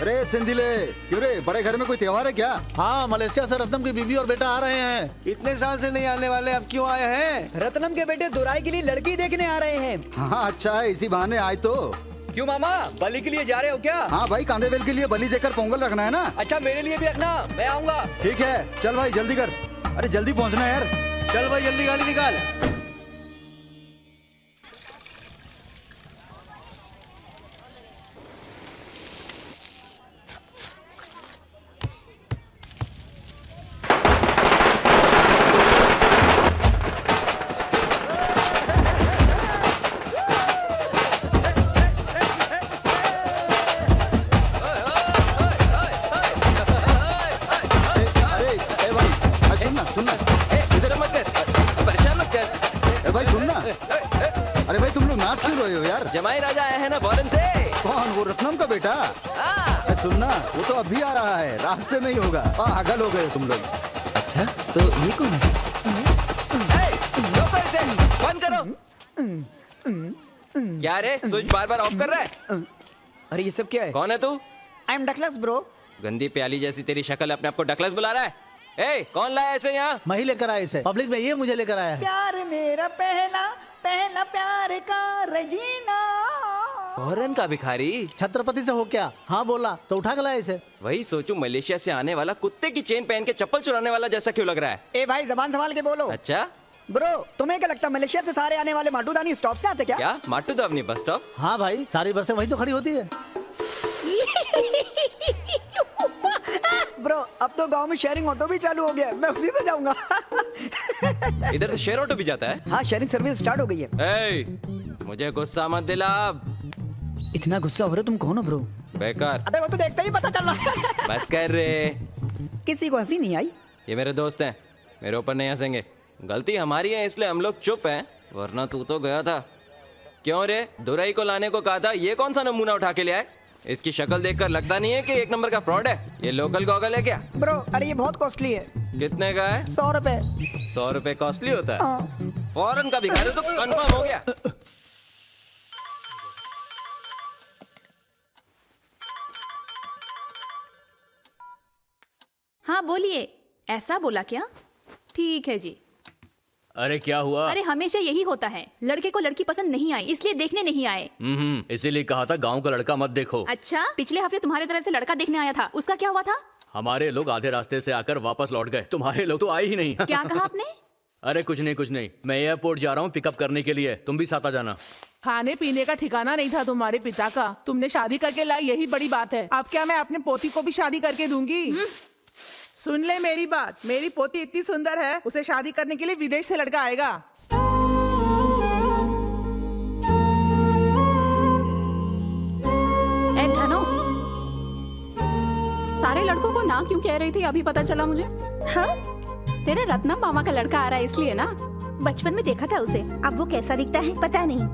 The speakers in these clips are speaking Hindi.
अरे सिंधिले, क्यों रे, बड़े घर में कोई त्योहार है क्या? हाँ, मलेशिया से रत्नम की बीवी और बेटा आ रहे हैं। इतने साल से नहीं आने वाले, अब क्यों आए हैं? रत्नम के बेटे दुराई के लिए लड़की देखने आ रहे हैं। हाँ अच्छा है, इसी बहाने आए तो। क्यों मामा, बलि के लिए जा रहे हो क्या? हाँ भाई, कांदेवेल के लिए बलि देकर पोंगल रखना है ना। अच्छा मेरे लिए भी रखना, मैं आऊंगा। ठीक है, चल भाई जल्दी कर। अरे जल्दी पहुँचना है यार। चल भाई जल्दी गाड़ी निकाल। जमाई राजा आए हैं ना फॉरेन से। कौन, वो रत्नम का बेटा? सुनना, वो तो अभी आ रहा है, रास्ते में ही होगा। पागल हो गए तुम लोग। अच्छा तो ये कौन है? बंद करो। क्या रे, स्विच बार बार ऑफ कर रहा है? अरे ये सब क्या है? कौन है तू? I am Douglas bro. गंदी प्याली जैसी तेरी शक्ल, अपने आप को डकलस बुला रहा है? ए, कौन लाया ऐसे यहाँ? मैं ही लेकर आया इसे, पब्लिक में ये मुझे लेकर आया है। प्यार मेरा पहला पहला प्यार का रजीना। फॉरेन का भिखारी? छत्रपति से हो क्या? हाँ बोला तो उठा के लाया इसे। वही सोचूं, मलेशिया से आने वाला कुत्ते की चेन पहन के चप्पल चुराने वाला जैसा क्यों लग रहा है? ए भाई जबान संभाल के बोलो। अच्छा ब्रो, तुम्हें क्या लगता है मलेशिया से सारे आने वाले माटूदानी स्टॉप से आते क्या? क्या माटूदावनी बस स्टॉप? हाँ भाई, सारी बसें वहीं तो खड़ी होती है। ब्रो, अब तो गांव में शेयरिंग ऑटो भी चालू हो गया है, मैं उसी से जाऊंगा। इधर तो शेयर ऑटो भी जाता है? हाँ, शेयरिंग सर्विस स्टार्ट हो गई है। मुझे गुस्सा मत दिला। इतना गुस्सा हो रहा, तुम कौन हो ब्रो? बेकार। अबे वो तो देखते ही पता चल रहा। बस कर रे। किसी को हंसी नहीं आई? ये मेरे दोस्त हैं, मेरे ऊपर नहीं हंसेंगे। गलती हमारी है इसलिए हम लोग चुप हैं, वरना तू तो गया था। क्यों रे, दुराई को लाने को कहा था, ये कौन सा नमूना उठा के ले आए? इसकी शक्ल देखकर लगता नहीं है कि एक नंबर का फ्रॉड है। ये लोकल गॉगल है क्या? ब्रो, अरे ये बहुत कॉस्टली है। कितने का है? 100 रुपए। 100 रुपए कॉस्टली होता है? हाँ। फॉरेन का भिखारी तो कंफर्म हो गया। हाँ बोलिए, ऐसा बोला क्या? ठीक है जी। अरे क्या हुआ? अरे हमेशा यही होता है, लड़के को लड़की पसंद नहीं आई इसलिए देखने नहीं आए। इसीलिए कहा था गांव का लड़का मत देखो। अच्छा, पिछले हफ्ते तुम्हारे तरफ से लड़का देखने आया था, उसका क्या हुआ था? हमारे लोग आधे रास्ते से आकर वापस लौट गए, तुम्हारे लोग तो आए ही नहीं। क्या कहा आपने? अरे कुछ नहीं, मैं एयरपोर्ट जा रहा हूँ पिकअप करने के लिए, तुम भी साथ आ जाना। खाने पीने का ठिकाना नहीं था तुम्हारे पिता का, तुमने शादी करके लाई, यही बड़ी बात है। अब क्या मैं अपने पोती को भी शादी करके दूंगी? सुन ले मेरी बात, मेरी पोती इतनी सुंदर है, उसे शादी करने के लिए विदेश से लड़का आएगा। ए धनो, सारे लड़कों को ना क्यों कह रही थी, अभी पता चला मुझे। हाँ? तेरे रत्नम मामा का लड़का आ रहा है इसलिए ना? बचपन में देखा था उसे, अब वो कैसा दिखता है पता नहीं।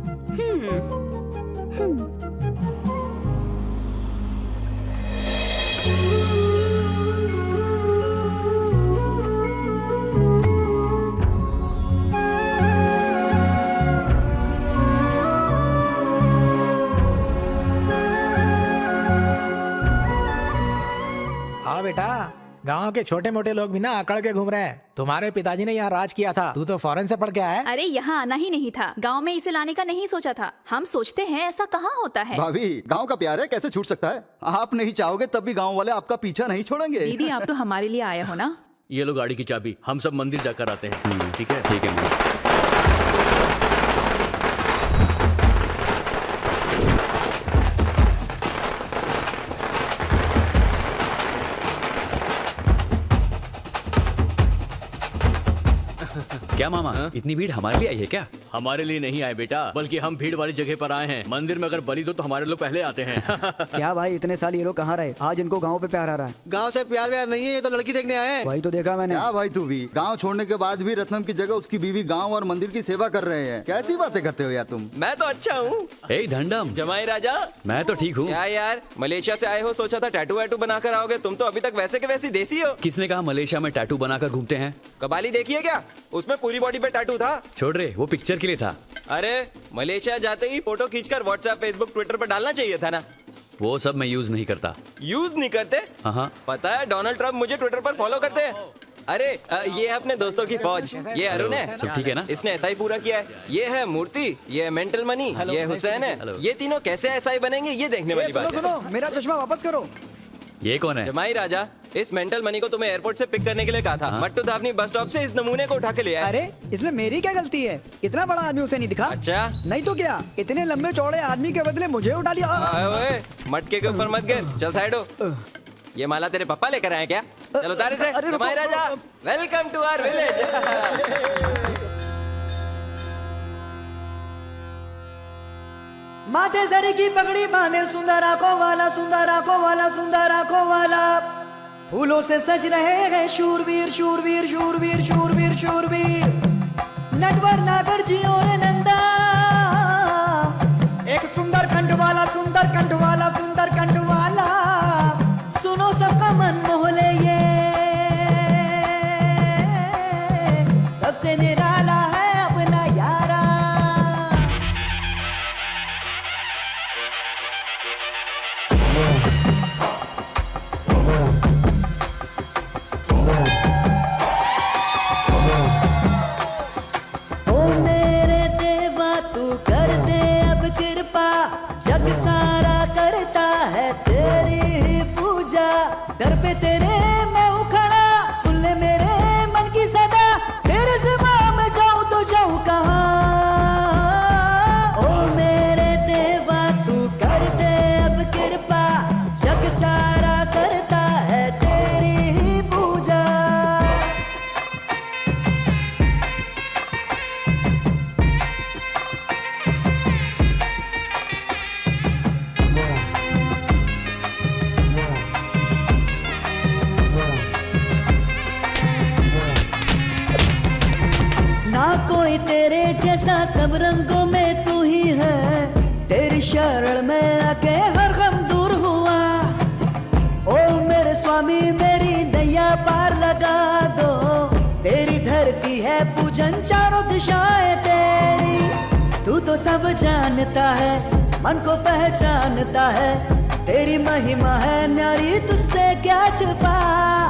हाँ बेटा, गांव के छोटे मोटे लोग भी ना अकड़ के घूम रहे हैं। तुम्हारे पिताजी ने यहाँ राज किया था, तू तो फॉरेन से पढ़ के आया है। अरे यहाँ आना ही नहीं था, गांव में इसे लाने का नहीं सोचा था। हम सोचते हैं ऐसा कहाँ होता है। भाभी, गांव का प्यार है, कैसे छूट सकता है? आप नहीं चाहोगे तब भी गांव वाले आपका पीछा नहीं छोड़ेंगे। दीदी, आप तो हमारे लिए आए हो ना। ये लो गाड़ी की चाबी, हम सब मंदिर जाकर आते हैं। ठीक है? ठीक है। क्या मामा, इतनी भीड़ हमारे लिए आई है क्या? हमारे लिए नहीं आए बेटा, बल्कि हम भीड़ वाली जगह पर आए हैं। मंदिर में अगर बलि दो तो हमारे लोग पहले आते हैं। क्या भाई, इतने साल ये लोग कहाँ रहे, आज इनको गाँव पे प्यार आ रहा है। गाँव से प्यार व्यार नहीं है, ये तो लड़की देखने आए हैं। वही तो देखा मैंने। क्या भाई, तू भी गाँव छोड़ने के बाद भी रत्नम की जगह उसकी बीवी गाँव और मंदिर की सेवा कर रहे हैं। कैसी बातें करते हो यार तुम? मैं तो अच्छा हूँ। धंडम, जमाई राजा, मैं तो ठीक हूँ। क्या यार, मलेशिया से आए हो, सोचा था टैटू वैटू बनाकर आओगे, तुम तो अभी तक वैसे के वैसी देसी हो। किसने कहा मलेशिया में टैटू बनाकर घूमते हैं? कबाली देखी है क्या? उसमें पूरी बॉडी पे टैटू था। छोड़ रे, वो पिक्चर के लिए था। अरे मलेशिया जाते ही फोटो खींचकर व्हाट्सएप, फेसबुक, ट्विटर पर डालना चाहिए था ना। वो सब मैं यूज नहीं करता। यूज नहीं करते? हाँ। पता है डोनाल्ड ट्रम्प मुझे ट्विटर पर फॉलो करते हैं। अरे ये है अपने दोस्तों की फौज। ये अरुण है, सब ठीक है ना? इसने एसआई पूरा किया है। ये है मूर्ति, ये मेंटल मनी, ये हुसैन है। ये तीनों कैसे एसआई बनेंगे ये देखने वाली बात है। सुनो, मेरा चश्मा वापस करो। ये कौन है? जमाई राजा, इस मेंटल मनी को तुम्हें एयरपोर्ट से पिक करने के लिए कहा था। मट्टू धावनी बस स्टॉप से इस नमूने को उठा के ले आया। अरे इसमें मेरी क्या गलती है? इतना बड़ा आदमी उसे नहीं दिखा। अच्छा, नहीं तो क्या, इतने लंबे चौड़े आदमी के बदले मुझे उठा लिया। ओए, मटके के ऊपर मत गिर, चल साइड हो। ये माला तेरे पापा लेकर आए क्या? चलो तारे से। जमाई राजा, वेलकम टू आवर विलेज। माथे सर की पगड़ी बांधे सुंदर आंखों वाला, सुंदर आंखों वाला, सुंदर आंखों वाला, फूलों से सज रहे हैं शूरवीर, शूरवीर, शूरवीर, शूरवीर, शूरवीर, नटवर नागर जी और नंदा। एक सुंदर कंठ वाला, सुंदर कंठ वाला, सुंदर कंठ वाला, सुनो सबका मन मोह ले ये, सबसे निराला है अपना यारा। जग सारा करता है तेरी ही पूजा, दर पे तेरे मैं उखड़ा, सुन ले मेरे मन की सदा, तेरे ज़िम्मा में जाऊं तो जाऊं कहाँ। ओ मेरे देवा तू कर दे अब कृपा, जग सारा करता है तेरी ही पूजा। ना कोई तेरे जैसा, सब रंगों में तू ही है, तेरी शरण में आके हर गम दूर हुआ। ओ मेरे स्वामी मेरी नैया पार लगा दो, तेरी धरती है पूजन चारों दिशाएं तेरी, तू तो सब जानता है मन को पहचानता है, तेरी महिमा है न्यारी तुझसे क्या छुपा।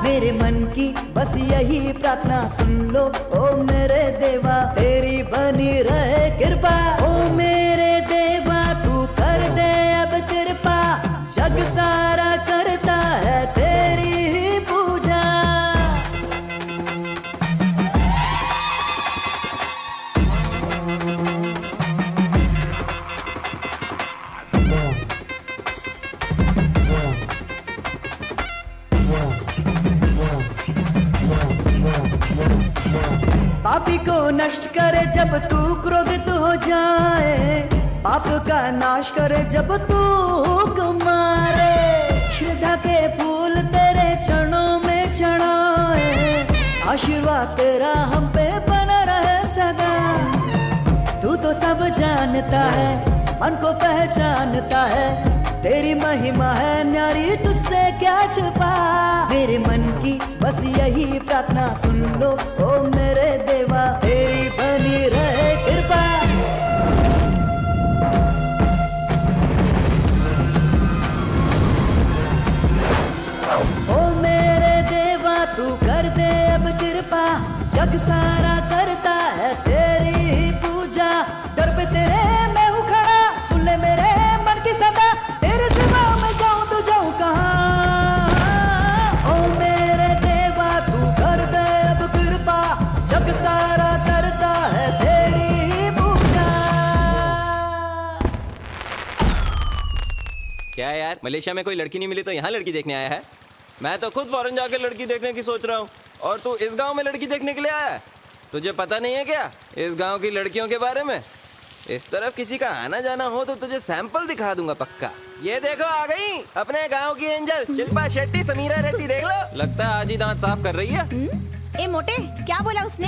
मेरे मन की बस यही प्रार्थना सुन लो ओ मेरे देवा, तेरी बनी रहे कृपा। ओ मेरे देवा तू कर दे अब कृपा, जग सारा करता है तेरी ही पूजा। पापी को नष्ट करे जब तू क्रोधित हो जाए, पाप का नाश करे जब तू हुक्म मारे, श्रद्धा के फूल तेरे चरणों में चढ़ाए, आशीर्वाद तेरा हम पे बना रहे सदा। तू तो सब जानता है मन को पहचानता है, तेरी महिमा है न्यारी तुझसे क्या छुपा। मेरे मन की बस यही प्रार्थना सुन लो ओ मेरे देवा, तेरी बनी रहे कृपा। ओ मेरे देवा तू कर दे अब कृपा, जग सारा करता है तेरी ही पूजा, दर पे तेरे मैं हूँ खड़ा, सुन ले मेरे मन की सदा, तेरे सिवा मैं जाऊं तो जाऊं कहाँ। ओ मेरे देवा तू कर दे अब कृपा, जग सारा करता है तेरी ही पूजा। क्या यार, मलेशिया में कोई लड़की नहीं मिली तो यहाँ लड़की देखने आया है? मैं तो खुद फॉरेन जाकर लड़की देखने की सोच रहा हूँ, और तू इस गांव में लड़की देखने के लिए आया है? तुझे पता नहीं है क्या इस गांव की लड़कियों के बारे में? इस तरफ किसी का आना जाना हो तो तुझे सैंपल दिखा दूंगा पक्का। ये देखो आ गई अपने गांव की एंजल शिल्पा शेट्टी, समीरा रेड्डी, देख लो। लगता है आज ही दांत साफ कर रही है। ए मोटे, क्या बोला उसने?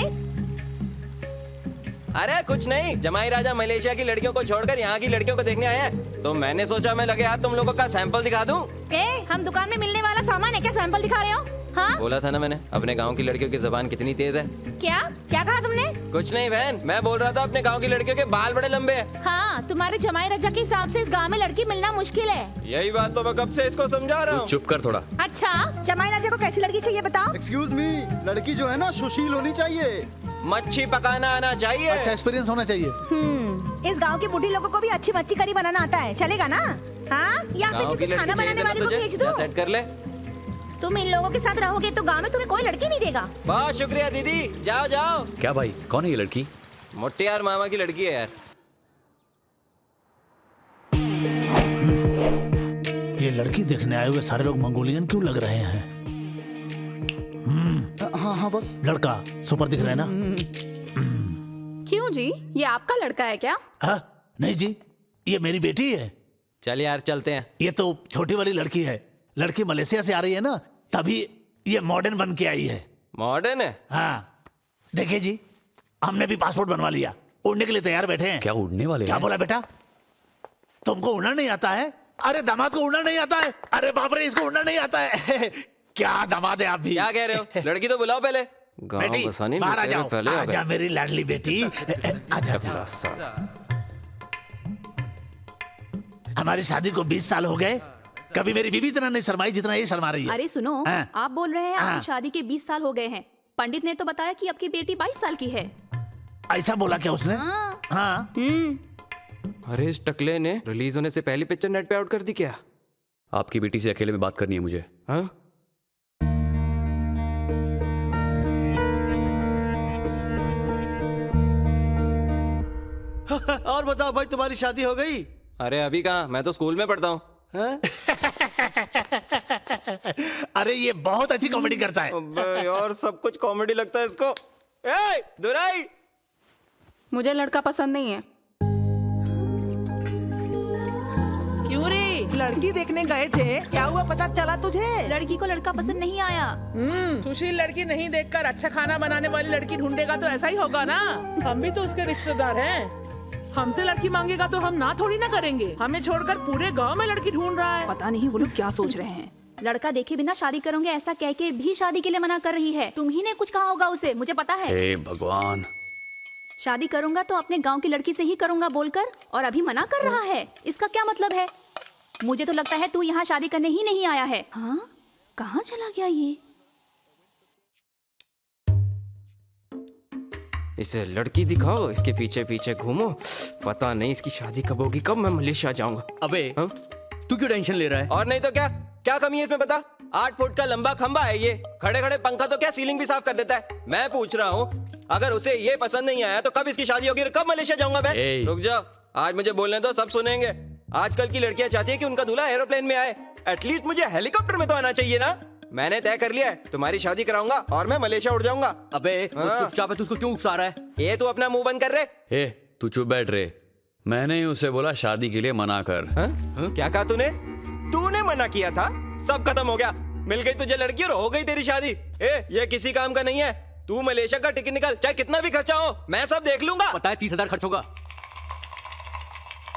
अरे कुछ नहीं, जमाई राजा मलेशिया की लड़कियों को छोड़कर यहाँ की लड़कियों को देखने आया है, तो मैंने सोचा मैं लगे हाथ तुम लोगों का सैंपल दिखा दूं। हम दुकान में मिलने वाला सामान है क्या सैंपल दिखा रहे हो? हाँ? बोला था ना मैंने, अपने गांव की लड़कियों की जबान कितनी तेज है। क्या क्या कहा तुमने? कुछ नहीं बहन, मैं बोल रहा था अपने गांव की लड़कियों के बाल बड़े लंबे हैं। हाँ, तुम्हारे जमाई रजा के हिसाब से इस गांव में लड़की मिलना मुश्किल है। यही बात तो मैं कब से इसको समझा रहा हूँ। चुप कर थोड़ा। अच्छा, जमाई रजा को कैसी लड़की चाहिए बताओ? एक्सक्यूज मी, लड़की जो है ना सुशील होनी चाहिए। मच्छी पकाना आना चाहिए। अच्छा एक्सपीरियंस होना चाहिए। इस गांव के बूढ़ी लोगों को भी अच्छी मच्छी करी बनाना आता है, चलेगा ना? हाँ, या फिर गांव की किसी खाना लड़की बनाने वाले को चाहिए भेज तो दो। सेट कर ले। तुम इन लोगों के साथ रहोगे तो गांव में तुम्हें कोई लड़की नहीं देगा। बहुत शुक्रिया दीदी, जाओ जाओ। क्या भाई, कौन है ये लड़की? मुट्ठियार मामा की लड़की है यार। ये लड़की देखने आए हुए सारे लोग मंगोलियन क्यों लग रहे हैं? हाँ हाँ बस। लड़का सुपर दिख रहा है ना? क्यों जी, ये आपका लड़का है क्या? नहीं जी, ये मेरी बेटी है। चल यार चलते हैं। ये तो छोटी वाली लड़की है। लड़की मलेशिया से आ रही है ना, तभी ये मॉडर्न बन के आई है। मॉडर्न है? हाँ, देखिए जी, हमने भी पासपोर्ट बनवा लिया, उड़ने के लिए तैयार बैठे हैं। क्या उड़ने वाले क्या हैं? बोला बेटा? तुमको उड़ना नहीं आता है? अरे दामाद को उड़ना नहीं आता है? अरे बाप रे, इसको उड़ना नहीं आता है। क्या दामाद है आप भी? क्या कह रहे हो? लड़की तो बुलाओ पहले। गाँव बेटी बसानी बाहर आ लुटेरे जाओ। पहले आ आजा गए। मेरी लाडली बेटी, आजा। हमारी शादी को 20 साल हो गए, कभी मेरी बीवी इतना नहीं शर्माई जितना ये शर्मा रही है। अरे सुनो, हाँ। आप बोल रहे हैं हाँ। आपकी शादी के 20 साल हो गए हैं। पंडित ने तो बताया कि आपकी बेटी 22 साल की है। ऐसा बोला क्या उसने? हाँ। हाँ। अरे इस टकले ने रिलीज होने से पहली पिक्चर नेट पे आउट कर दी क्या? आपकी बेटी से अकेले में बात करनी है मुझे। हाँ? और बताओ भाई, तुम्हारी शादी हो गई? अरे अभी कहाँ, मैं तो स्कूल में पढ़ता हूँ। अरे ये बहुत अच्छी कॉमेडी करता है। अबे यार, सब कुछ कॉमेडी लगता है इसको। ए, दुराई! मुझे लड़का पसंद नहीं है। क्यों रे, लड़की देखने गए थे, क्या हुआ पता चला तुझे? लड़की को लड़का पसंद नहीं आया। सुशील लड़की नहीं देखकर अच्छा खाना बनाने वाली लड़की ढूंढेगा तो ऐसा ही होगा ना। हम भी तो उसके रिश्तेदार हैं। हमसे लड़की मांगेगा तो हम ना थोड़ी ना करेंगे। हमें छोड़कर पूरे गांव में लड़की ढूंढ रहा है। पता नहीं वो लोग क्या सोच रहे हैं। लड़का देखे बिना शादी करूंगे ऐसा कह के भी शादी के लिए मना कर रही है। तुम ही ने कुछ कहा होगा उसे, मुझे पता है। हे भगवान, शादी करूंगा तो अपने गांव की लड़की से ही करूंगा बोलकर, और अभी मना कर रहा है। इसका क्या मतलब है? मुझे तो लगता है तू यहाँ शादी करने ही नहीं आया है। हाँ, कहाँ चला गया ये? इसे लड़की दिखाओ, इसके पीछे पीछे घूमो। पता नहीं इसकी शादी कब होगी, कब मैं मलेशिया जाऊंगा। अबे हाँ? तू क्यों टेंशन ले रहा है? और नहीं तो क्या, क्या कमी है इसमें बता? 8 फुट का लंबा खंबा है ये, खड़े खड़े पंखा तो क्या सीलिंग भी साफ कर देता है। मैं पूछ रहा हूँ, अगर उसे ये पसंद नहीं आया तो कब इसकी शादी होगी, कब मलेशिया जाऊंगा मैं? रुक जाओ, आज मुझे बोलने दो, सब सुनेंगे। आजकल की लड़कियां चाहती है कि उनका दूल्हा एरोप्लेन में आए। एटलीस्ट मुझे हेलीकॉप्टर में तो आना चाहिए ना। मैंने तय कर लिया है, तुम्हारी शादी कराऊंगा और मैं मलेशिया उड़ जाऊंगा। अबे हाँ। चुपचाप है, तू उसको क्यों उकसा रहा है? ये तू अपना मुंह बंद कर रहे। ए, तू चुप बैठ रे। मैंने ही उसे बोला शादी के लिए मना कर। हाँ? क्या कहा तूने? तूने मना किया था, सब खत्म हो गया। मिल गई तुझे लड़की और हो गई तेरी शादी। ये किसी काम का नहीं है। तू मलेशिया का टिकट निकाल, चाहे कितना भी खर्चा हो, मैं सब देख लूंगा। पता है 30,000 खर्च होगा।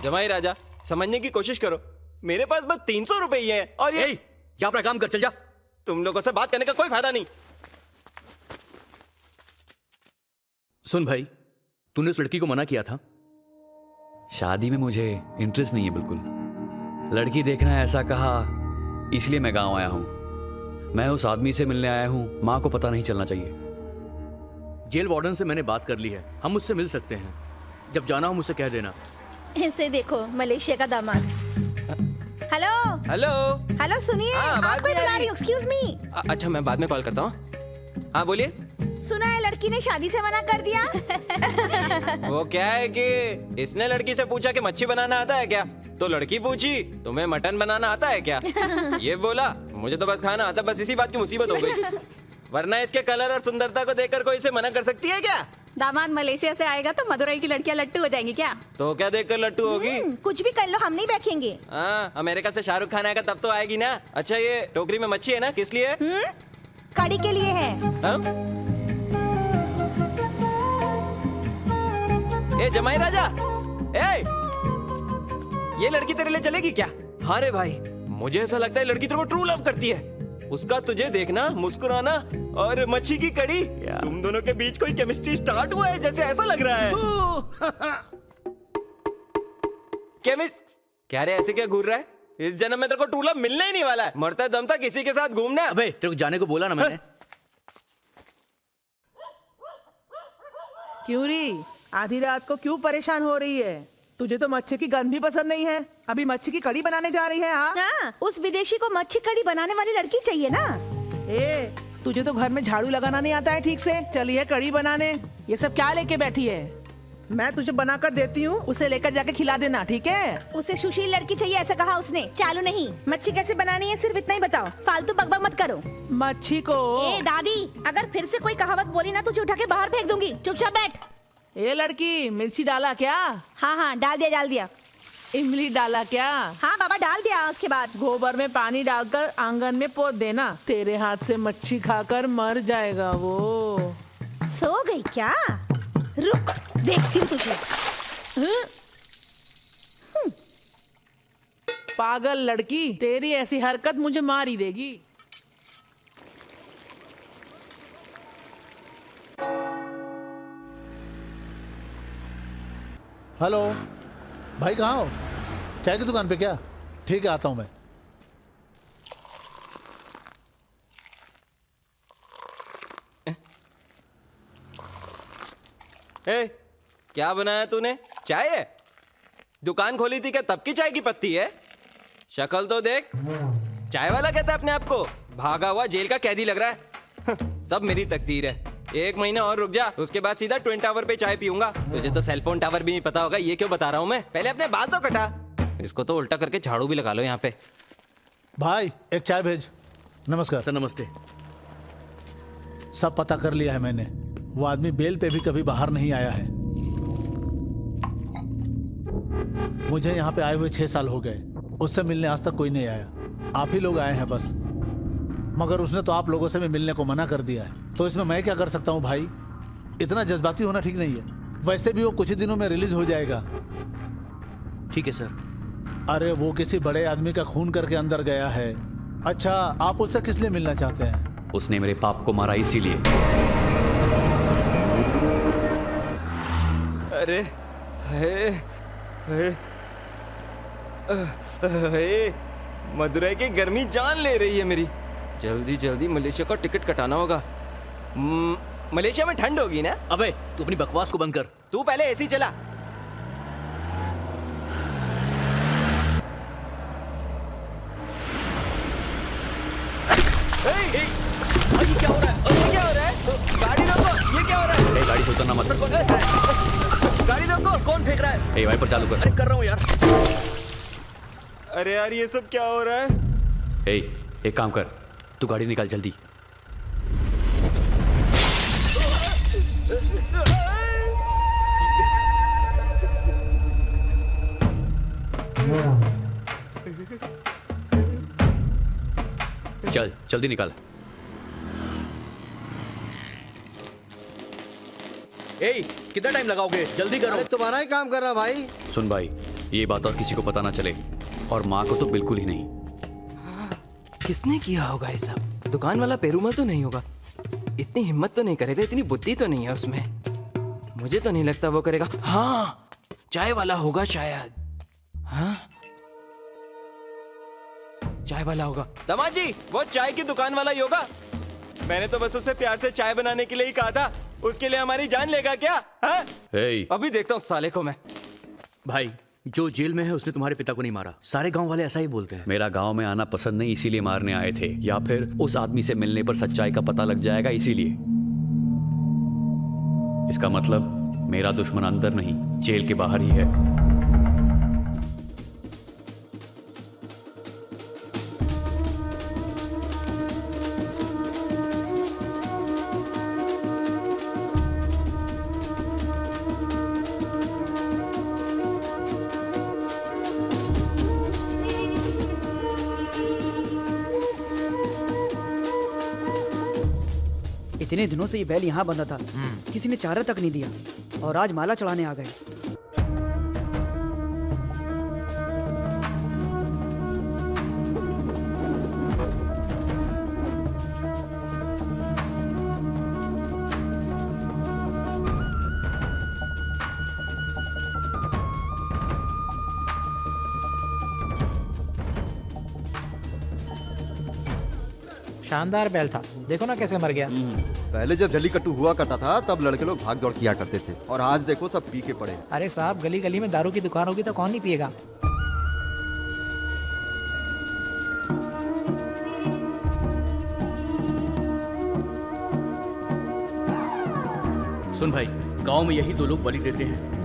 जमाई राजा, समझने की कोशिश करो, मेरे पास बस 300 रुपए ही है। और ये जा अपना काम कर, चल जा। तुम लोगों से बात करने का कोई फायदा नहीं। सुन भाई, तूने उस लड़की को मना किया था। शादी में मुझे इंटरेस्ट नहीं है बिल्कुल। लड़की देखना है ऐसा कहा, इसलिए मैं गांव आया हूं। मैं उस आदमी से मिलने आया हूं, मां को पता नहीं चलना चाहिए। जेल वार्डन से मैंने बात कर ली है, हम उससे मिल सकते हैं। जब जाना हो मुझसे कह देना। इसे देखो, मलेशिया का दामाद। हेलो हेलो हेलो, सुनिए, आपको बुला रही हूँ। Excuse me. अच्छा, मैं बाद में कॉल करता हूँ। हाँ बोलिए। सुना है लड़की ने शादी से मना कर दिया। वो क्या है कि इसने लड़की से पूछा कि मच्छी बनाना आता है क्या, तो लड़की पूछी तुम्हें मटन बनाना आता है क्या। ये बोला मुझे तो बस खाना आता, बस इसी बात की मुसीबत हो गई। वरना इसके कलर और सुंदरता को देखकर कोई इसे मना कर सकती है क्या? दामाद मलेशिया से आएगा तो मदुरई की लड़कियां लट्टू हो जाएंगी क्या? तो क्या देखकर लट्टू होगी? कुछ भी कर लो, हम नहीं बैठेंगे। हाँ, अमेरिका से शाहरुख खान आएगा तब तो आएगी ना। अच्छा, ये टोकरी में मच्छी है ना, किस लिए? कड़ी के लिए है। ए जमाई राजा, ये लड़की तेरे लिए चलेगी क्या? हाँ रे भाई, मुझे ऐसा लगता है लड़की तेरे को ट्रू लव करती है। उसका तुझे देखना, मुस्कुराना और मच्छी की कड़ी, तुम दोनों के बीच कोई केमिस्ट्री स्टार्ट हुआ है जैसे ऐसा लग रहा है। क्या रे, ऐसे क्या घूर रहा है? इस जन्म में तेरे को टूला मिलने ही नहीं वाला है। मरता दम तक किसी के साथ घूमना। अबे तेरे को जाने को बोला ना मैंने। क्यों री, आधी रात को क्यों परेशान हो रही है? तुझे तो मच्छी की गंध भी पसंद नहीं है, अभी मच्छी की कड़ी बनाने जा रही है। हाँ, उस विदेशी को मच्छी कड़ी बनाने वाली लड़की चाहिए ना। ए, तुझे तो घर में झाड़ू लगाना नहीं आता है ठीक से, चलिए कड़ी बनाने। ये सब क्या लेके बैठी है? मैं तुझे बना कर देती हूँ, उसे लेकर जाके खिला देना, ठीक है? उसे सुशील लड़की चाहिए ऐसा कहा उसने। चालू नहीं, मच्छी कैसे बनानी है सिर्फ इतना ही बताओ, फालतू बकबक मत करो। मच्छी को ए दादी, अगर फिर से कोई कहावत बोली ना तुझे उठा के बाहर फेंक दूंगी, चुपचाप बैठ। ए लड़की, मिर्ची डाला क्या? हाँ हाँ डाल दिया। इमली डाला क्या? हाँ बाबा डाल दिया। उसके बाद गोबर में पानी डालकर आंगन में पोत देना, तेरे हाथ से मच्छी खाकर मर जाएगा वो। सो गई क्या? रुक देखती हूँ तुझे। पागल लड़की, तेरी ऐसी हरकत मुझे मार ही देगी। हेलो भाई, कहाँ हो? चाय की दुकान पे क्या? ठीक है, आता हूँ मैं। क्या बनाया तूने? चाय है? दुकान खोली थी क्या तब की चाय की पत्ती है? शक्ल तो देख। चाय वाला कहता है अपने आप को, भागा हुआ जेल का कैदी लग रहा है। सब मेरी तकदीर है। 1 महीना और रुक जा, उसके बाद सीधा ट्विन टावर पे चाय पीऊंगा। तुझे तो सेलफोन टावर भी नहीं पता होगा, ये क्यों बता रहा हूँ मैं? पहले अपने बाल तो कटा। इसको तो उल्टा करके झाड़ू भी लगा लो यहाँ पे। भाई एक चाय भेज। नमस्कार सर। नमस्ते। सब पता कर लिया है मैंने, वो आदमी बेल पे भी कभी बाहर नहीं आया है। मुझे यहाँ पे आए हुए 6 साल हो गए, उससे मिलने आज तक कोई नहीं आया। आप ही लोग आए हैं बस, मगर उसने तो आप लोगों से भी मिलने को मना कर दिया है। तो इसमें मैं क्या कर सकता हूँ भाई? इतना जज्बाती होना ठीक नहीं है। वैसे भी वो कुछ ही दिनों में रिलीज हो जाएगा। ठीक है सर। अरे वो किसी बड़े आदमी का खून करके अंदर गया है। अच्छा, आप उससे किस लिए मिलना चाहते हैं? उसने मेरे पाप को मारा इसीलिए। अरे मदुरई की गर्मी जान ले रही है मेरी। जल्दी जल्दी मलेशिया का टिकट कटाना होगा। मलेशिया में ठंड होगी ना? अबे तू अपनी बकवास को बंद कर। तू पहले एसी चला। ये क्या हो रहा है? ये क्या हो रहा है? गाड़ी रोको। ये क्या हो रहा है? गाड़ी से उतरना मत। गाड़ी रोको। कौन फेंक रहा है? वाइपर चालू कर। अरे कर रहा हूँ यार। अरे यार ये सब क्या हो रहा है? एक काम कर, तू गाड़ी निकाल जल्दी। चल जल्दी निकाल। कितना टाइम लगाओगे? जल्दी करो। तुम्हारा ही काम कर रहा भाई। सुन भाई, ये बात और किसी को पता ना चले, और माँ को तो बिल्कुल ही नहीं। किसने किया होगा ये सब? दुकान वाला पेरूमल तो नहीं होगा। इतनी हिम्मत तो नहीं करेगा, इतनी बुद्धि तो नहीं है उसमें। मुझे तो नहीं लगता वो करेगा। हाँ, चाय वाला होगा शायद। हाँ, चाय वाला होगा। दामाद जी, वो चाय की दुकान वाला ही होगा। मैंने तो बस उसे प्यार से चाय बनाने के लिए ही कहा था। उसके लिए हमारी जान लेगा क्या? हाँ? अभी देखता हूँ साले को मैं। भाई, जो जेल में है उसने तुम्हारे पिता को नहीं मारा। सारे गांव वाले ऐसा ही बोलते हैं। मेरा गांव में आना पसंद नहीं, इसीलिए मारने आए थे, या फिर उस आदमी से मिलने पर सच्चाई का पता लग जाएगा इसीलिए। इसका मतलब मेरा दुश्मन अंदर नहीं, जेल के बाहर ही है। इतने दिनों से ये बैल यहाँ बंधा था, किसी ने चारा तक नहीं दिया, और आज माला चढ़ाने आ गए। शानदार बैल था, देखो ना कैसे मर गया। पहले जब जल्लीकट्टू हुआ करता था तब लड़के लोग भाग दौड़ किया करते थे, और आज देखो सब पी के पड़े। अरे साहब, गली गली में दारू की दुकान होगी तो कौन नहीं पिएगा। सुन भाई, गांव में यही 2 लोग बलि देते हैं।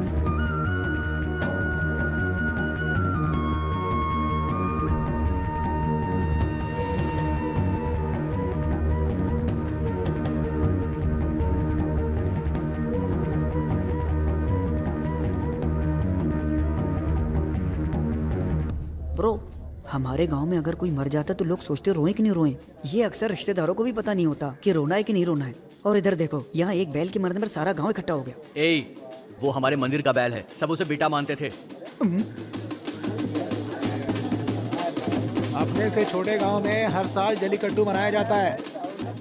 ब्रो, हमारे गांव में अगर कोई मर जाता तो लोग सोचते रोए कि नहीं रोए। ये अक्सर रिश्तेदारों को भी पता नहीं होता कि रोना है कि नहीं रोना है। और इधर देखो, यहाँ एक बैल के मरने पर सारा गांव इकट्ठा हो गया। ए, वो हमारे मंदिर का बैल है, सब उसे बेटा मानते थे। अपने से छोटे गांव में हर साल जल्लीकट्टू मनाया जाता है।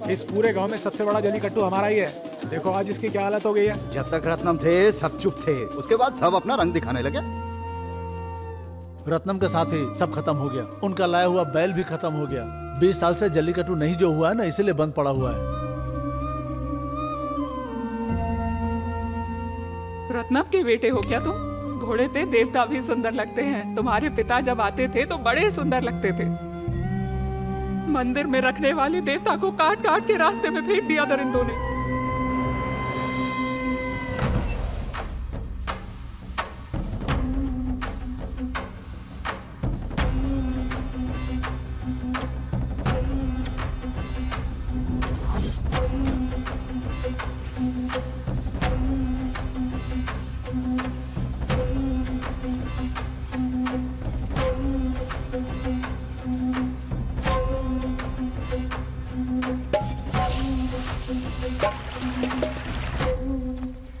इस पूरे गांव में सबसे बड़ा जल्लीकट्टू हमारा ही है। देखो आज इसकी क्या हालत हो गई है। जब तक रत्नम थे सब चुप थे, उसके बाद सब अपना रंग दिखाने लगे। रत्नम के साथ ही सब खत्म हो गया। उनका लाया हुआ बैल भी खत्म हो गया। 20 साल से जल्लीकट्टू नहीं जो हुआ है ना, इसीलिए बंद पड़ा हुआ है। रत्नम के बेटे हो क्या तुम? घोड़े पे देवता भी सुंदर लगते हैं। तुम्हारे पिता जब आते थे तो बड़े सुंदर लगते थे। मंदिर में रखने वाले देवता को काट काट के रास्ते में फेंक दिया दरिंदों ने।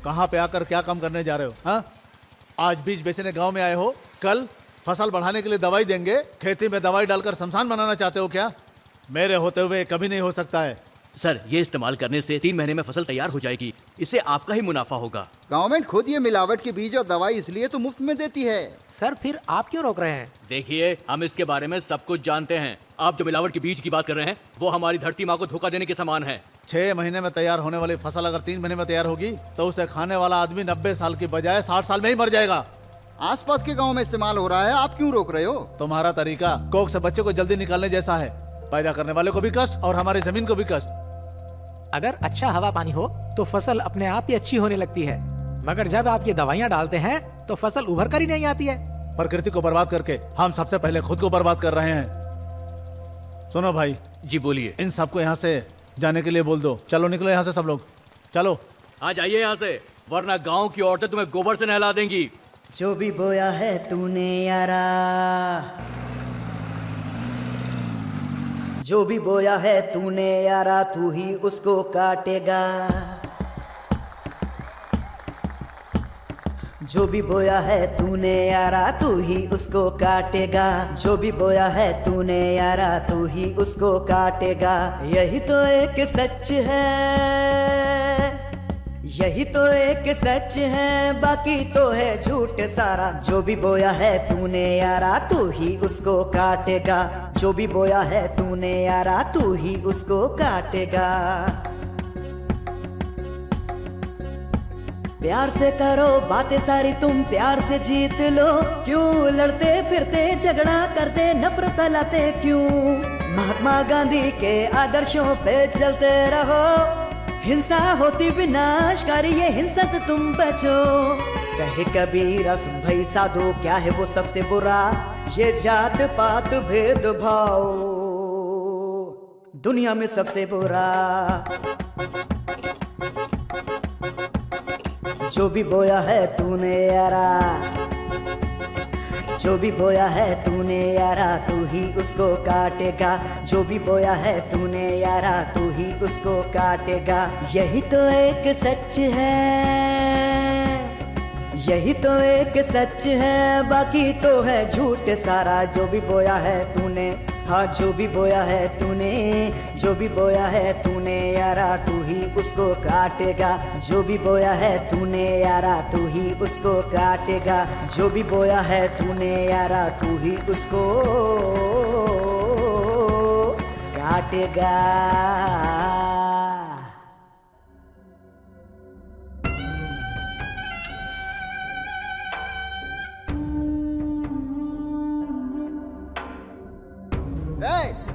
कहाँ पे आकर क्या काम करने जा रहे हो? हाँ, आज बीज बेचने गांव में आए हो, कल फसल बढ़ाने के लिए दवाई देंगे। खेती में दवाई डालकर शमशान बनाना चाहते हो क्या? मेरे होते हुए कभी नहीं हो सकता है। सर, ये इस्तेमाल करने से 3 महीने में फसल तैयार हो जाएगी। इससे आपका ही मुनाफा होगा। गवर्नमेंट खुद ये मिलावट के बीज और दवाई इसलिए तो मुफ्त में देती है। सर फिर आप क्यों रोक रहे हैं? देखिए, हम इसके बारे में सब कुछ जानते हैं। आप जो मिलावट के बीज की बात कर रहे हैं वो हमारी धरती माँ को धोखा देने के समान है। 6 महीने में तैयार होने वाली फसल अगर 3 महीने में तैयार होगी तो उसे खाने वाला आदमी 90 साल की बजाय 60 साल में ही मर जाएगा। आसपास के गांव में इस्तेमाल हो रहा है, आप क्यों रोक रहे हो? तुम्हारा तरीका कोख से बच्चे को जल्दी निकालने जैसा है। पैदा करने वाले को भी कष्ट और हमारी जमीन को भी कष्ट। अगर अच्छा हवा पानी हो तो फसल अपने आप ही अच्छी होने लगती है, मगर जब आप ये दवाइयाँ डालते हैं तो फसल उभर कर ही नहीं आती है। प्रकृति को बर्बाद करके हम सबसे पहले खुद को बर्बाद कर रहे हैं। सुनो भाई। जी बोलिए। इन सबको यहाँ से जाने के लिए बोल दो। चलो निकलो यहाँ से सब लोग, चलो। आ जाइए यहाँ से, वरना गाँव की औरतें तुम्हें गोबर से नहला देंगी। जो भी बोया है तूने यारा, जो भी बोया है तूने यारा, तू ही उसको काटेगा। जो भी बोया है तूने यारा, तू ही उसको काटेगा। जो भी बोया है तूने यारा, तू ही उसको काटेगा। यही तो एक सच है, यही तो एक सच है, बाकी तो है झूठ सारा। जो भी बोया है तूने यारा, तू ही उसको काटेगा। जो भी बोया है तूने यारा, तू ही उसको काटेगा। प्यार से करो बातें सारी, तुम प्यार से जीत लो। क्यों लड़ते फिरते झगड़ा करते नफरत फैलाते क्यों? महात्मा गांधी के आदर्शों पे चलते रहो। हिंसा होती विनाशकारी, ये हिंसा से तुम बचो। कहे कबीरा सुन भाई साधो, क्या है वो सबसे बुरा? ये जात पात भेदभाव दुनिया में सबसे बुरा। जो भी बोया है तूने यारा, जो भी बोया है तूने यारा, तू ही उसको काटेगा। जो भी बोया है तूने यारा, तू ही उसको काटेगा। यही तो एक सच है, यही तो एक सच है, बाकी तो है झूठ सारा। जो भी बोया है तूने, हाँ जो भी बोया है तूने, जो भी बोया है तूने यारा, तू ही उसको काटेगा। जो भी बोया है तूने यारा, तू ही उसको काटेगा। जो भी बोया है तूने यारा, तू ही उसको काटेगा।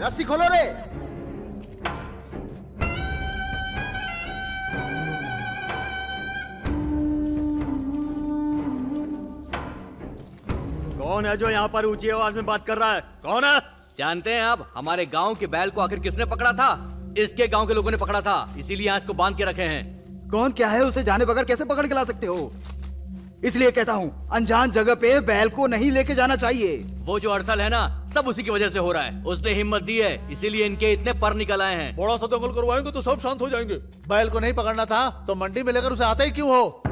रस्सी खोलो रे। कौन है जो यहाँ पर ऊंची आवाज में बात कर रहा है? कौन है? जानते हैं आप हमारे गांव के बैल को आखिर किसने पकड़ा था? इसके गांव के लोगों ने पकड़ा था, इसीलिए यहाँ इसको बांध के रखे हैं। कौन क्या है? उसे जाने बगैर कैसे पकड़ के ला सकते हो? इसलिए कहता हूँ अनजान जगह पे बैल को नहीं लेके जाना चाहिए। वो जो अरसल है ना, सब उसी की वजह से हो रहा है। उसने हिम्मत दी है, इसीलिए इनके इतने पर निकल आए हैं। बड़ा सा दंगल करवाएंगे तो सब शांत हो जाएंगे। बैल को नहीं पकड़ना था तो मंडी में लेकर उसे आते ही क्यों हो?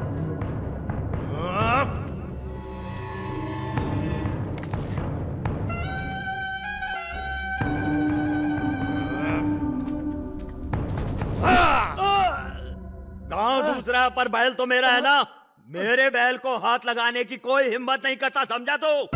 गांव दूसरा पर बैल तो मेरा है ना। मेरे बैल को हाथ लगाने की कोई हिम्मत नहीं करता, समझा? तो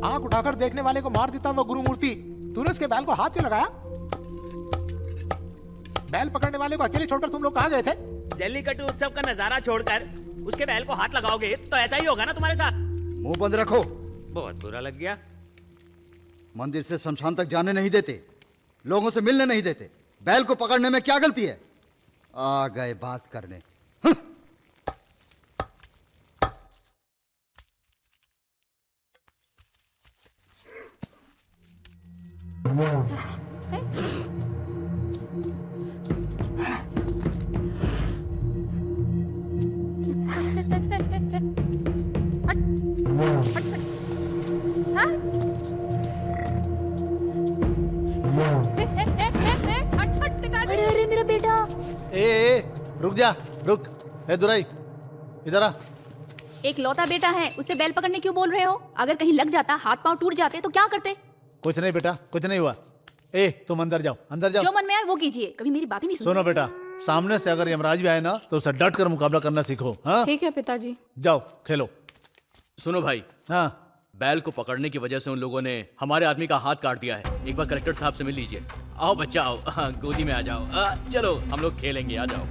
आंख उठाकर देखने वाले को मार देता वो गुरु मूर्ति। तूने उसके बैल को हाथ क्यों लगाया? बैल पकड़ने वाले को अकेले छोड़कर तुम लोग कहाँ गए थे? जल्लीकट्टू उत्सव का नजारा छोड़कर उसके बैल को हाथ लगाओगे तो ऐसा ही होगा ना तुम्हारे साथ। मुंह बंद रखो। बहुत बुरा लग गया। मंदिर से शमशान तक जाने नहीं देते, लोगों से मिलने नहीं देते। बैल को पकड़ने में क्या गलती है? आ गए बात करने। अरे अरे मेरा बेटा। ए रुक जा, रुक। ए दुराई, इधर आ। एक लौता बेटा है, उससे बैल पकड़ने क्यों बोल रहे हो? अगर कहीं लग जाता, हाथ पांव टूट जाते तो क्या करते? कुछ नहीं बेटा, कुछ नहीं हुआ। ए तुम अंदर जाओ, अंदर जाओ। जो मन में आए वो कीजिए, कभी मेरी बातें नहीं सुनते। सुनो बेटा, सामने से अगर यमराज भी आए ना तो उसे डट कर मुकाबला करना सीखो। हाँ ठीक है पिताजी। जाओ खेलो। सुनो भाई, हाँ बैल को पकड़ने की वजह से उन लोगों ने हमारे आदमी का हाथ काट दिया है। एक बार कलेक्टर साहब से मिल लीजिए। आओ बच्चा आओ, गोदी में आ जाओ। चलो हम लोग खेलेंगे, आ जाओ।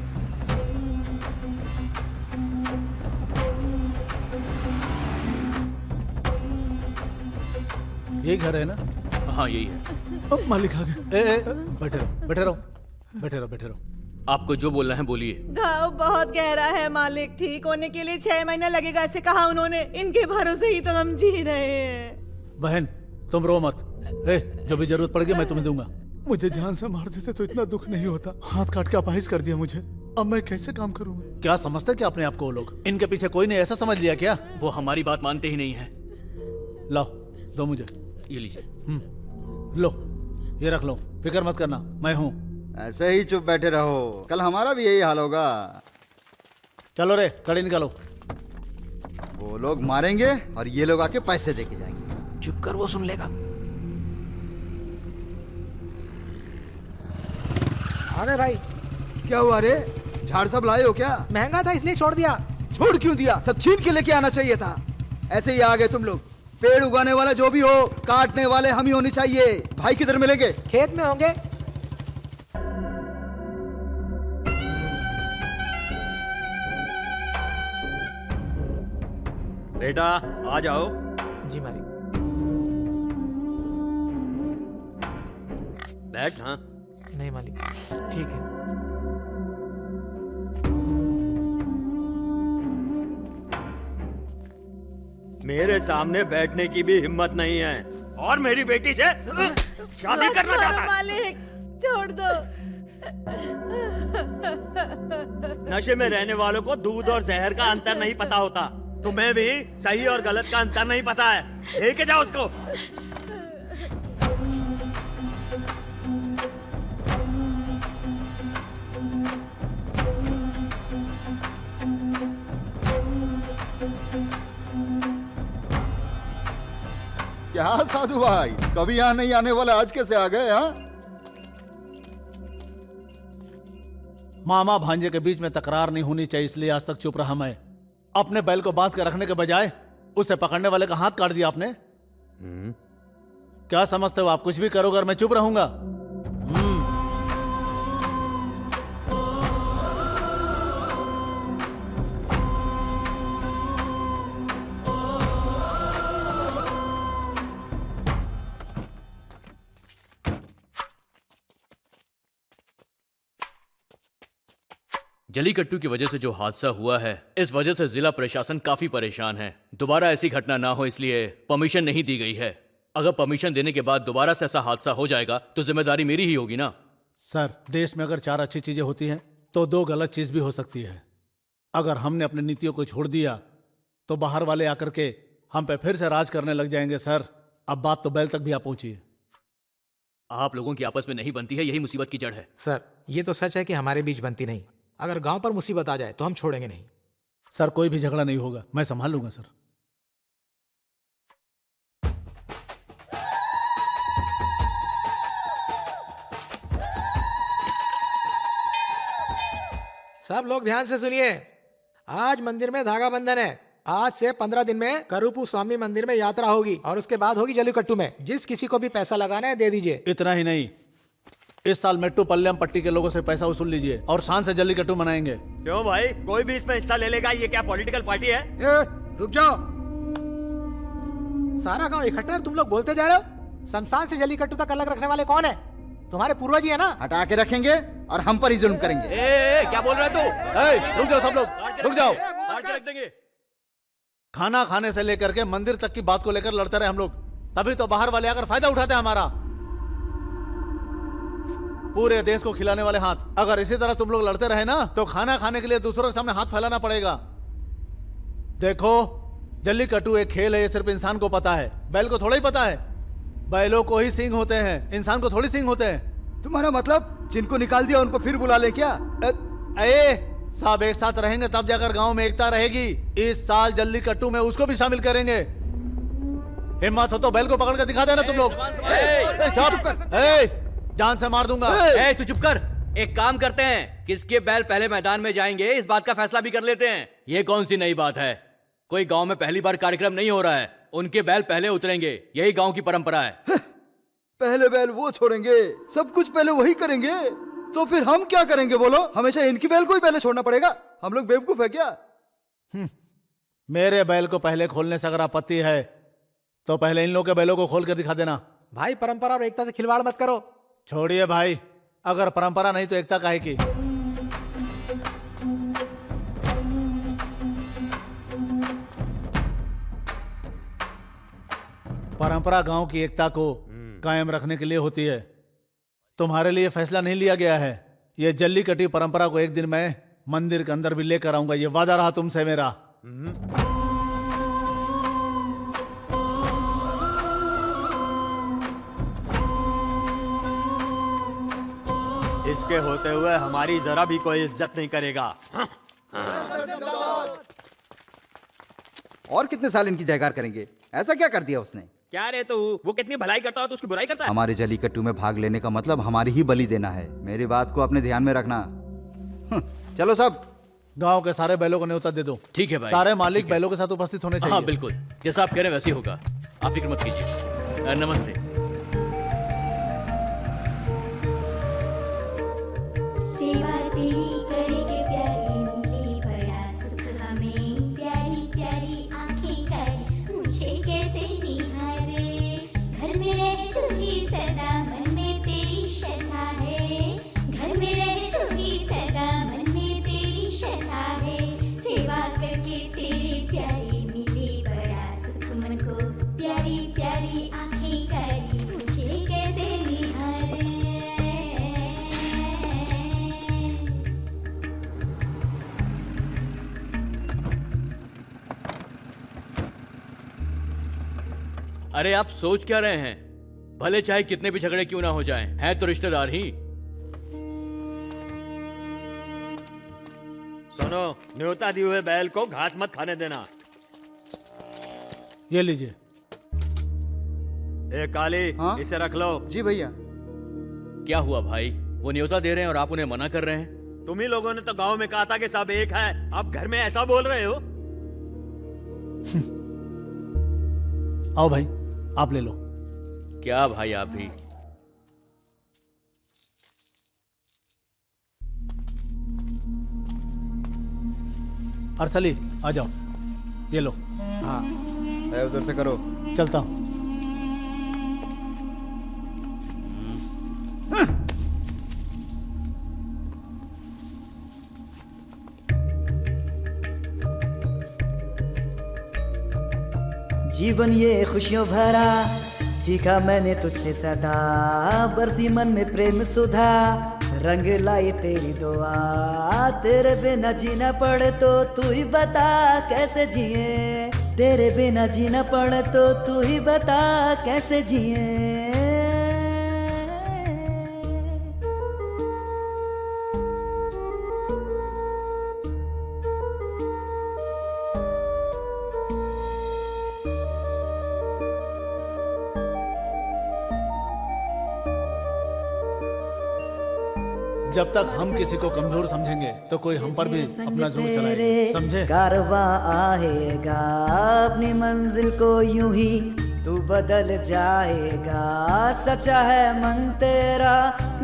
ये घर है ना? हाँ यही है। मालिक आ गए। बैठे रहो, बैठे रहो, बैठे रहो, बैठे रहो। आपको जो बोलना है बोलिए। घाव बहुत गहरा है मालिक, ठीक होने के लिए 6 महीना लगेगा ऐसे कहा उन्होंने। इनके भरोसे ही तो हम जी रहे हैं। बहन तुम रो मत। जो भी जरूरत पड़ेगी मैं तुम्हें दूंगा। मुझे जान से मार देते तो इतना दुख नहीं होता। हाथ काट के अपाहिज कर दिया मुझे, अब मैं कैसे काम करूंगा? क्या समझते क्या अपने आप को वो लोग? इनके पीछे कोई नहीं ऐसा समझ लिया क्या? वो हमारी बात मानते ही नहीं है। लाओ दो मुझे। ये लीजिए। लो ये रख लो, फिक्र मत करना, मैं हूँ। ऐसे ही चुप बैठे रहो, कल हमारा भी यही हाल होगा। चलो रे कड़ी निकालो। वो लोग मारेंगे और ये लोग आके पैसे देके जाएंगे। चुप कर, वो सुन लेगा। आ गए भाई। क्या हुआ रे? झाड़ सब लाए हो क्या? महंगा था इसलिए छोड़ दिया। छोड़ क्यों दिया? सब छीन के लेके आना चाहिए था। ऐसे ही आ गए तुम लोग। पेड़ उगाने वाला जो भी हो, काटने वाले हम ही होने चाहिए। भाई किधर मिलेंगे? खेत में होंगे। बेटा आ जाओ। जी मालिक। बैठ। हाँ नहीं मालिक, ठीक है। मेरे सामने बैठने की भी हिम्मत नहीं है और मेरी बेटी से शादी करना चाहता है। मालिक छोड़ दो। नशे में रहने वालों को दूध और जहर का अंतर नहीं पता होता। तुम्हें भी सही और गलत का अंतर नहीं पता है। लेके जाओ उसको। क्या साधु भाई, कभी यहाँ नहीं आने वाले आज कैसे आ गए? हाँ, मामा भांजे के बीच में तकरार नहीं होनी चाहिए, इसलिए आज तक चुप रहा मैं। अपने बैल को बांध कर रखने के बजाय उसे पकड़ने वाले का हाथ काट दिया आपने। क्या समझते हो आप, कुछ भी करोगे और मैं चुप रहूंगा? जलीकट्टू की वजह से जो हादसा हुआ है, इस वजह से जिला प्रशासन काफी परेशान है। दोबारा ऐसी घटना ना हो इसलिए परमिशन नहीं दी गई है। अगर परमिशन देने के बाद दोबारा से ऐसा हादसा हो जाएगा तो जिम्मेदारी मेरी ही होगी ना। सर, देश में अगर 4 अच्छी चीजें होती हैं तो 2 गलत चीज भी हो सकती है। अगर हमने अपनी नीतियों को छोड़ दिया तो बाहर वाले आकर के हम पे फिर से राज करने लग जाएंगे। सर, अब बात तो बैल तक भी आ पहुंची है। आप लोगों की आपस में नहीं बनती है, यही मुसीबत की जड़ है। सर, ये तो सच है कि हमारे बीच बनती नहीं। अगर गांव पर मुसीबत आ जाए तो हम छोड़ेंगे नहीं। सर, कोई भी झगड़ा नहीं होगा, मैं संभाल लूंगा सर। सब लोग ध्यान से सुनिए। आज मंदिर में धागा बंधन है। आज से 15 दिन में करूपू स्वामी मंदिर में यात्रा होगी और उसके बाद होगी जलीकट्टू में। जिस किसी को भी पैसा लगाना है दे दीजिए। इतना ही नहीं, इस साल मेट्टूपल्लम पट्टी के लोगों से पैसा वसूल लीजिए और शान से जल्लीकट्टू मनाएंगे। क्यों भाई, कोई भी इसमें हिस्सा ले लेगा? ये क्या पॉलिटिकल पार्टी है? रुक जाओ। सारा गांव इकट्ठा है, तुम लोग बोलते जा रहे हो। शमशान से जलीकट्टू तक अलग रखने वाले कौन है? तुम्हारे पूर्वज ही है ना। हटा के रखेंगे और हम पर ही जुल्म करेंगे। क्या बोल रहे तू? रुक जाओ सब लोग, रुक जाओ। रख देंगे। खाना खाने से लेकर के मंदिर तक की बात को लेकर लड़ते रहे हम लोग, तभी तो बाहर वाले आकर फायदा उठाते हैं हमारा। पूरे देश को खिलाने वाले हाथ, अगर इसी तरह तुम लोग लड़ते रहे ना तो खाना खाने के लिए दूसरों के सामने हाथ फैलाना पड़ेगा। देखो, जल्लीकट्टू एक खेल है, ये सिर्फ इंसान को पता है, बैल को थोड़ा ही पता है। बैलों को ही सींग होते हैं, इंसान को थोड़ी सींग होते हैं। तुम्हारा मतलब जिनको निकाल दिया उनको फिर बुला ले क्या? सब एक साथ रहेंगे तब जाकर गांव में एकता रहेगी। इस साल जल्लीकट्टू में उसको भी शामिल करेंगे। हिम्मत हो तो बैल को पकड़ कर दिखा देना तुम लोग। जान से मार दूंगा। तू चुप कर। एक काम करते हैं, किसके बैल पहले मैदान में जाएंगे इस बात का फैसला भी कर लेते हैं। ये कौन सी नई बात है? कोई गांव में पहली बार कार्यक्रम नहीं हो रहा है, उनके बैल पहले उतरेंगे, यही गांव की परंपरा है। पहले बैल वो छोड़ेंगे, सब कुछ पहले वही करेंगे, तो फिर हम क्या करेंगे बोलो? हमेशा इनकी बैल को ही पहले छोड़ना पड़ेगा? हम लोग बेवकूफ है क्या? मेरे बैल को पहले खोलने से अगर आपत्ति है तो पहले इन लोगों के बैलों को खोल कर दिखा देना। भाई, परंपरा और एकता से खिलवाड़ मत करो। छोड़िए भाई, अगर परंपरा नहीं तो एकता काहे की? परंपरा गांव की एकता को कायम रखने के लिए होती है। तुम्हारे लिए फैसला नहीं लिया गया है। ये जल्लीकट्टी परंपरा को एक दिन मैं मंदिर के अंदर भी लेकर आऊंगा, ये वादा रहा तुमसे मेरा। इसके होते हुए हमारी जरा भी कोई इज्जत नहीं करेगा। और कितने साल इनकी जयकार करेंगे? ऐसा क्या कर दिया उसने? क्या रे तू, वो कितनी भलाई करता हो तो उसकी बुराई करता है? हमारे जलीकट्टू में भाग लेने का मतलब हमारी ही बलि देना है। मेरी बात को अपने ध्यान में रखना। चलो सब, गांव के सारे बैलों को न्योता दे दो। ठीक है भाई। सारे मालिक बैलों के साथ उपस्थित होने चाहिए। हाँ बिल्कुल, जैसा आप कह रहे हैं वैसे ही होगा, आप फिक्र मत कीजिए। नमस्ते। सेवा तेरी करेंगे प्यारी, मिली बड़ा सुख हमें, प्यारी प्यारी आंखें कर मुझे कैसे निहारे, घर में रह तू ही सदा, मन में तेरी श्रद्धा है। अरे आप सोच क्या रहे हैं? भले चाहे कितने भी झगड़े क्यों ना हो जाएं, हैं तो रिश्तेदार ही। सुनो, न्योता दिए हुए बैल को घास मत खाने देना। ये लीजिए। ए काली, इसे रख लो। जी भैया। क्या हुआ भाई? वो न्योता दे रहे हैं और आप उन्हें मना कर रहे हैं? तुम ही लोगों ने तो गांव में कहा था कि सब एक है, अब घर में ऐसा बोल रहे हो? आओ भाई, आप ले लो। क्या भाई आप भी? अरसली आ जाओ, ये लो। हाँ उधर से करो। चलता हूँ। जीवन ये खुशियों भरा, सीखा मैंने तुझसे सदा, बरसी मन में प्रेम सुधा, रंग लाई तेरी दुआ, तेरे बिना जीना पड़े तो तू ही बता कैसे जिए, तेरे बिना जीना पड़े तो तू ही बता कैसे जिए। जब तक हम किसी को कमजोर समझेंगे तो कोई हम पर भी अपना जोर चलाएगा, समझे? कारवां आएगा अपनी मंजिल को यूं ही तू बदल जाएगा, सच्चा है मन तेरा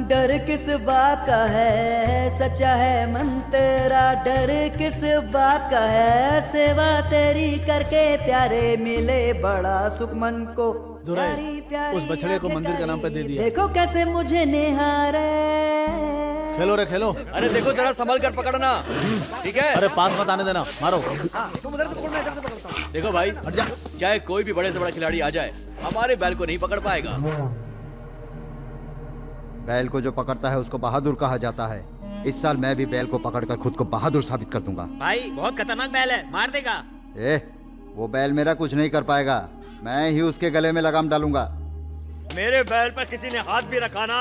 डर किस बात का है, सच्चा है मन तेरा डर किस बात का है, सेवा तेरी करके प्यारे मिले बड़ा सुख मन को। उस बछड़े को मंदिर का नाम पे दे दिया। देखो कैसे मुझे निहारे। खेलो रे खेलो। अरे देखो जरा संभल कर पकड़ना, ठीक है? अरे पास मत आने देना, मारो। देखो भाई, हट जा। चाहे कोई भी बड़े से बड़ा खिलाड़ी आ जाए, हमारे बैल को नहीं पकड़ पाएगा। बैल को जो पकड़ता है उसको बहादुर कहा जाता है। इस साल मैं भी बैल को पकड़कर खुद को बहादुर साबित कर दूंगा। भाई बहुत खतरनाक बैल है, मार देगा। वो बैल मेरा कुछ नहीं कर पाएगा, मैं ही उसके गले में लगाम डालूंगा। मेरे बैल पर किसी ने हाथ भी रखा ना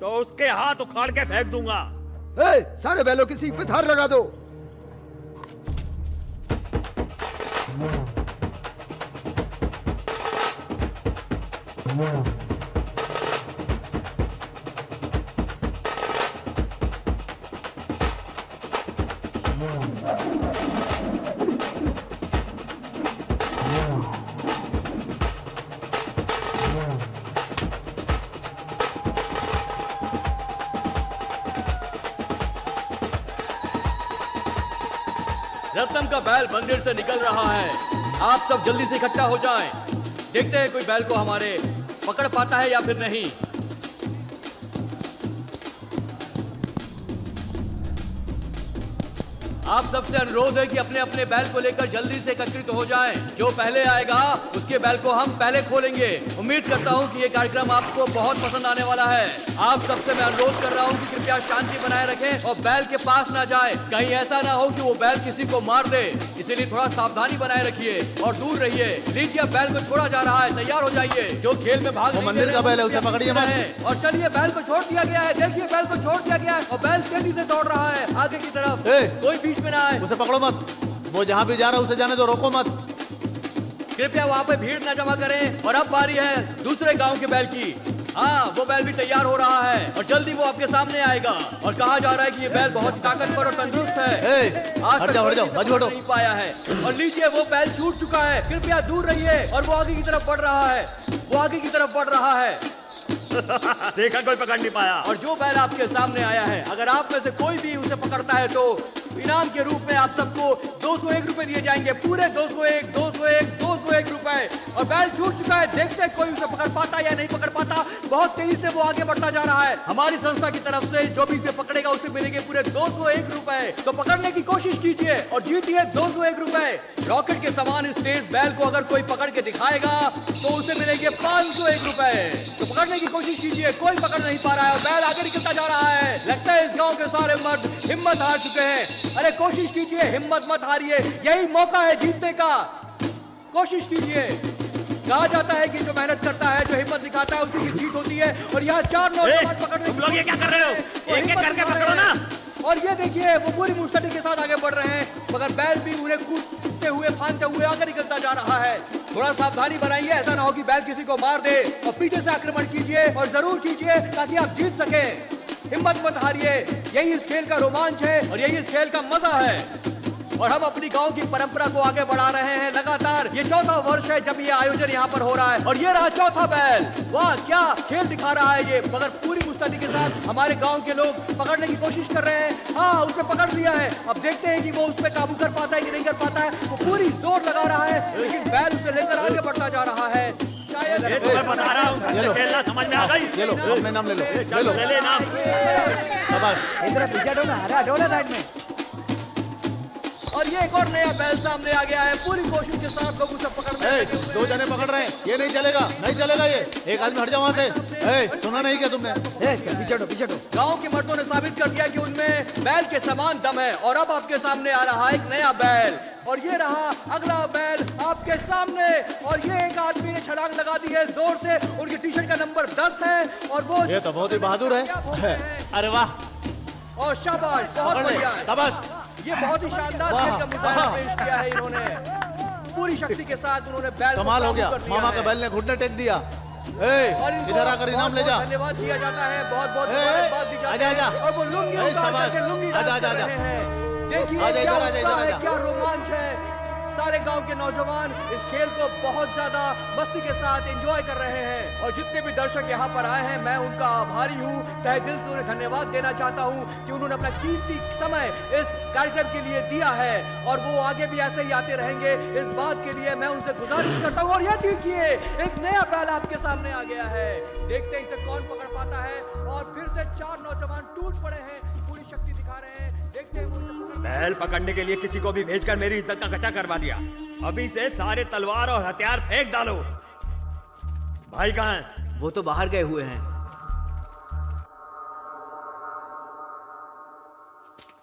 तो उसके हाथ उखाड़ के फेंक दूंगा। सारे बैलों की सींग पे धार लगा दो। रत्नम का बैल मंदिर से निकल रहा है, आप सब जल्दी से इकट्ठा हो जाएं। देखते हैं कोई बैल को हमारे पकड़ पाता है या फिर नहीं। आप सबसे अनुरोध है कि अपने अपने बैल को लेकर जल्दी से एकत्रित हो जाएं। जो पहले आएगा उसके बैल को हम पहले खोलेंगे। उम्मीद करता हूं कि ये कार्यक्रम आपको बहुत पसंद आने वाला है। आप सबसे मैं अनुरोध कर रहा हूं कि कृपया शांति बनाए रखें और बैल के पास ना जाएं। कहीं ऐसा ना हो कि वो बैल किसी को मार दे, इसीलिए थोड़ा सावधानी बनाए रखिए और दूर रहिए। लीजिए, बैल को छोड़ा जा रहा है, तैयार हो जाइए। जो खेल में भाग मंदिर का बैल है, उसे पकड़िए मत। और चलिए, बैल को छोड़ दिया गया है। देखिए, बैल को छोड़ दिया गया है और बैल तेजी से दौड़ रहा है आगे की तरफ। कोई बीच में ना आए। उसे पकड़ो मत, वो जहाँ भी जा रहा है उसे जाने दो, रोको मत। कृपया वहाँ पे भीड़ न जमा करें। और अब बारी है दूसरे गांव के बैल की। हाँ, वो बैल भी तैयार हो रहा है और जल्दी वो आपके सामने आएगा। और कहा जा रहा है कि ये बैल बहुत ताकतवर और तंदुरुस्त है। आज तक नहीं पाया है। और लीजिए, वो बैल छूट चुका है। कृपया दूर रहिए। और वो आगे की तरफ बढ़ रहा है, वो आगे की तरफ बढ़ रहा है। देखा, कोई पकड़ नहीं पाया। और जो बैल आपके सामने आया है, अगर आप में से कोई भी उसे पकड़ता है तो इनाम के रूप में आप सबको 201 रुपए दिए जाएंगे। पूरे 201 रुपए। और बैल छूट चुका है। देखते हैं कोई उसे पकड़ पाता या नहीं पकड़ पाता। बहुत तेजी से वो आगे बढ़ता जा रहा है। हमारी संस्था की तरफ से जो भी इसे पकड़ेगा उसे मिलेंगे पूरे 201 रुपए। तो पकड़ने की कोशिश कीजिए और जीतिए 201 रुपए। रॉकेट के समान इस तेज बैल को अगर कोई पकड़ के दिखाएगा तो उसे मिलेंगे 501 रुपए। तो पकड़ने की कोशिश कीजिए। कोई पकड़ नहीं पा रहा है और बैल आगे निकलता जा रहा है। लगता है इस गांव के सारे मर्द हिम्मत हार चुके हैं। अरे कोशिश कीजिए, हिम्मत मत हारिए, यही मौका है जीतने का। कोशिश कीजिए। कहा जाता है कि जो मेहनत करता है, जो हिम्मत दिखाता है, उसी की जीत होती है। और यहाँ 4 नौजवान पकड़ने, तुम लोग ये क्या कर रहे हो? एक एक करके पकड़ो ना। और ये देखिए वो पूरी मुस्तैदी के साथ आगे बढ़ रहे हैं, मगर बैल भी उन्हें कूदते हुए फांदते हुए आगे निकलता जा रहा है। थोड़ा सावधानी बनाइए, ऐसा ना हो कि बैल किसी को मार दे। और पीछे से आक्रमण कीजिए और जरूर कीजिए ताकि आप जीत सके। हिम्मत मत हारिए, यही इस खेल का रोमांच है और यही इस खेल का मजा है। और हम अपनी गांव की परंपरा को आगे बढ़ा रहे हैं लगातार। ये 4था वर्ष है जब ये आयोजन यहाँ पर हो रहा है और ये रहा 4था बैल। वाह क्या खेल दिखा रहा है ये, मगर पूरी मुस्तैदी के साथ हमारे गांव के लोग पकड़ने की कोशिश कर रहे हैं। हाँ, उसने पकड़ लिया है। अब देखते हैं कि वो उस पर काबू कर पाता है कि नहीं कर पाता है। वो पूरी जोर लगा रहा है, लेकिन बैल उसे लेकर आगे बढ़ता जा रहा है। शायद मैं बता रहा हूँ, खेलना समझ में आ गई। ये लो, अपने नाम ले लो, ले लो, ले नाम। इधर पीछे डोला, हरा डोला साइड में। और ये एक और नया बैल सामने आ गया है। पूरी कोशिश के साथ लोग उसे पकड़ने लगे हुए हैं। 2 जने पकड़ रहे हैं, ये नहीं चलेगा, नहीं चलेगा ये। एक आदमी हट जाओ वहाँ से। सुना नहीं क्या तुमने? पीछे हटो। गांव के मर्दों ने साबित कर दिया कि उनमें बैल के समान दम है। और अब आपके सामने आ रहा है एक नया बैल। और ये रहा अगला बैल आपके सामने। और ये एक आदमी ने छलांग लगा दी है जोर से। उनकी टी शर्ट का नंबर 10 है और वो ये तो बहुत ही बहादुर है। अरे वाह, और शाबाश, बहुत बढ़िया, शाबाश। ये बहुत ही शानदार खेल का मुजाहरा पेश किया है इन्होंने। पूरी शक्ति के साथ उन्होंने बैल को कमाल हो गया। काबू कर लिया मामा है। के बैल ने घुटने टेक दिया। और इनको इधर आकर इनाम ले जा। धन्यवाद दिया जाता है, बहुत बहुत मुबारकबाद दी जाती है। और वो लुंगी उतार करके लुंगी डांस कर रहे हैं। देखिए क्या उत्साह है, क्या रोमांच है। सारे गांव के नौजवान इस खेल को बहुत ज्यादा मस्ती के साथ एंजॉय कर रहे हैं। और जितने भी दर्शक यहाँ पर आए हैं, मैं उनका आभारी हूँ। तहे दिल से उन्हें धन्यवाद देना चाहता हूँ कि उन्होंने अपना कीमती समय इस कार्यक्रम के लिए दिया है। और वो आगे भी ऐसे ही आते रहेंगे। इस बात के लिए मैं उनसे गुजारिश करता हूँ। और यह देखिए एक नया बैल आपके सामने आ गया है। देखते हैं इसे कौन पकड़ पाता है। और फिर से 4 नौजवान टूट पड़े हैं, पूरी शक्ति दिखा रहे हैं। देखते हैं बैल पकड़ने के लिए किसी को भी भेजकर मेरी इज्जत का कच्चा करवा दिया। अभी से सारे तलवार और हथियार फेंक डालो। भाई कहाँ हैं? वो तो बाहर गए हुए हैं।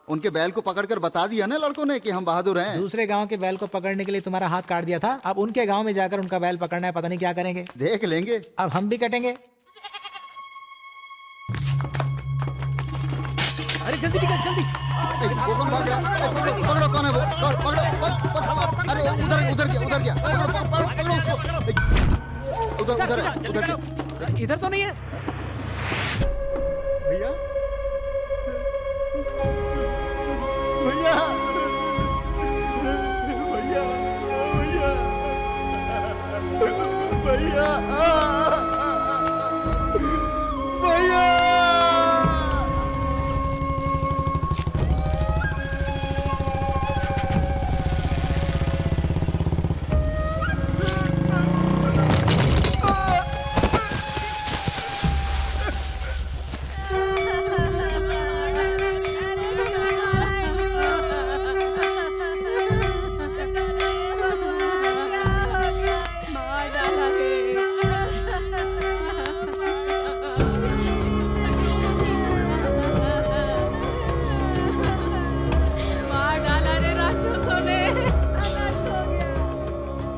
उनके बैल को पकड़कर बता दिया ना लड़कों ने कि हम बहादुर हैं। दूसरे गांव के बैल को पकड़ने के लिए तुम्हारा हाथ काट दिया था। अब उनके गांव में जाकर उनका बैल पकड़ना है, पता नहीं क्या करेंगे। देख लेंगे। अब हम भी कटेंगे। अरे जल्दी निकल, जल्दी। वो कौन भाग रहा है? पकड़ो, कौन है वो? पकड़ो। अरे उधर गया। पकड़ो उसको। उधर। इधर तो नहीं है भैया।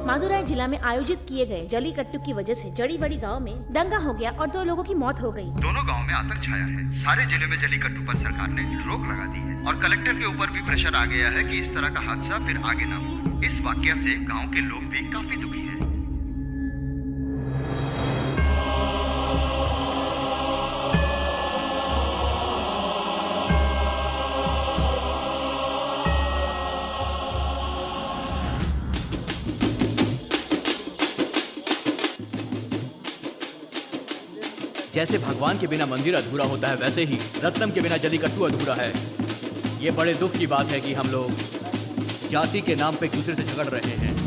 मादुराई जिला में आयोजित किए गए जलीकट्टू की वजह से जड़ीबड़ी गांव में दंगा हो गया और 2 लोगों की मौत हो गई। दोनों गांव में आतंक छाया है। सारे जिले में जलीकट्टू पर सरकार ने रोक लगा दी है और कलेक्टर के ऊपर भी प्रेशर आ गया है कि इस तरह का हादसा फिर आगे न हो। इस वाकया से गांव के लोग भी काफी दुखी हैं। जैसे भगवान के बिना मंदिर अधूरा होता है, वैसे ही रत्नम के बिना जलीकट्टू अधूरा है। ये बड़े दुख की बात है कि हम लोग जाति के नाम पे एक दूसरे से झगड़ रहे हैं।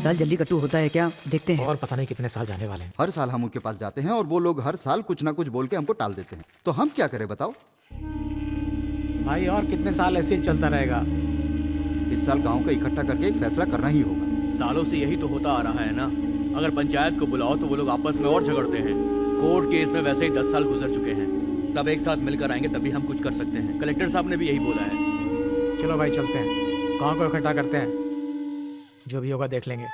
साल जल्लीकट्टू होता है क्या? देखते हैं। और पता नहीं कितने साल जाने वाले हैं। हर साल हम उनके पास जाते हैं और वो लोग हर साल कुछ ना कुछ बोल के हमको टाल देते हैं, तो हम क्या करें बताओ? भाई और कितने साल ऐसे ही चलता रहेगा? इस साल गांव को इकट्ठा करके एक फैसला करना ही होगा। सालों से यही तो होता आ रहा है ना। अगर पंचायत को बुलाओ तो वो लोग आपस में और झगड़ते हैं। कोर्ट केस में वैसे ही 10 साल गुजर चुके हैं। सब एक साथ मिलकर आएंगे तभी हम कुछ कर सकते हैं। कलेक्टर साहब ने भी यही बोला है। चलो भाई चलते हैं, गांव को इकट्ठा करते हैं, जो भी होगा देख लेंगे।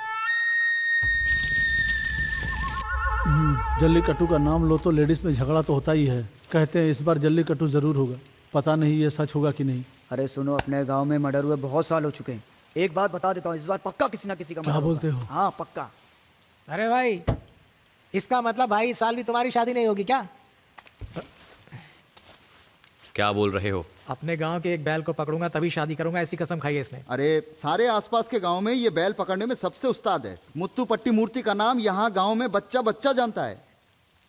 जल्लीकट्टू का नाम लो तो लेडीज में झगड़ा तो होता ही है। कहते हैं इस बार जल्लीकट्टू जरूर होगा, पता नहीं ये सच होगा कि नहीं। अरे सुनो, अपने गांव में मर्डर हुए बहुत साल हो चुके हैं। एक बात बता देता हूँ, इस बार पक्का किसी ना किसी का क्या बोलते हो? हाँ पक्का। अरे भाई, इसका मतलब भाई इस साल भी तुम्हारी शादी नहीं होगी क्या? क्या बोल रहे हो? अपने गांव के एक बैल को पकड़ूंगा तभी शादी करूंगा, ऐसी कसम खाई है इसने। अरे सारे आसपास के गांव में ये बैल पकड़ने में सबसे उस्ताद है। मुत्तू पट्टी मूर्ति का नाम यहाँ गांव में बच्चा बच्चा जानता है।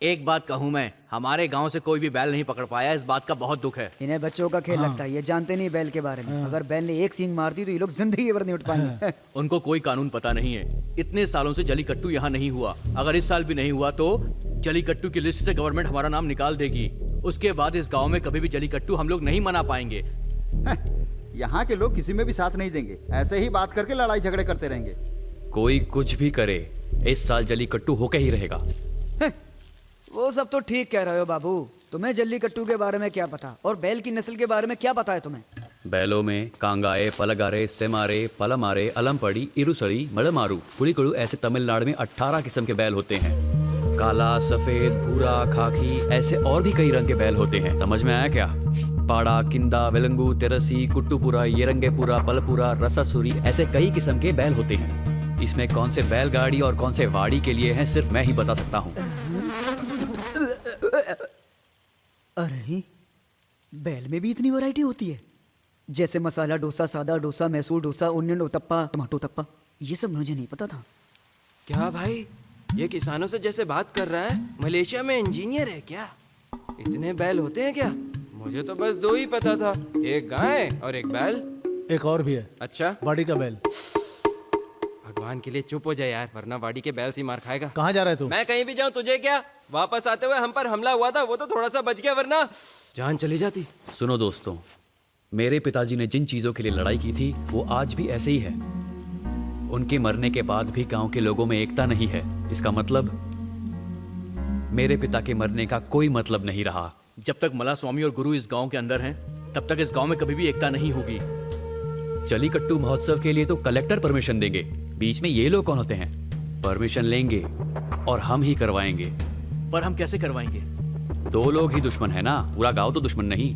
एक बात कहूँ मैं, हमारे गांव से कोई भी बैल नहीं पकड़ पाया, इस बात का बहुत दुख है। इन्हें बच्चों का खेल लगता है, ये जानते नहीं बैल के बारे में। अगर बैल ने एक सींग मार दी तो ये लोग जिंदगी भर नहीं उठ पाएंगे। उनको कोई कानून पता नहीं है। इतने सालों से जल्लीकट्टू यहाँ नहीं हुआ। अगर इस साल भी नहीं हुआ तो जल्लीकट्टू की लिस्ट से गवर्नमेंट हमारा नाम निकाल देगी। उसके बाद इस गांव में कभी भी जल्लीकट्टू हम लोग नहीं मना पाएंगे। यहाँ के लोग किसी में भी साथ नहीं देंगे, ऐसे ही बात करके लड़ाई झगड़े करते रहेंगे। कोई कुछ भी करे, इस साल जल्लीकट्टू होके ही रहेगा। वो सब तो ठीक कह रहे हो बाबू, तुम्हें जल्लीकट्टू के बारे में क्या पता, और बैल की नस्ल के बारे में क्या पता है तुम्हें? बैलों में कांगाए, पलगारे, सेमारे, पलमारे, अलमपड़ी, इरुसड़ी, मड़मारू, पुलिकड़ू ऐसे तमिलनाडु में 18 किस्म के बैल होते हैं। काला, सफेद, भूरा, खाकी ऐसे और भी कई रंग के बैल होते हैं। समझ में आया क्या? पाड़ा, किंदा, वेलंगू, तेरसी, कुट्टूपुरा, येरंगेपुरा, पलपुरा, रसासुरी ऐसे कई किस्म के बैल होते हैं। इसमें कौन से बैलगाड़ी और कौन से वाड़ी के लिए हैं सिर्फ मैं ही बता सकता हूँ। अरे बैल में भी इतनी वैरायटी होती है? जैसे मसाला डोसा, सादा डोसा, मैसूर डोसा, ओनियन उत्तप्पा, टमाटो उत्तप्पा, ये सब मुझे नहीं पता था। क्या भाई, ये किसानों से जैसे बात कर रहा है? मलेशिया में इंजीनियर है क्या? इतने बैल होते हैं क्या? मुझे तो बस 2 ही पता था, एक गाय और एक बैल। एक और भी है। अच्छा, वाड़ी का बैल। भगवान के लिए चुप हो जाए यार, वरना वाड़ी के बैल से मार खाएगा। कहाँ जा रहा है तू? मैं कहीं भी जाऊँ तुझे क्या? वापस आते हुए हम पर हमला हुआ था, वो तो थोड़ा सा बच गया, वरना जान चली जाती। सुनो दोस्तों, मेरे पिताजी ने जिन चीजों के लिए लड़ाई की थी वो आज भी ऐसे ही है। उनके मरने के बाद भी गांव के लोगों में एकता नहीं है। इसका मतलब मेरे पिता के मरने का कोई मतलब नहीं रहा। जब तक मला स्वामी और गुरु इस गांव के अंदर हैं, तब तक इस गांव में कभी भी एकता नहीं होगी। जल्लीकट्टू महोत्सव के लिए तो कलेक्टर परमिशन देंगे, बीच में ये लोग कौन होते हैं? परमिशन लेंगे और हम ही करवाएंगे। पर हम कैसे करवाएंगे? 2 लोग ही दुश्मन है ना, पूरा गांव तो दुश्मन नहीं।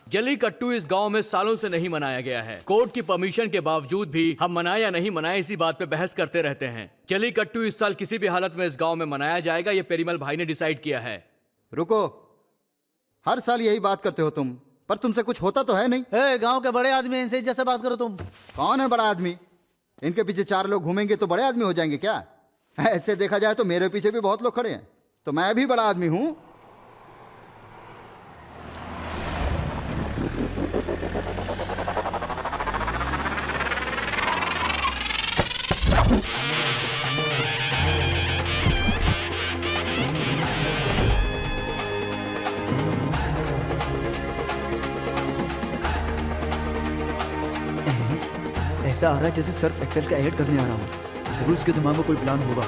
जल्लीकट्टू इस गांव में सालों से नहीं मनाया गया है। कोर्ट की परमिशन के बावजूद भी हम मनाए या नहीं मनाए इसी बात पे बहस करते रहते हैं। जल्लीकट्टू इस साल किसी भी हालत में इस गांव में मनाया जाएगा, ये पेरीमल भाई ने डिसाइड किया है। रुको, हर साल यही बात करते हो तुम, पर तुमसे कुछ होता तो है नहीं। गांव के बड़े आदमी हैं, इनसे जैसे बात करो तुम। कौन है बड़ा आदमी? इनके पीछे 4 लोग घूमेंगे तो बड़े आदमी हो जाएंगे क्या? ऐसे देखा जाए तो मेरे पीछे भी बहुत लोग खड़े हैं, तो मैं भी बड़ा आदमी हूं। ऐसा आ रहा है जैसे सर्फ एक्सेल का ऐड करने आ रहा हूँ। जरूर इसके दिमाग में कोई प्लान होगा।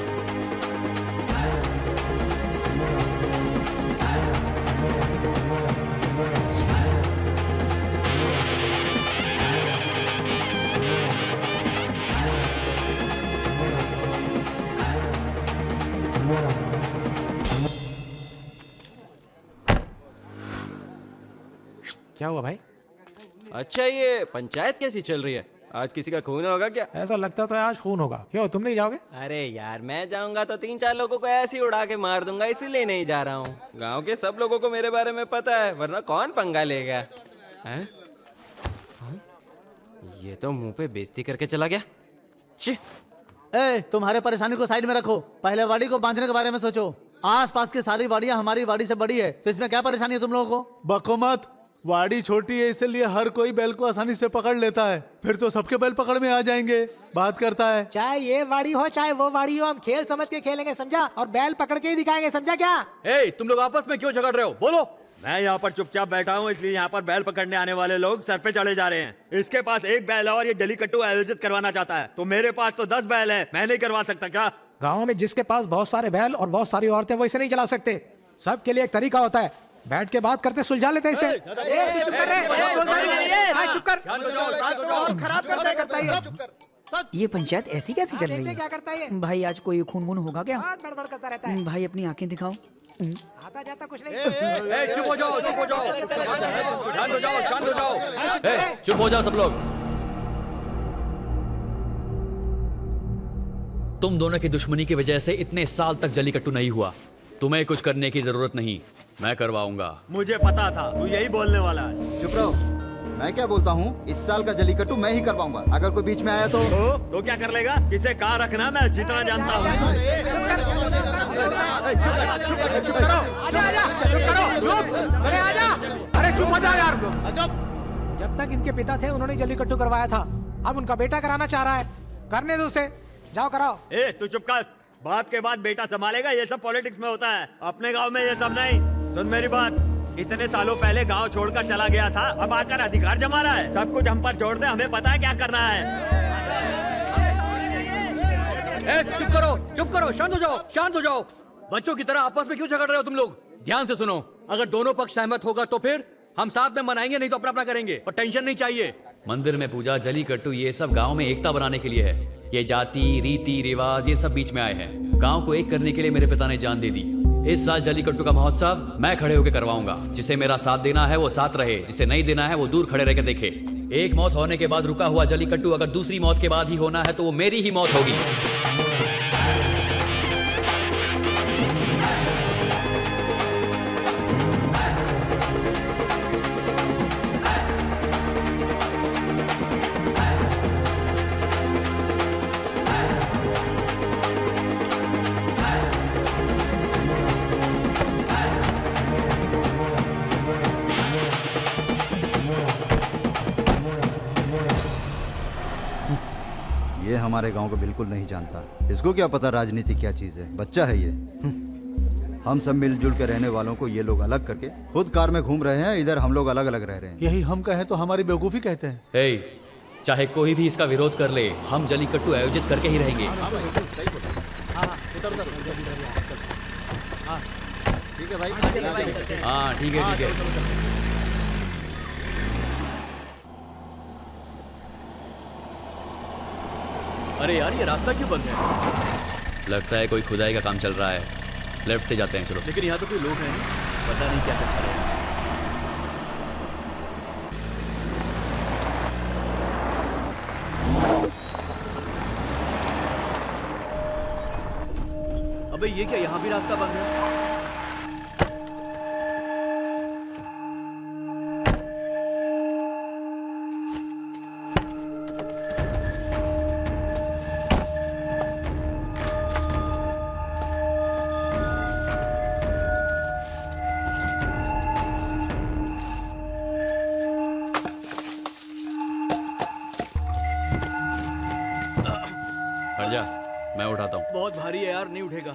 क्या हुआ भाई? अच्छा, ये पंचायत कैसी चल रही है? आज किसी का खून होगा क्या? ऐसा लगता तो आज खून होगा। क्यों, तुम नहीं जाओगे? अरे यार, मैं जाऊंगा तो 3-4 लोगों को ऐसे ही उड़ा के मार दूंगा, इसीलिए नहीं जा रहा हूँ। गांव के सब लोगों को मेरे बारे में पता है, वरना कौन पंगा लेगा? हैं? ये तो मुंह पे बेइज्जती करके चला गया। तुम्हारे परेशानी को साइड में रखो, पहले वाड़ी को बांधने के बारे में सोचो। आस पास की सारी वाड़ियाँ हमारी वाड़ी से बड़ी है, तो इसमें क्या परेशानी है तुम लोगों को? बको मत, वाड़ी छोटी है इसलिए हर कोई बैल को आसानी से पकड़ लेता है, फिर तो सबके बैल पकड़ में आ जाएंगे। बात करता है। चाहे ये वाड़ी हो चाहे वो वाड़ी हो, हम खेल समझ के खेलेंगे, समझा? और बैल पकड़ के ही दिखाएंगे, समझा क्या? तुम लोग आपस में क्यों झगड़ रहे हो? बोलो। मैं यहाँ पर चुपचाप बैठा हूँ, इसलिए यहाँ पर बैल पकड़ने आने वाले लोग सर पे चढ़े जा रहे हैं। इसके पास एक बैल है और ये जलीकट्टू आयोजित करवाना चाहता है, तो मेरे पास तो 10 बैल है, मैं नहीं करवा सकता क्या? गाँव में जिसके पास बहुत सारे बैल और बहुत सारी औरतें, वो इसे नहीं चला सकते। सबके लिए एक तरीका होता है, बैठ के बात करते सुलझा लेते हैं इसे। ये पंचायत ऐसी कैसी चल रही है? क्या करता है? भाई आज कोई खून वून होगा क्या? बड़बड़ करता रहता है। भाई अपनी आंखें दिखाओ। आता जाता कुछ नहीं। चुप हो जाओ, चुप हो जाओ, शांत हो जाओ, शांत हो जाओ। चुप हो जाओ सब लोग। तुम दोनों की दुश्मनी की वजह से इतने साल तक जलीकट्टू नहीं हुआ। तुम्हें कुछ करने की जरूरत नहीं, मैं करवाऊंगा। मुझे पता था तू यही बोलने वाला है। चुप रहो, मैं क्या बोलता हूँ, इस साल का जलीकट्टू मैं ही करवाऊंगा। अगर कोई बीच में आया तो क्या कर लेगा? किसे कहाँ रखना मैं अच्छी तरह जानता हूँ। अरे चुप हो जा यार। जब तक इनके पिता थे उन्होंने जलीकट्टू करवाया था, अब उनका बेटा कराना चाह रहा है, करने दो उसे, जाओ कराओ। तू चुप कर, बाप के बाद बेटा संभालेगा, ये सब पॉलिटिक्स में होता है, अपने गांव में ये सब नहीं। सुन मेरी बात, इतने सालों पहले गांव छोड़कर चला गया था, अब आकर अधिकार जमा रहा है। सब कुछ हम पर छोड़ दे, हमें पता है क्या करना है। चुप करो, शांत हो जाओ, शांत हो जाओ। बच्चों की तरह आपस में क्यों झगड़ रहे हो तुम लोग? ध्यान से सुनो, अगर दोनों पक्ष सहमत होगा तो फिर हम साथ में मनाएंगे, नहीं तो अपना अपना करेंगे, और टेंशन नहीं चाहिए। मंदिर में पूजा, जलीकट्टू, ये सब गांव में एकता बनाने के लिए है। ये जाति, रीति रिवाज ये सब बीच में आए हैं। गांव को एक करने के लिए मेरे पिता ने जान दे दी। इस साल जलीकट्टू का महोत्सव मैं खड़े होकर करवाऊंगा। जिसे मेरा साथ देना है वो साथ रहे, जिसे नहीं देना है वो दूर खड़े रह के देखे। एक मौत होने के बाद रुका हुआ जलीकट्टू अगर दूसरी मौत के बाद ही होना है तो वो मेरी ही मौत होगी। ये हमारे गांव को बिल्कुल नहीं जानता, इसको क्या पता राजनीति क्या चीज है, बच्चा है ये। हम सब मिलजुल के रहने वालों को ये लोग अलग करके खुद कार में घूम रहे हैं, इधर हम लोग अलग अलग रह रहे हैं। यही हम कहें तो हमारी बेवकूफी कहते हैं। चाहे कोई भी इसका विरोध कर ले, हम जलीकट्टू आयोजित करके ही रहेंगे। ठीक है भाई। हाँ ठीक है। अरे यार, ये रास्ता क्यों बंद है? लगता है कोई खुदाई का काम चल रहा है। लेफ्ट से जाते हैं, चलो। लेकिन यहाँ तो कोई लोग हैं, पता नहीं क्या चल रहा है। अबे ये क्या, यहाँ भी रास्ता बंद है? मैं उठाता हूँ। बहुत भारी है यार, नहीं उठेगा।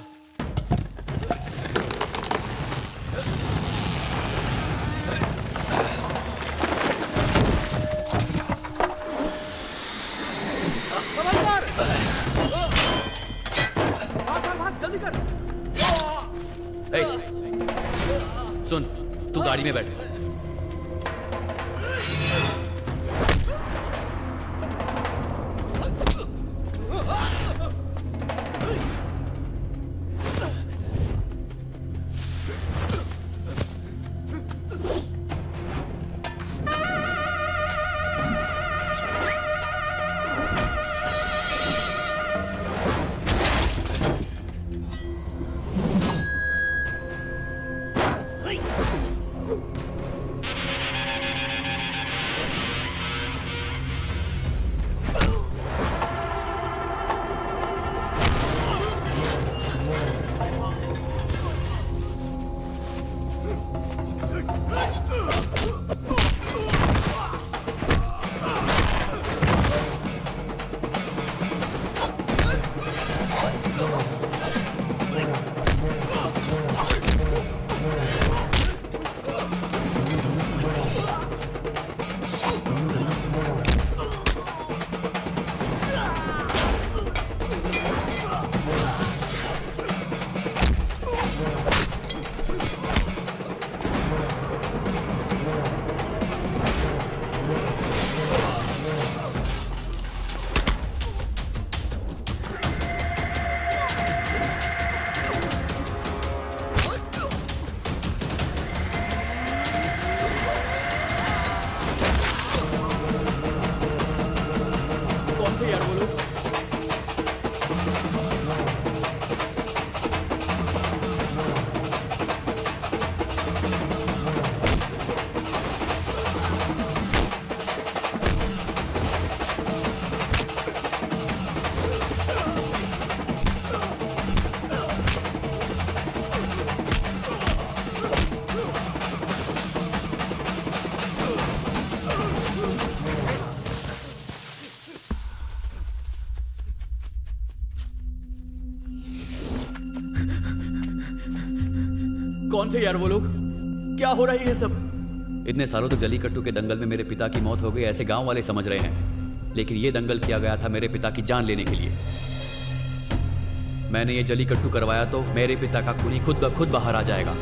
जल्दी कर। सुन, तू गाड़ी में बैठ। कौन थे यार वो लोग? क्या हो रहा है ये सब? इतने सालों तक जलीकट्टू के दंगल में मेरे पिता की मौत हो गई ऐसे गांव वाले समझ रहे हैं, लेकिन ये दंगल किया गया था मेरे पिता की जान लेने के लिए। मैंने ये जलीकट्टू करवाया तो मेरे पिता का खूनी खुद ब खुद बाहर आ जाएगा।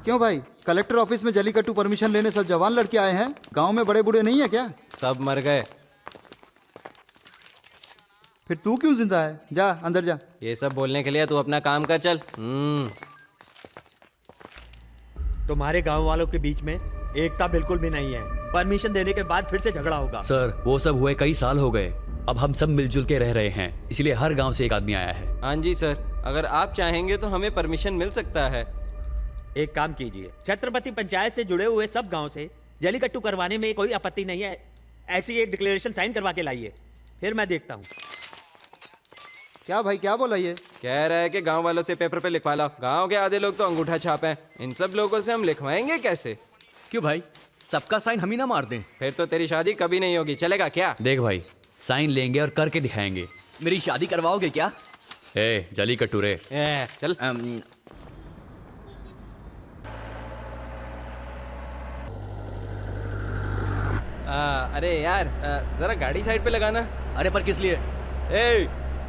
क्यों भाई, कलेक्टर ऑफिस में जलीकट्टू परमिशन लेने सब जवान लड़के आए हैं? गांव में बड़े बूढ़े नहीं है क्या? सब मर गए। फिर तू क्यों जिंदा है? जा अंदर जा। ये सब बोलने के लिए तू अपना काम कर, चल। तुम्हारे गांव वालों के बीच में एकता बिल्कुल भी नहीं है। परमिशन देने के बाद फिर से झगड़ा होगा। सर वो सब हुए कई साल हो गए, अब हम सब मिलजुल के रह रहे हैं, इसलिए हर गांव से एक आदमी आया है। हाँ जी सर, अगर आप चाहेंगे तो हमें परमिशन मिल सकता है। एक काम कीजिए, छत्रपति पंचायत से जुड़े हुए सब गांव से जलीकट्टू करवाने में कोई आपत्ति नहीं है, ऐसी एक डिक्लेरेशन साइन करवा के लाइए, फिर मैं देखता हूँ। क्या भाई, क्या बोला ये? कह रहा है कि गांव वालों से पेपर पे लिखवा लो। गांव के आधे लोग तो अंगूठा छाप हैं, इन सब लोगों से हम लिखवाएंगे कैसे? क्यों भाई, सबका साइन हम ही ना मार दें? फिर तो तेरी शादी कभी नहीं होगी, चलेगा क्या? देख भाई, साइन लेंगे और करके दिखाएंगे। मेरी शादी करवाओगे क्या? ए जलीकट्टू रे, चल। अरे यार, जरा गाड़ी साइड पे लगाना। अरे पर किस लिए?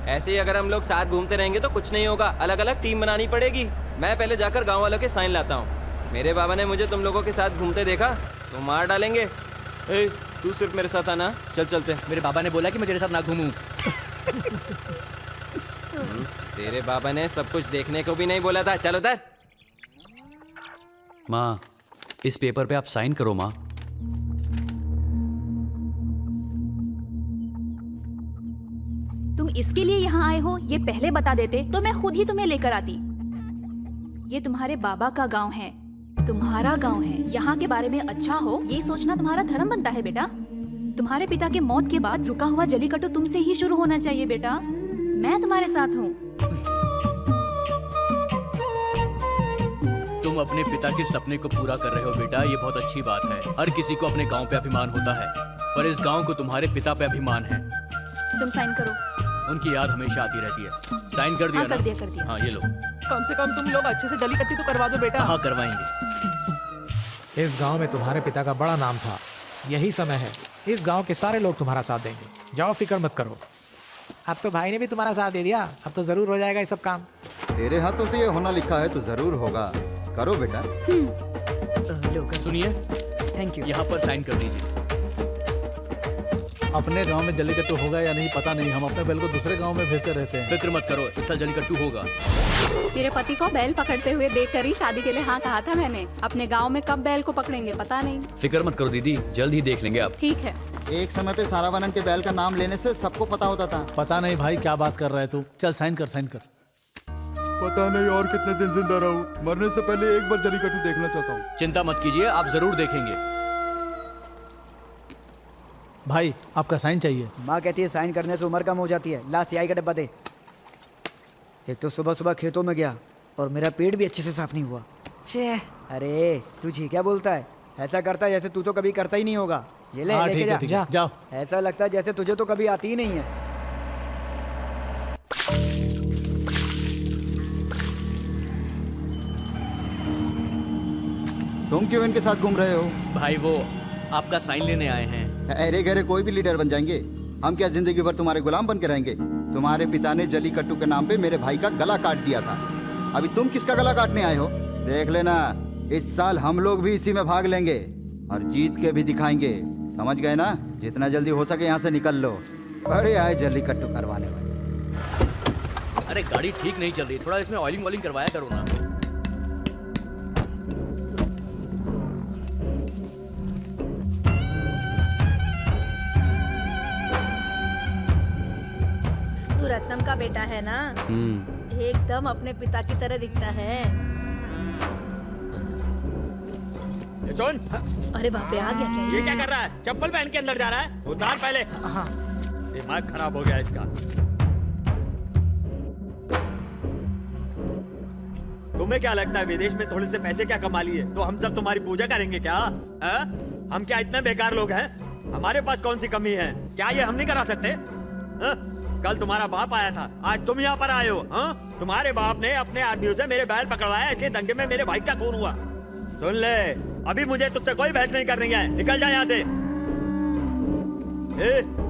ऐसे ही अगर हम लोग साथ घूमते रहेंगे तो कुछ नहीं होगा, अलग अलग टीम बनानी पड़ेगी। मैं पहले जाकर गांव वालों के साइन लाता हूँ। मेरे बाबा ने मुझे तुम लोगों के साथ घूमते देखा तो मार डालेंगे। तू सिर्फ मेरे साथ आना, चल चलते। मेरे बाबा ने बोला कि मैं तेरे साथ ना घूमूं। तेरे बाबा ने सब कुछ देखने को भी नहीं बोला था, चल उधर। माँ इस पेपर पे आप साइन करो माँ। तुम इसके लिए यहाँ आए हो ये पहले बता देते तो मैं खुद ही तुम्हें लेकर आती। ये तुम्हारे बाबा का गांव है, तुम्हारा गांव है, यहाँ के बारे में अच्छा हो ये सोचना तुम्हारा धर्म बनता है बेटा। तुम्हारे पिता के मौत के बाद रुका हुआ जलीकट्टू तुमसे ही शुरू होना चाहिए बेटा। मैं तुम्हारे साथ हूँ। तुम अपने पिता के सपने को पूरा कर रहे हो बेटा, ये बहुत अच्छी बात है। हर किसी को अपने गांव पे अभिमान होता है, पर इस गांव को तुम्हारे पिता पे अभिमान है। तुम साइन करो। उनकी याद हमेशा आती रहती है। साइन कर दिया हाँ, ना? कर दिया, कर दिया। हाँ ये लो। कम से कम तुम लोग अच्छे से जलीकट्टी तो करवा दो बेटा। हाँ करवाएंगे। इस गांव में तुम्हारे पिता का बड़ा नाम था, यही समय है, इस गांव के सारे लोग तुम्हारा साथ देंगे। जाओ फिक्र मत करो। अब तो भाई ने भी तुम्हारा साथ दे दिया, अब तो जरूर हो जाएगा ये सब काम। तेरे हाथों से ये होना लिखा है तो जरूर होगा, करो बेटा। सुनिए, थैंक यू। यहाँ पर साइन कर दीजिए। अपने गांव में जलीकट्टू होगा या नहीं पता नहीं, हम अपने बैल को दूसरे गांव में भेजते रहते हैं। फिक्र मत करो, इस साल जलीकट्टू होगा। मेरे पति को बैल पकड़ते हुए देखकर ही शादी के लिए हाँ कहा था मैंने। अपने गांव में कब बैल को पकड़ेंगे पता नहीं। फिक्र मत करो दीदी, जल्द ही देख लेंगे आप। ठीक है। एक समय पे सारावनन के बैल का नाम लेने से सबको पता होता था। पता नहीं भाई क्या बात कर रहा है तू। चल साइन कर, साइन कर। पता नहीं और कितने दिन जिंदा रहूं, मरने से पहले एक बार जलीकट्टू देखना चाहता हूँ। चिंता मत कीजिए, आप जरूर देखेंगे। भाई आपका साइन चाहिए। माँ कहती है साइन करने से उम्र कम हो जाती है। ला सियाई का डब्बा दे। एक तो सुबह सुबह खेतों में गया और मेरा पेट भी अच्छे से साफ नहीं हुआ। छे, अरे तू जी क्या बोलता है? ऐसा करता है जैसे तू तो कभी करता ही नहीं होगा। ये ले, हाँ, लेके ठीक है, ठीक है, जाओ। ऐसा लगता है जैसे तुझे तो कभी आती ही नहीं है। तुम क्यों इनके साथ घूम रहे हो? भाई वो आपका साइन लेने आए हैं। अरे गहरे कोई भी लीडर बन जाएंगे, हम क्या जिंदगी भर तुम्हारे गुलाम बन के रहेंगे? तुम्हारे पिता ने जलीकट्टू के नाम पे मेरे भाई का गला काट दिया था, अभी तुम किसका गला काटने आए हो? देख लेना, इस साल हम लोग भी इसी में भाग लेंगे और जीत के भी दिखाएंगे, समझ गए ना? जितना जल्दी हो सके यहाँ से निकल लो। बड़े आए जलीकट्टू करवाने वाले। अरे गाड़ी ठीक नहीं चल रही, थोड़ा इसमें ऑयलिंग वॉलिंग करवाया करो ना। तू रत्नम का बेटा है ना? एकदम अपने पिता की तरह दिखता है। सुन। अरे बाप रे, आ गया क्या ये क्या कर रहा है? चप्पल पहन के अंदर जा रहा है? उतार पहले। दिमाग खराब हो गया इसका। तुम्हें क्या लगता है विदेश में थोड़े से पैसे क्या कमा लिए तो हम सब तुम्हारी पूजा करेंगे क्या? हम क्या इतने बेकार लोग हैं? हमारे पास कौन सी कमी है? क्या ये हम नहीं करा सकते? कल तुम्हारा बाप आया था, आज तुम यहाँ पर आए हो। हाँ, तुम्हारे बाप ने अपने आदमियों से मेरे बैल पकड़वाया, इसलिए दंगे में मेरे भाई का खून हुआ। सुन ले, अभी मुझे तुझसे कोई बहस नहीं करनी है, निकल जा यहाँ से।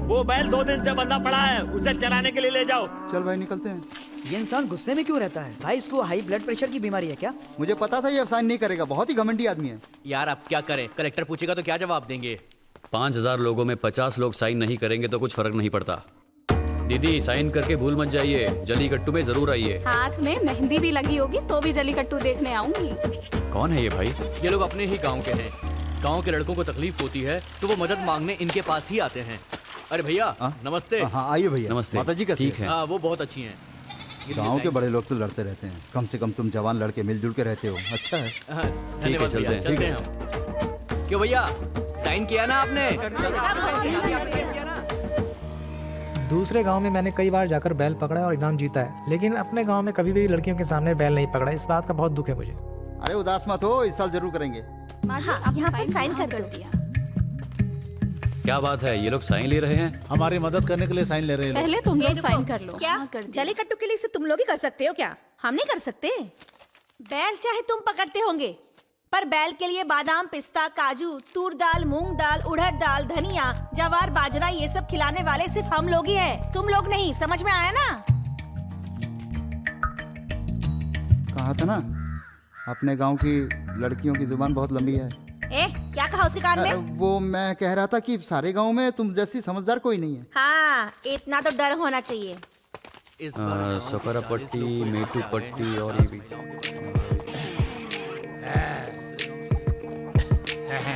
वो बैल 2 दिन से बंधा पड़ा है, उसे चराने के लिए ले जाओ। चल भाई निकलते हैं। ये इंसान गुस्से में क्यों रहता है भाई? इसको हाई ब्लड प्रेशर की बीमारी है क्या? मुझे पता था ये साइन नहीं करेगा, बहुत ही घमंडी आदमी है। यार अब क्या करें, कलेक्टर पूछेगा तो क्या जवाब देंगे? 5000 लोगों में 50 लोग साइन नहीं करेंगे तो कुछ फर्क नहीं पड़ता। दीदी साइन करके भूल मत जाइए, जलीकट्टू में जरूर आइए। हाथ में मेहंदी भी लगी होगी तो भी जलीकट्टू देखने आऊंगी। कौन है ये भाई? ये लोग अपने ही गांव के हैं। गांव के लड़कों को तकलीफ होती है तो वो मदद मांगने इनके पास ही आते हैं। अरे भैया नमस्ते। हाँ आइए भैया। नमस्ते। माता जी कैसे? ठीक है। हाँ वो बहुत अच्छी हैं। गांव के बड़े लोग तो लड़ते रहते हैं, कम से कम तुम जवान लड़के मिलजुल के रहते हो, अच्छा है। धन्यवाद भैया, चलते हैं हम। क्यों भैया साइन किया ना आपने? दूसरे गांव में मैंने कई बार जाकर बैल पकड़ा और इनाम जीता है, लेकिन अपने गांव में कभी भी लड़कियों के सामने बैल नहीं पकड़ा। इस बात का बहुत दुख है मुझे। अरे उदास मत हो, इस साल जरूर करेंगे। हाँ, यहाँ पर साइन कर दिया। क्या बात है, ये लोग साइन ले रहे हैं? हमारी मदद करने के लिए साइन ले रहे हैं। पहले तुम लोग साइन कर लो। क्या जलीकट्टू के लिए सिर्फ तुम लोग ही कर सकते हो क्या? हम नहीं कर सकते? बैल चाहे तुम पकड़ते होंगे, पर बैल के लिए बादाम, पिस्ता, काजू, तूर दाल, मूंग दाल, उड़द दाल, धनिया, जवार, बाजरा ये सब खिलाने वाले सिर्फ हम लोग ही हैं, तुम लोग नहीं। समझ में आया ना? कहा था ना, अपने गांव की लड़कियों की जुबान बहुत लंबी है। क्या कहा उसके कान में? वो मैं कह रहा था कि सारे गांव में तुम जैसी समझदार कोई नहीं है। हाँ, इतना तो डर होना चाहिए। सकरा पट्टी, मेटू पट्टी और ये भी।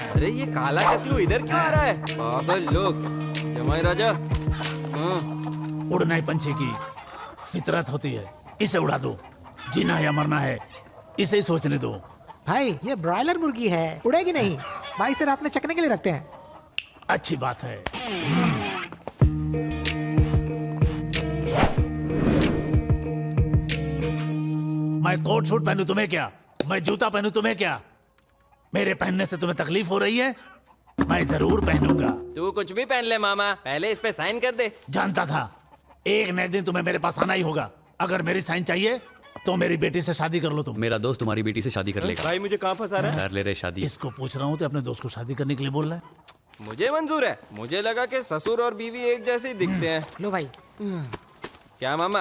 अरे ये काला टकलू इधर क्यों आ रहा है? पागल लोग। जमाई राजा। उड़ना ही पंछी की फितरत होती है, इसे उड़ा दो। जीना है या मरना है, इसे ही सोचने दो। भाई ये ब्रॉयलर मुर्गी है, उड़ेगी नहीं भाई, इसे रात में चकने के लिए रखते हैं। अच्छी बात है। मैं कोट सूट पहनूं तुम्हें क्या? मैं जूता पहनूं तुम्हें क्या? मेरे पहनने से तुम्हें तकलीफ हो रही है? मैं जरूर पहनूंगा। तू कुछ भी पहन ले मामा, पहले इस पे साइन कर दे। जानता था एक न एक दिन तुम्हें मेरे पास आना ही होगा। अगर मेरी साइन चाहिए तो मेरी बेटी से शादी कर लो तुम। मेरा दोस्त तुम्हारी बेटी से शादी कर लेगा। भाई मुझे कहाँ फंसा रहा है? कर ले रहे शादी। इसको पूछ रहा हूँ तो अपने दोस्त को शादी करने के लिए बोल रहा है। मुझे मंजूर है। मुझे लगा कि ससुर और बीवी एक जैसे ही दिखते हैं। लो भाई। क्या मामा,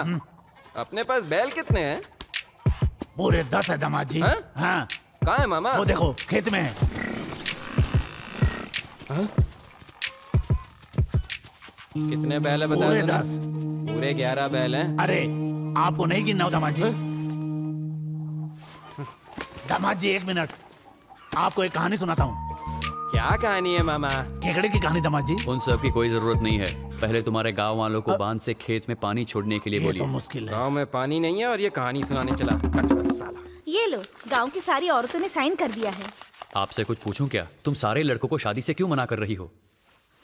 अपने पास बैल कितने हैं? पूरे 10 है दामाद जी। हाँ। कहाँ है मामा? वो देखो खेत में है। कितने बैल है बता? पूरे 10। पूरे 11 बैल हैं। अरे आपको नहीं गिनना हो दामाद जी। दामाद जी 1 मिनट, आपको एक कहानी सुनाता हूँ। क्या कहानी है मामा? केकड़े की कहानी दामाद जी। उन सब की कोई जरूरत नहीं है, पहले तुम्हारे गांव वालों को बांध से खेत में पानी छोड़ने के लिए बोलिए। तो मुश्किल है। गांव में पानी नहीं है और ये कहानी सुनाने चला। साला। ये लो, गांव की सारी औरतों ने साइन कर दिया है। आपसे कुछ पूछूं क्या? तुम सारे लड़कों को शादी से क्यों मना कर रही हो?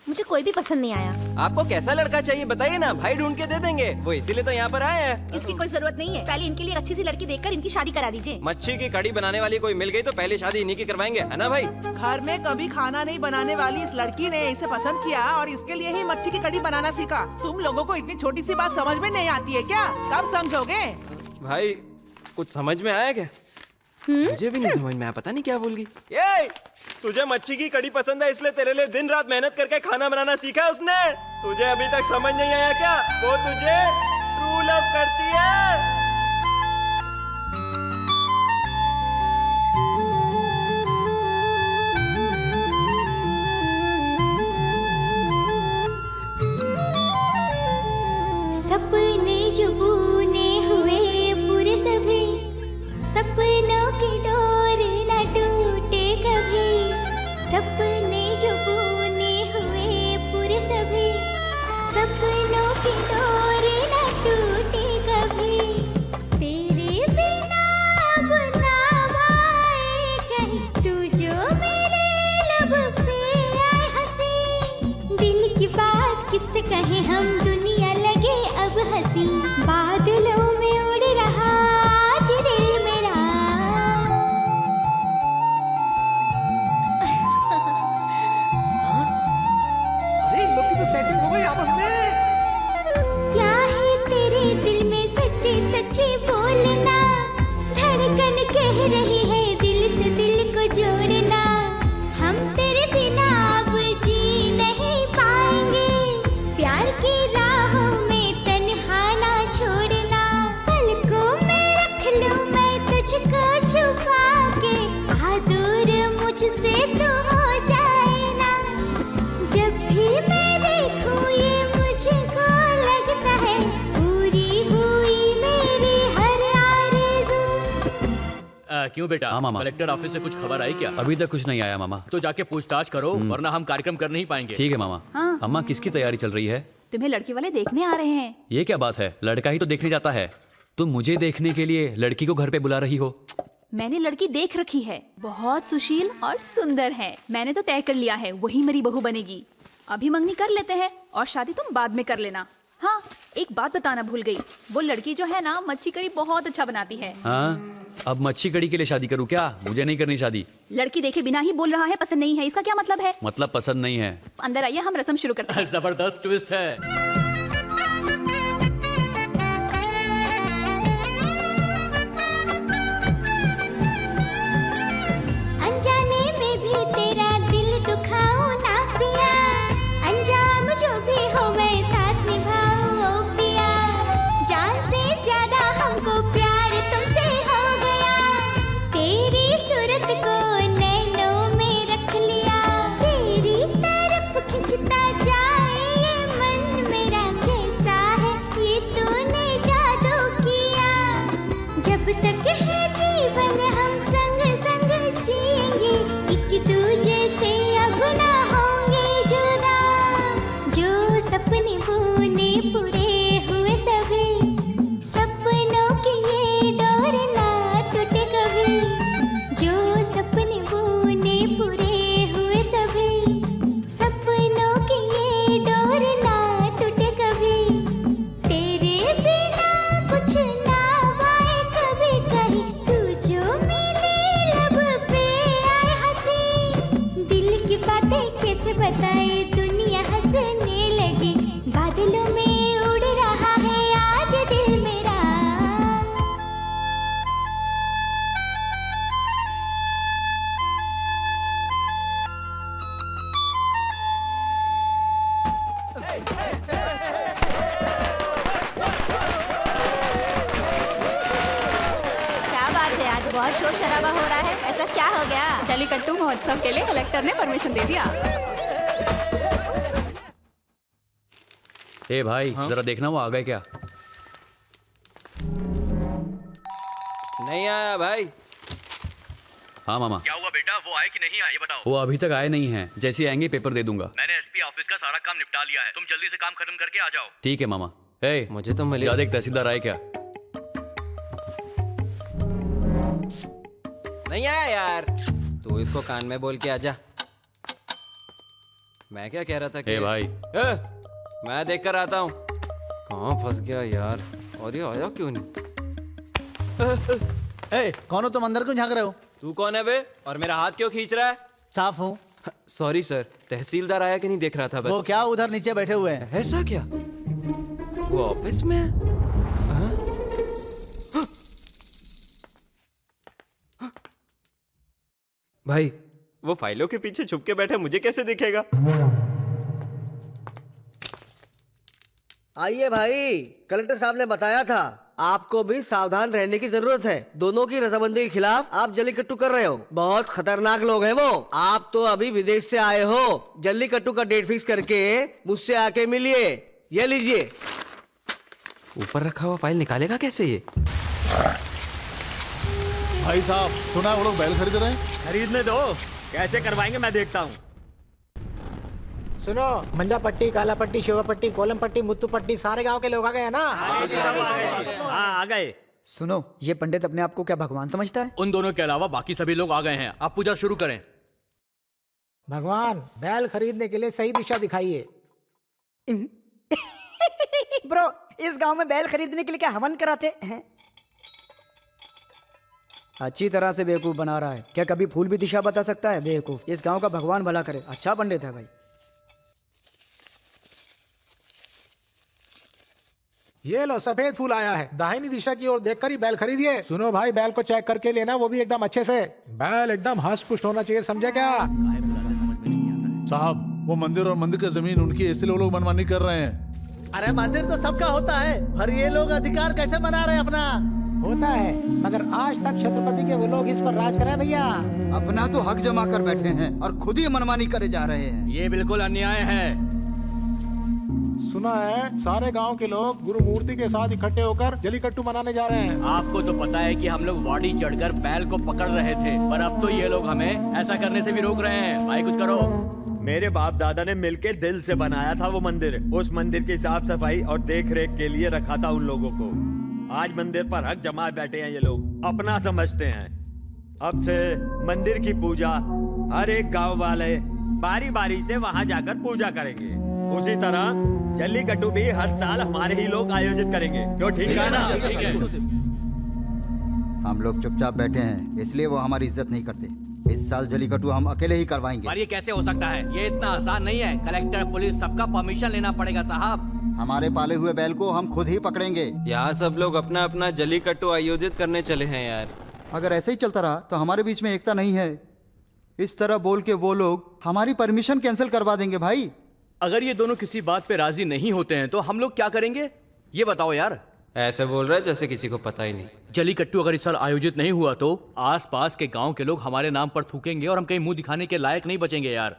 मुझे कोई भी पसंद नहीं आया। आपको कैसा लड़का चाहिए बताइए ना, भाई ढूंढ के दे देंगे। वो इसीलिए तो यहाँ पर आए हैं। इसकी कोई जरूरत नहीं है, पहले इनके लिए अच्छी सी लड़की देखकर इनकी शादी करा दीजिए। मच्छी की कड़ी बनाने वाली कोई मिल गई तो पहले शादी इन्हीं की करवाएंगे, है ना भाई? घर में कभी खाना नहीं बनाने वाली इस लड़की ने इसे पसंद किया और इसके लिए ही मच्छी की कड़ी बनाना सीखा। तुम लोगों को इतनी छोटी सी बात समझ में नहीं आती है क्या? कब समझोगे? भाई कुछ समझ में आया क्या? मुझे भी नहीं समझ में आया, पता नहीं क्या बोल गई। ये तुझे मच्छी की कड़ी पसंद है इसलिए तेरे लिए दिन रात मेहनत करके खाना बनाना सीखा उसने। तुझे अभी तक समझ नहीं आया क्या? वो तुझे ट्रू लव करती है। सपने जो बुने हुए पूरे सभी, सपनों की डोर न टूटे कभी। सपने जो बुने हुए पूरे सभी, सपनों की डोर न टूटे कभी। तेरे बिना अब ना भाए कहीं, तू जो मेरे लब पे आए हंसी। दिल की बात किससे कहे हम, दुनिया लगे अब हंसी। बादलों में उड़ रहा आज दिल मेरा। अरे इन लोग की तो सेटिंग हो गई आपस में। क्या क्यों बेटा? हाँ मामा। कलेक्टर ऑफिस से कुछ खबर आई क्या? अभी तक कुछ नहीं आया मामा। तो जाके पूछताछ करो, वरना हम कार्यक्रम कर नहीं पाएंगे। ठीक है मामा। हाँ। अम्मा किसकी तैयारी चल रही है? तुम्हें लड़की वाले देखने आ रहे हैं। ये क्या बात है, लड़का ही तो देखने जाता है। तुम मुझे देखने के लिए लड़की को घर पे बुला रही हो? मैंने लड़की देख रखी है, बहुत सुशील और सुंदर है। मैंने तो तय कर लिया है वही मेरी बहू बनेगी। अभी मंगनी कर लेते हैं और शादी तुम बाद में कर लेना। हाँ, एक बात बताना भूल गई, वो लड़की जो है ना मच्छी करी बहुत अच्छा बनाती है। हाँ, अब मच्छी कड़ी के लिए शादी करूँ क्या? मुझे नहीं करनी शादी। लड़की देखे बिना ही बोल रहा है पसंद नहीं है, इसका क्या मतलब है? मतलब पसंद नहीं है। अंदर आइए, हम रस्म शुरू करते हैं। जबरदस्त ट्विस्ट है। अनजाने में भी तेरा दिल दुखाऊं ना पिया, अंजाम जो भी हो मैं साथ निभाऊं ओ पिया। जान से ज्यादा हमको प्यार तुमसे हो गया, तेरी सूरत को नैनों में रख लिया। तेरी तरफ खिंचता जाए ये मन मेरा, कैसा है ये तूने जादू किया। जब तक है जीवन हम संग संग जिएंगे, एक दूजे से अब ना होंगे जुदा। जो सपने बुने पूरे हुए सभी, सपनों की ये डोर ना टूटे कभी। जो सपने बुने पूरे हुए सभी, सपनों की ये डोर ना टूटे कभी। तेरे बिना कुछ ना आए कभी कहीं, तू जो मिले लब पे आए हंसी। दिल की बातें कैसे बताए, दुनिया हंसने लगी। बादलों में उड़ रहा है आज दिल मेरा। क्या बात है, आज बहुत शोर शराबा हो रहा है, ऐसा क्या हो गया? जल्लीकट्टू महोत्सव के लिए कलेक्टर ने परमिशन दे दिया। ए भाई, जरा देखना वो आ गए क्या? नहीं आया भाई। हाँ मामा। क्या हुआ बेटा, वो आए कि नहीं आए ये बताओ। वो अभी तक आए नहीं हैं, जैसे आएंगे पेपर दे दूंगा। मैंने एसपी ऑफिस का सारा काम निपटा लिया है, तुम जल्दी से काम खत्म करके आ जाओ। ठीक है मामा। ए, मुझे तो मिले। याद एक तहसीलदार आए क्या? नहीं आया यार। तू इसको कान में बोल के आजा। मैं क्या कह रहा था कि ए भाई, मैं देख कर आता हूँ। कहाँ फंस गया यार, और ये आया क्यों नहीं? ए, कौन हो तुम? अंदर क्यों झांक रहे हो? तू कौन है बे, और मेरा हाथ क्यों खींच रहा है? स्टाफ हूँ। सॉरी सर, तहसीलदार आया कि नहीं देख रहा था बस। वो क्या उधर नीचे बैठे हुए हैं? ऐसा क्या? वो ऑफिस में है? हाँ? भाई, वो फाइलों के पीछे छुप के बैठे, मुझे कैसे दिखेगा? आइए भाई, कलेक्टर साहब ने बताया था आपको भी सावधान रहने की जरूरत है। दोनों की रजामंदी के खिलाफ आप जल्लीकट्टू कर रहे हो। बहुत खतरनाक लोग हैं वो। आप तो अभी विदेश से आए हो। जल्लीकट्टू का डेट फिक्स करके मुझसे आके मिलिए। ये लीजिए। ऊपर रखा हुआ फाइल निकालेगा कैसे ये? भाई साहब, सुना वो लोग बैल खरीद रहे हैं? खरीदने दो, कैसे करवाएंगे मैं देखता हूँ। सुनो, मंजा पट्टी, काला पट्टी, शिवा पट्टी, कोलम पट्टी, मुत्तू पट्टी, सारे गांव के लोग आ गए हैं ना? हाँ आ गए। सुनो, ये पंडित अपने आप को क्या भगवान समझता है? उन दोनों के अलावा बाकी सभी लोग आ गए हैं, आप पूजा शुरू करें। भगवान, बैल खरीदने के लिए सही दिशा दिखाइए। ब्रो, इस गांव में बैल खरीदने के लिए क्या हवन कराते हैं? अच्छी तरह से बेवकूफ बना रहा है। क्या कभी फूल भी दिशा बता सकता है? बेवकूफ। इस गांव का भगवान भला करे। अच्छा पंडित है भाई। ये लो, सफेद फूल आया है। दाहिनी दिशा की ओर देखकर ही बैल खरीदिए। सुनो भाई, बैल को चेक करके लेना, वो भी एकदम अच्छे से। बैल एकदम हष्ट पुष्ट होना चाहिए, समझे क्या? साहब, वो मंदिर और मंदिर की जमीन उनकी, इसलिए वो लोग मनमानी कर रहे हैं। अरे मंदिर तो सबका होता है, पर ये लोग अधिकार कैसे मना रहे हैं अपना? होता है, मगर आज तक छत्रपति के वो लोग इस पर राज करें भैया। अपना तो हक जमा कर बैठे हैं और खुद ही मनमानी करे जा रहे हैं। ये बिल्कुल अन्याय है। सुना है सारे गांव के लोग गुरु मूर्ति के साथ इकट्ठे होकर जलीकट्टू मनाने जा रहे हैं। आपको तो पता है कि हम लोग वाड़ी चढ़कर बैल को पकड़ रहे थे, पर अब तो ये लोग हमें ऐसा करने से भी रोक रहे हैं। भाई कुछ करो। मेरे बाप दादा ने मिलके दिल से बनाया था वो मंदिर। उस मंदिर की साफ सफाई और देख रेख के लिए रखा था उन लोगों को। आज मंदिर पर हक जमा बैठे हैं ये लोग, अपना समझते हैं। अब से मंदिर की पूजा हर एक गांव वाले बारी बारी से वहां जाकर पूजा करेंगे। उसी तरह जल्लीकट्टू भी हर साल हमारे ही लोग आयोजित करेंगे। क्यों, ठीक है ना? ठीक है। हम लोग चुपचाप बैठे हैं, इसलिए वो हमारी इज्जत नहीं करते। इस साल जल्लीकट्टू हम अकेले ही करवाएंगे। पर ये कैसे हो सकता है? ये इतना आसान नहीं है। कलेक्टर, पुलिस, सबका परमिशन लेना पड़ेगा साहब। हमारे पाले हुए बैल को हम खुद ही पकड़ेंगे। यहाँ सब लोग अपना अपना जल्लीकट्टू आयोजित करने चले हैं यार। अगर ऐसे ही चलता रहा तो हमारे बीच में एकता नहीं है। इस तरह बोल के वो लोग हमारी परमिशन कैंसिल करवा देंगे भाई। अगर ये दोनों किसी बात पे राजी नहीं होते हैं तो हम लोग क्या करेंगे, ये बताओ यार। ऐसे बोल रहे जैसे किसी को पता ही नहीं। जल्लीकट्टू अगर इस साल आयोजित नहीं हुआ तो आसपास के गांव के लोग हमारे नाम पर थूकेंगे और हम कहीं मुंह दिखाने के लायक नहीं बचेंगे यार।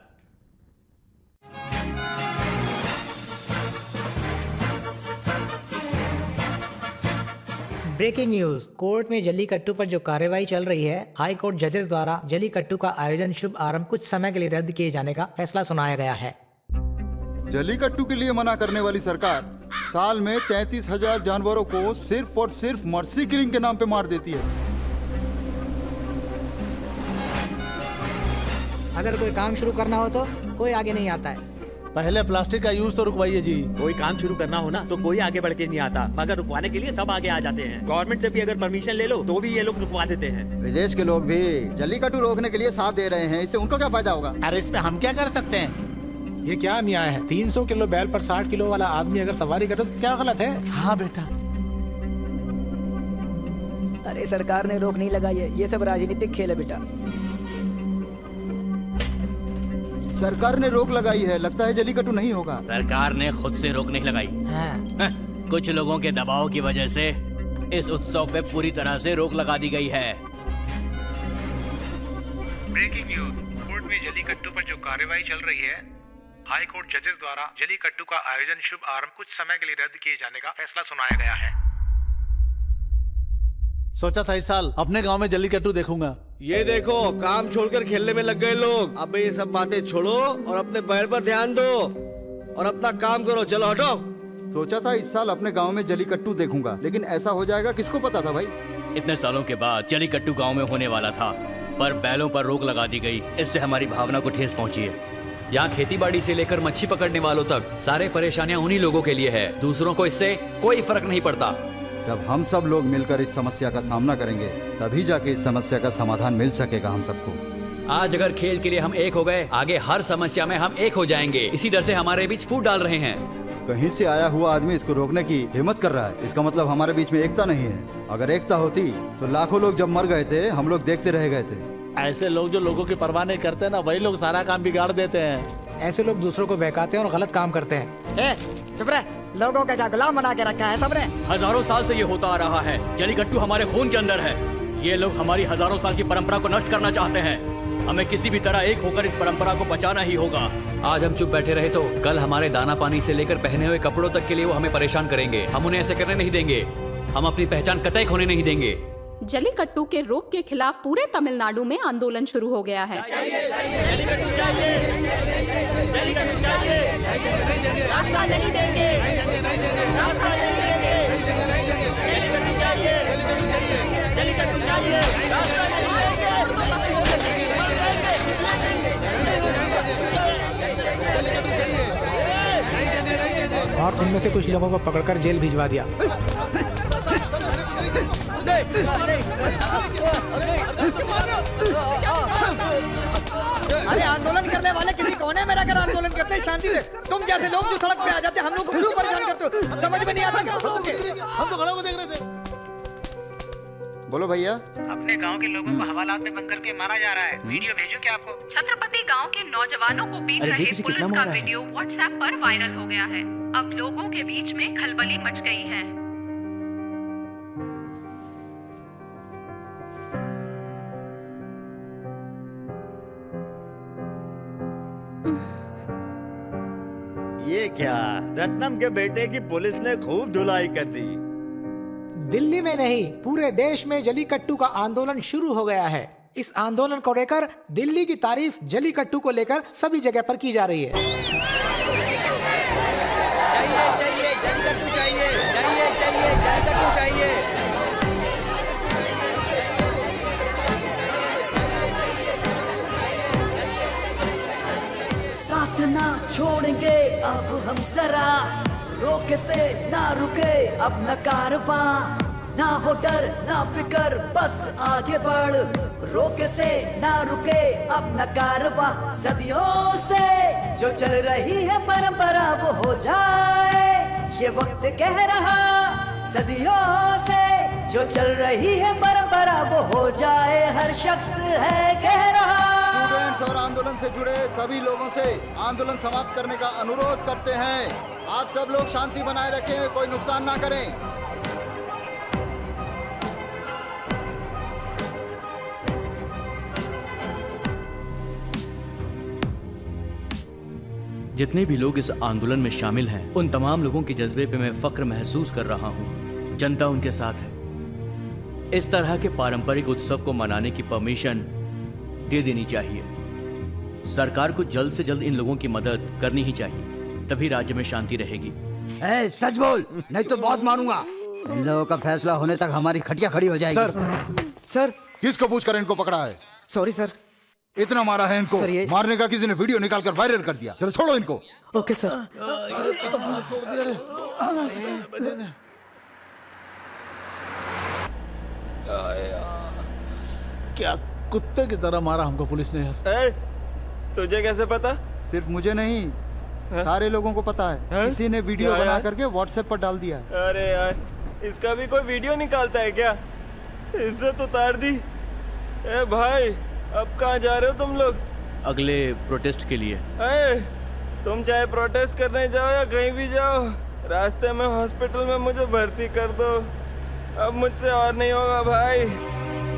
ब्रेकिंग न्यूज, कोर्ट में जल्लीकट्टू पर जो कार्रवाई चल रही है, हाई कोर्ट जजेस द्वारा जल्लीकट्टू का आयोजन शुभ आरंभ कुछ समय के लिए रद्द किए जाने का फैसला सुनाया गया है। जल्लीकट्टू के लिए मना करने वाली सरकार साल में 33,000 जानवरों को सिर्फ और सिर्फ मर्सी किलिंग के नाम पे मार देती है। अगर कोई काम शुरू करना हो तो कोई आगे नहीं आता है। पहले प्लास्टिक का यूज तो रुकवाइए जी। कोई काम शुरू करना हो ना तो कोई आगे बढ़ के नहीं आता, मगर रुकवाने के लिए सब आगे आ जाते हैं। गवर्नमेंट से भी अगर परमिशन ले लो तो भी ये लोग रुकवा देते हैं। विदेश के लोग भी जल्लीकट्टू रोकने के लिए साथ दे रहे हैं, इससे उनको क्या फायदा होगा? अरे इसमें हम क्या कर सकते हैं? ये क्या अन्याय है? 300 किलो बैल पर 60 किलो वाला आदमी अगर सवारी करे तो क्या गलत है? हाँ बेटा। अरे सरकार ने रोक नहीं लगाई है, ये सब राजनीतिक खेल है बेटा। सरकार ने रोक लगाई है, लगता है जल्लीकट्टू नहीं होगा। सरकार ने खुद से रोक नहीं लगाई। हाँ। कुछ लोगों के दबाव की वजह से इस उत्सव पे पूरी तरह से रोक लगा दी गई है। ब्रेकिंग न्यूज, कोर्ट में जल्लीकट्टू पर जो कार्रवाई चल रही है, हाई कोर्ट जजेस द्वारा जल्लीकट्टू का आयोजन शुभ आरंभ कुछ समय के लिए रद्द किए जाने का फैसला सुनाया गया है। सोचा था इस साल अपने गांव में जल्लीकट्टू देखूंगा। ये देखो, काम छोड़कर खेलने में लग गए लोग। अब ये सब बातें छोड़ो और अपने पैर पर ध्यान दो और अपना काम करो। चलो हटो। सोचा था इस साल अपने गांव में जल्लीकट्टू देखूंगा, लेकिन ऐसा हो जाएगा किसको पता था भाई। इतने सालों के बाद जल्लीकट्टू गांव में होने वाला था, पर बैलों पर रोक लगा दी गई। इससे हमारी भावना को ठेस पहुंची है। यहाँ खेती बाड़ी से लेकर मच्छी पकड़ने वालों तक सारे परेशानियाँ उन्हीं लोगों के लिए है। दूसरों को इससे कोई फर्क नहीं पड़ता। जब हम सब लोग मिलकर इस समस्या का सामना करेंगे तभी जाके इस समस्या का समाधान मिल सकेगा हम सबको। आज अगर खेल के लिए हम एक हो गए, आगे हर समस्या में हम एक हो जाएंगे। इसी डर से हमारे बीच फूट डाल रहे हैं। कहीं से आया हुआ आदमी इसको रोकने की हिम्मत कर रहा है, इसका मतलब हमारे बीच में एकता नहीं है। अगर एकता होती तो लाखों लोग जब मर गए थे हम लोग देखते रह गए थे। ऐसे लोग जो लोगों की परवाह नहीं करते ना, वही लोग सारा काम बिगाड़ देते हैं। ऐसे लोग दूसरों को बहकाते हैं और गलत काम करते हैं। चुप रहे, लोगों का क्या गुलाम बना के रखा है सबने? हजारों साल से ये होता आ रहा है। जल्लीकट्टू हमारे खून के अंदर है। ये लोग हमारी हजारों साल की परंपरा को नष्ट करना चाहते हैं। हमें किसी भी तरह एक होकर इस परंपरा को बचाना ही होगा। आज हम चुप बैठे रहे तो कल हमारे दाना पानी से लेकर पहने हुए कपड़ों तक के लिए वो हमें परेशान करेंगे। हम उन्हें ऐसे करने नहीं देंगे। हम अपनी पहचान कतई खोने नहीं देंगे। जल्लीकट्टू के रोक के खिलाफ पूरे तमिलनाडु में आंदोलन शुरू हो गया है। रास्ता नहीं देंगे, रास्ता नहीं देंगे। जल्लीकट्टू चाहिए, रास्ता नहीं देंगे। और उनमें से कुछ लोगों को पकड़कर जेल भिजवा दिया। अरे आंदोलन करने वाले किसी कोने में रहकर आंदोलन करते हैं शांति से। तुम जैसे लोग जो सड़क पे आ जाते हैं, हम लोग को क्यों परेशान करते हो? समझ में नहीं आता क्या लोगों के? हम तो खड़ों को देख रहे थे। बोलो भैया। अपने गांव के लोगों को हवालात में बंद करके मारा जा रहा है। वीडियो भेजो क्या आपको? छत्रपति गांव के नौजवानों को पीट रहे पुलिस का वीडियो व्हाट्सएप पर वायरल हो गया है। अब लोगों के बीच में खलबली मच गई है। ये क्या रत्नम के बेटे की पुलिस ने खूब धुलाई कर दी। दिल्ली में नहीं, पूरे देश में जलीकट्टू का आंदोलन शुरू हो गया है। इस आंदोलन को लेकर दिल्ली की तारीफ जलीकट्टू को लेकर सभी जगह पर की जा रही है। चाहिए जलीकट्टू चाहिए, जलीकट्टू चाहिए। साथ ना छोड़ेंगे अब हम जरा, रोके से ना रुके अब न कारवां, ना हो डर ना फिकर बस आगे बढ़, रोके से ना रुके अब न कारवां। सदियों से जो चल रही है परंपरा वो हो जाए, ये वक्त कह रहा। सदियों से जो चल रही है परंपरा वो हो जाए, हर शख्स है कह रहा। स्टूडेंट्स और आंदोलन से जुड़े सभी लोगों से आंदोलन समाप्त करने का अनुरोध करते हैं। आप सब लोग शांति बनाए रखें, कोई नुकसान ना करें। जितने भी लोग इस आंदोलन में शामिल हैं, उन तमाम लोगों के जज्बे पे मैं फक्र महसूस कर रहा हूँ। जनता उनके साथ है। इस तरह के पारंपरिक उत्सव को मनाने की परमिशन दे देनी चाहिए। सरकार को जल्द से जल्द इन लोगों की मदद करनी ही चाहिए, तभी राज्य में शांति रहेगी। सच बोल, नहीं तो बहुत मारूंगा। इन लोगों का फैसला होने तक हमारी खटिया खड़ी हो जाएगी। सर किसको पूछकर इनको पकड़ा है? Sorry sir. इतना मारा है इनको, मारने का किसी ने वीडियो निकाल कर वायरल कर दिया। चलो छोड़ो इनको। Okay sir. क्या कुत्ते की तरह मारा हमको पुलिस ने यार। तुझे कैसे पता? सिर्फ मुझे नहीं, सारे लोगों को पता है। किसी ने वीडियो बना करके व्हाट्सएप पर डाल दिया है। अरे यार, इसका भी कोई वीडियो निकालता है क्या? इज्जत उतार दी। ए भाई, अब कहाँ जा रहे हो तुम लोग? अगले प्रोटेस्ट के लिए। तुम चाहे प्रोटेस्ट करने जाओ या कहीं भी जाओ, रास्ते में हॉस्पिटल में मुझे भर्ती कर दो। अब मुझसे और नहीं होगा भाई।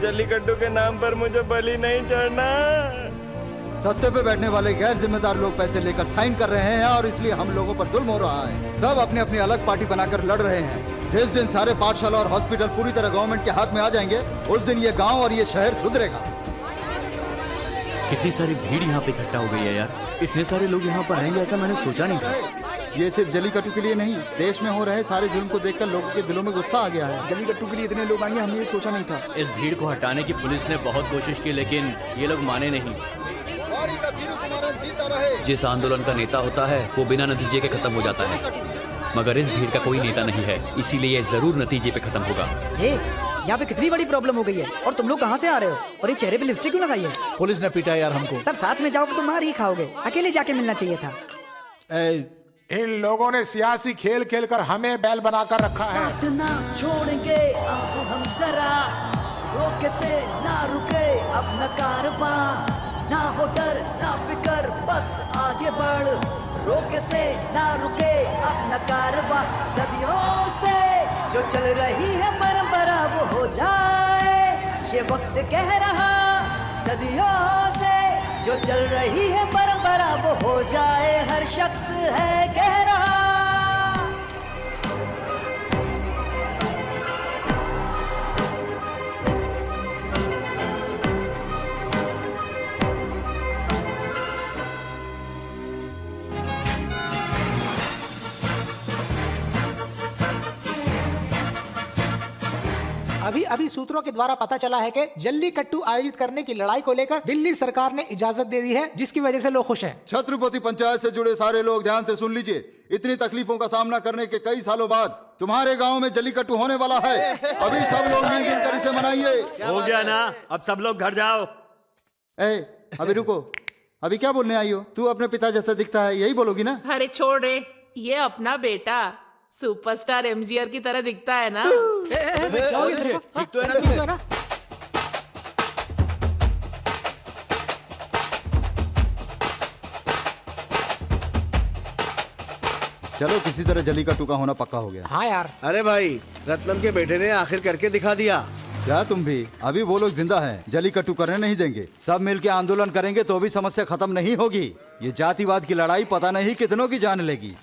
जलीकट्टू के नाम पर मुझे बलि नहीं चढ़ना। सत्ते पे बैठने वाले गैर जिम्मेदार लोग पैसे लेकर साइन कर रहे हैं और इसलिए हम लोगों पर जुल्म हो रहा है। सब अपनी अपनी अलग पार्टी बनाकर लड़ रहे हैं। जिस दिन सारे पाठशाला और हॉस्पिटल पूरी तरह गवर्नमेंट के हाथ में आ जाएंगे, उस दिन ये गांव और ये शहर सुधरेगा। कितनी सारी भीड़ यहाँ पे इकट्ठा हो गई है यार। इतने सारे लोग यहाँ पर आएंगे ऐसा मैंने सोचा नहीं था। ये सिर्फ जलीकट्टू के लिए नहीं, देश में हो रहे सारे जुल्म को देखकर लोगों के दिलों में गुस्सा आ गया है। जलीकट्टू के लिए इतने लोग आएंगे हमने ये सोचा नहीं था। इस भीड़ को हटाने की पुलिस ने बहुत कोशिश की, लेकिन ये लोग माने नहीं। जिस आंदोलन का नेता होता है वो बिना नतीजे के खत्म हो जाता है, मगर इस भीड़ का कोई नेता नहीं है, इसीलिए ये जरूर नतीजे पे खत्म होगा। यहाँ पे कितनी बड़ी प्रॉब्लम हो गई है और तुम लोग कहाँ से आ रहे हो और ये चेहरे पे लिपस्टिक क्यों लगाई है? पुलिस ने पीटा यार हमको। सब साथ में जाओगे तो मार ही खाओगे, अकेले जाके मिलना चाहिए था। इन लोगों ने सियासी खेल खेल कर हमें बैल बनाकर रखा है। साथ ना छोड़ेंगे अब हम जरा, रोके से ना रुके अब न कारवां, ना हो डर ना फिकर बस आगे बढ़, रोके से ना रुके अब न कारवां। सदियों से जो चल रही है परंपरा वो हो जाए, ये वक्त कह रहा। सदियों से जो चल रही है परंपरा वो हो जाए, हर शख्स है कह रहा। अभी अभी सूत्रों के द्वारा पता चला है कि जल्लीकट्टू आयोजित करने की लड़ाई को लेकर दिल्ली सरकार ने इजाजत दे दी है, जिसकी वजह से लोग खुश हैं। छत्रपति पंचायत से जुड़े सारे लोग ध्यान से सुन लीजिए। इतनी तकलीफों का सामना करने के कई सालों बाद तुम्हारे गांव में जल्लीकट्टू होने वाला है। अभी सब लोग मिलजुल कर इसे मनाइए। हो गया ना, अब सब लोग घर जाओ। अभी रुको, अभी क्या बोलने आई हो? तू अपने पिता जैसा दिखता है, यही बोलोगी ना? अरे छोड़ रे, ये अपना बेटा सुपरस्टार एमजीआर की तरह दिखता है ना। ठीक तो है ना? चलो किसी तरह जल्लीकट्टू का होना पक्का हो गया। हाँ यार। अरे भाई, रत्नम के बेटे ने आखिर करके दिखा दिया। क्या तुम भी? अभी वो लोग जिंदा हैं, जल्लीकट्टू करने नहीं देंगे। सब मिलके आंदोलन करेंगे तो भी समस्या खत्म नहीं होगी। ये जातिवाद की लड़ाई पता नहीं कितनों की जान लेगी।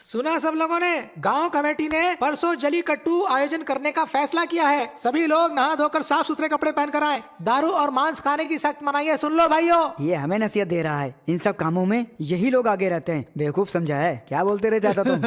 सुना सब लोगों ने? गांव कमेटी ने परसों जलीकट्टू आयोजन करने का फैसला किया है। सभी लोग नहा धोकर साफ सुथरे कपड़े पहनकर आए। दारू और मांस खाने की सख्त मनाही है। सुन लो भाइयों। ये हमें नसीहत दे रहा है। इन सब कामों में यही लोग आगे रहते हैं। बेवकूफ समझा है? क्या बोलते रह जाता तुम?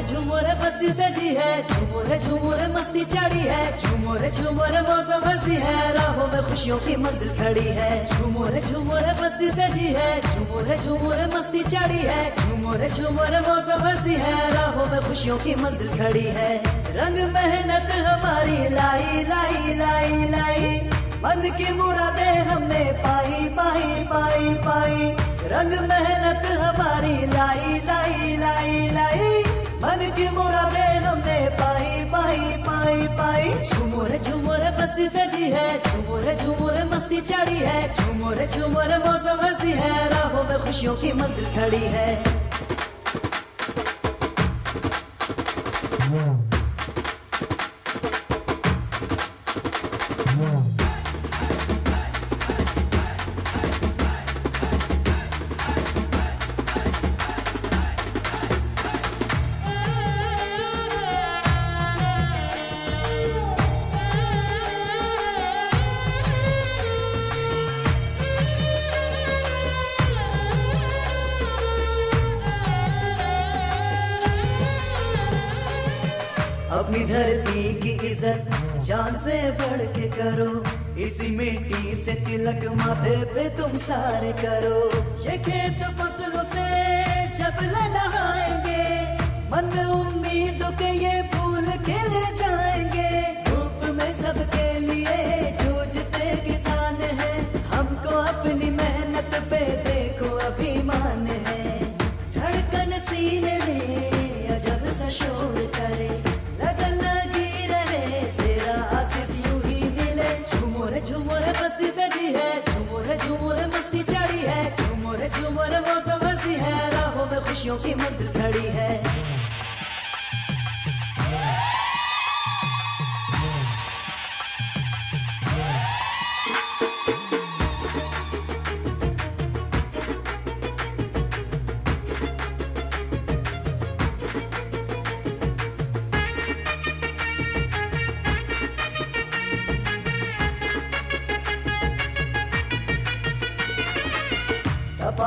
झूमोरे मस्ती सजी है, झूमोरे मस्ती चढ़ी है, झूमोरे मौसम हंसी है, राहों में खुशियों की मंजिल खड़ी है। झूमोरे मस्ती सजी है, झूमोरे मस्ती चढ़ी है, झूमोरे मौसम हंसी है, राहों में खुशियों की मंजिल खड़ी है। रंग मेहनत हमारी लाई लाई लाई लाई, मन की मुरादें हमने पाई पाई पाई पाई। रंग मेहनत हमारी लाई लाई लाई लाई, मन की मुरादें हमने पाई पाई पाई पाई। झूमोरे मस्ती सजी है, झूमोरे मस्ती चढ़ी है, झूमोरे मौसम हंसी है, राहों में खुशियों की मंजिल खड़ी है। अपनी धरती की इज्जत जान से बढ़ के करो, इसी मिट्टी से तिलक माथे पे तुम सारे करो। ये खेत फसलों से जब लहलाएंगे, मन में उम्मीदों के ये फूल खिले जाएंगे। धूप में सबके लिए जूझते किसान हैं, हमको अपनी मेहनत पे देखो अभिमान है। धड़कन सीने में अजब सा शोर करे, झूमोरे मस्ती सजी है, झूमोरे मस्ती चढ़ी है, झूमोरे मौसम हंसी है, राहों में खुशियों की मंजिल खड़ी है।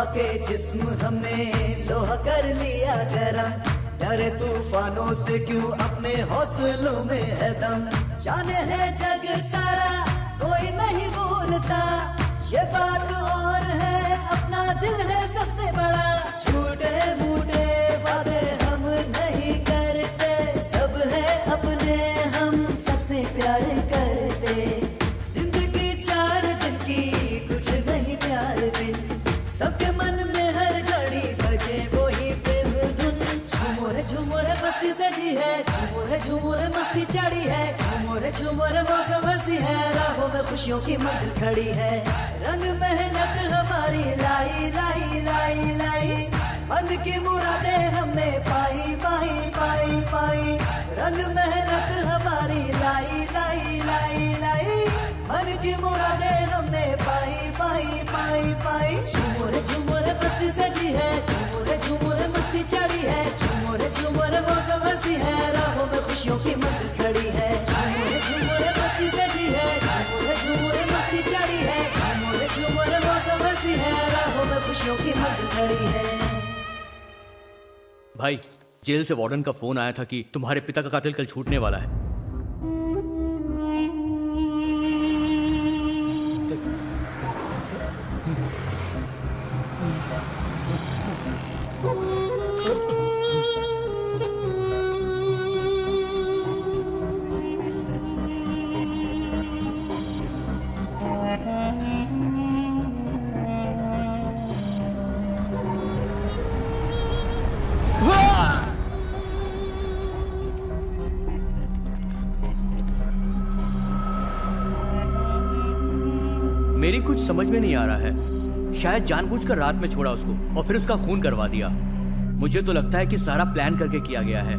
के जिस्म हमने लोहा कर लिया गरम, डरे तूफानों से क्यों अपने हौसलों में है दम। जाने है जग सारा कोई नहीं भूलता, ये बात और है अपना दिल है सबसे बड़ा। झूठे मूठे वादे हम नहीं करते, सब है अपने हम सबसे प्यार करते। जिंदगी 4 दिन की कुछ नहीं प्यार बिन, सबके मन में हर घड़ी बजे वो ही प्रेम धुन। झूमोरे मस्ती सजी है, झूमोरे मस्ती चढ़ी है, झूमोरे मौसम हंसी है, राहों में खुशियों की मंजिल खड़ी है। रंग मेहनत हमारी लाई लाई लाई लाई, मन की मुरादें हमने पाई पाई पाई पाई। रंग मेहनत हमारी लाई लाई लाई लाई, मन की मुरादें हमने पाई पाई पाई पाई। झूमोरे मस्ती सजी है, झूमोरे मस्ती चढ़ी है, झूमोरे मौसम हंसी है, राहों में खुशियों की मंजिल खड़ी है। झूमोरे मस्ती सजी है, झूमोरे मस्ती चढ़ी है, झूमोरे मौसम हंसी है, राहों में खुशियों की मंजिल खड़ी है। भाई, जेल से वार्डन का फोन आया था कि तुम्हारे पिता का कातिल कल छूटने वाला है। कुछ समझ में नहीं आ रहा है। शायद जानबूझकर रात में छोड़ा उसको और फिर उसका खून करवा दिया। मुझे तो लगता है कि सारा प्लान करके किया गया है।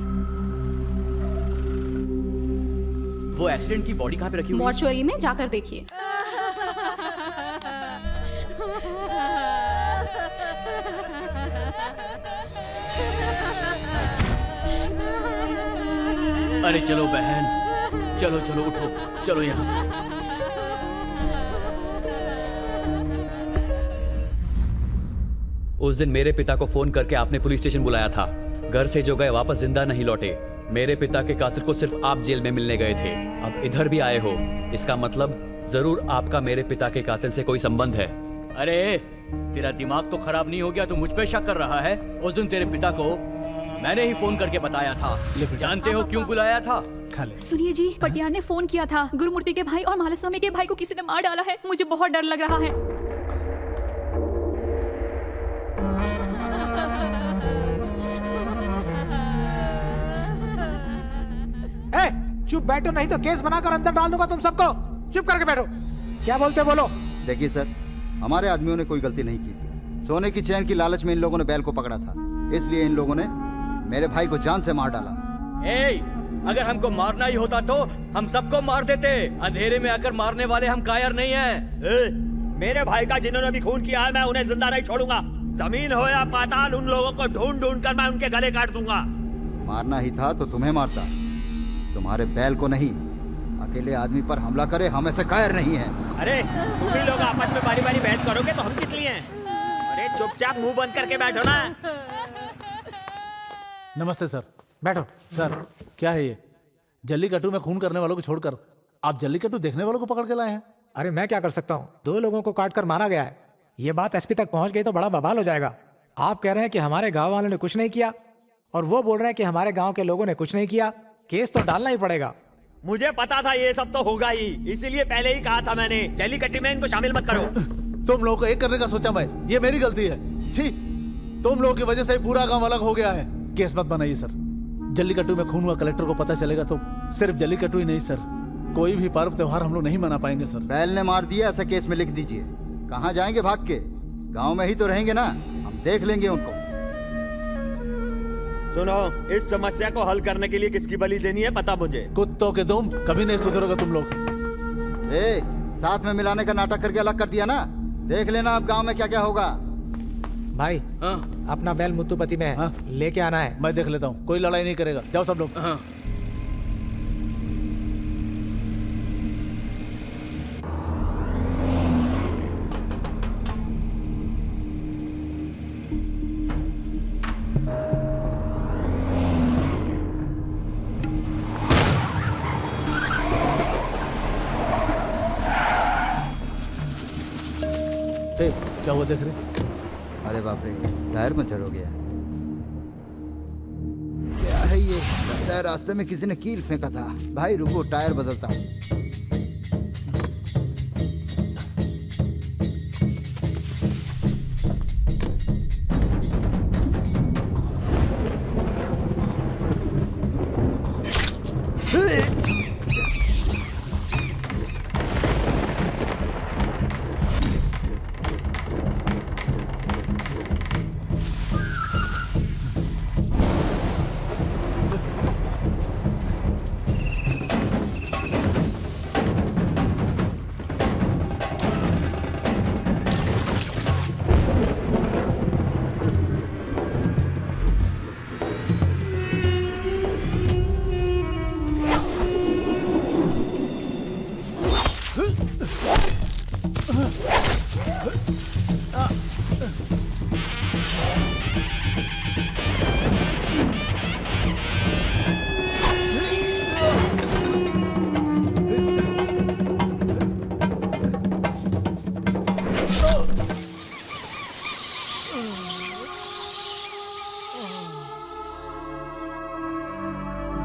वो एक्सीडेंट की बॉडी कहाँ पे रखी हुई है? मॉर्चुरी में जाकर देखिए। अरे चलो बहन, चलो चलो उठो, चलो यहाँ से। उस दिन मेरे पिता को फोन करके आपने पुलिस स्टेशन बुलाया था। घर से जो गए वापस जिंदा नहीं लौटे। मेरे पिता के कातिल को सिर्फ आप जेल में मिलने गए थे, अब इधर भी आए हो। इसका मतलब जरूर आपका मेरे पिता के कातिल से कोई संबंध है। अरे तेरा दिमाग तो खराब नहीं हो गया? तो मुझ पे शक कर रहा है? उस दिन तेरे पिता को मैंने ही फोन करके बताया था। जानते हो क्यों बुलाया था? सुनिए जी, पटियार ने फोन किया था। गुरुमूर्ति के भाई और मालस्वामी के भाई को किसी ने मार डाला है। मुझे बहुत डर लग रहा है। चुप बैठो, नहीं तो केस बनाकर अंदर डाल दूंगा तुम सबको। चुप करके बैठो। क्या बोलते बोलो। देखिए सर, हमारे आदमियों ने कोई गलती नहीं की थी। सोने की चैन की लालच में इन लोगों ने बैल को पकड़ा था, इसलिए इन लोगों ने मेरे भाई को जान से मार डाला। अगर हमको मारना ही होता तो हम सबको मार देते। अंधेरे में आकर मारने वाले हम कायर नहीं हैं। मेरे भाई का जिन्होंने भी खून किया है, मैं उन्हें जिंदा नहीं छोड़ूंगा। जमीन हो या पाताल, उन लोगों को ढूंढ ढूंढ कर मैं उनके गले काट दूंगा। मारना ही था तो तुम्हें मारता, तुम्हारे बैल को नहीं। अकेले आदमी पर हमला करे, हम ऐसे कायर नहीं हैं। अरे तुम ही लोग आपस में बारी बारी बहस करोगे तो हम किस लिए हैं? अरे चुपचाप मुंह बंद करके बैठो ना। नमस्ते सर। बैठो। सर क्या है ये? जल्लीकट्टू में खून करने वालों को छोड़कर आप जल्लीकट्टू देखने वालों को पकड़ के लाए हैं? अरे मैं क्या कर सकता हूँ, 2 लोगों को काट कर मारा गया है। ये बात एसपी तक पहुंच गई तो बड़ा बवाल हो जाएगा। आप कह रहे हैं कि हमारे गांव वालों ने कुछ नहीं किया और वो बोल रहे हैं कि हमारे गांव के लोगों ने कुछ नहीं किया। केस तो डालना ही पड़ेगा। मुझे पता था ये सब तो होगा ही, इसीलिए पहले ही कहा था मैंने, जल्लीकट्टी में इनको शामिल मत करो। तुम लोगों को एक करने का सोचा मैं, ये मेरी गलती है। छी, तुम लोगों की वजह से पूरा गांव अलग हो गया है। केस मत बनाइए सर। जल्लीकट्टू में खून हुआ कलेक्टर को पता चलेगा तो सिर्फ जल्लीकट्टू ही नहीं सर, कोई भी पर्व त्योहार हम लोग नहीं मना पाएंगे सर। बैल ने मार दिया ऐसा केस में लिख दीजिए। कहाँ जाएंगे भाग के? गांव में ही तो रहेंगे ना, हम देख लेंगे उनको। सुनो, इस समस्या को हल करने के लिए किसकी बलि देनी है पता मुझे। कुत्तों के दुम, कभी नहीं सुधरोगे तुम लोग। साथ में मिलाने का नाटक करके अलग कर दिया ना। देख लेना अब गांव में क्या क्या होगा। भाई अपना बैल मुत्तुपति में है, लेके आना है। मैं देख लेता हूँ, कोई लड़ाई नहीं करेगा। जाओ सब लोग। क्या हुआ देख रहे? अरे बाप रे, टायर पंचर हो गया। क्या है ये? लगता है रास्ते में किसी ने कील फेंका था। भाई रुको, टायर बदलता हूँ।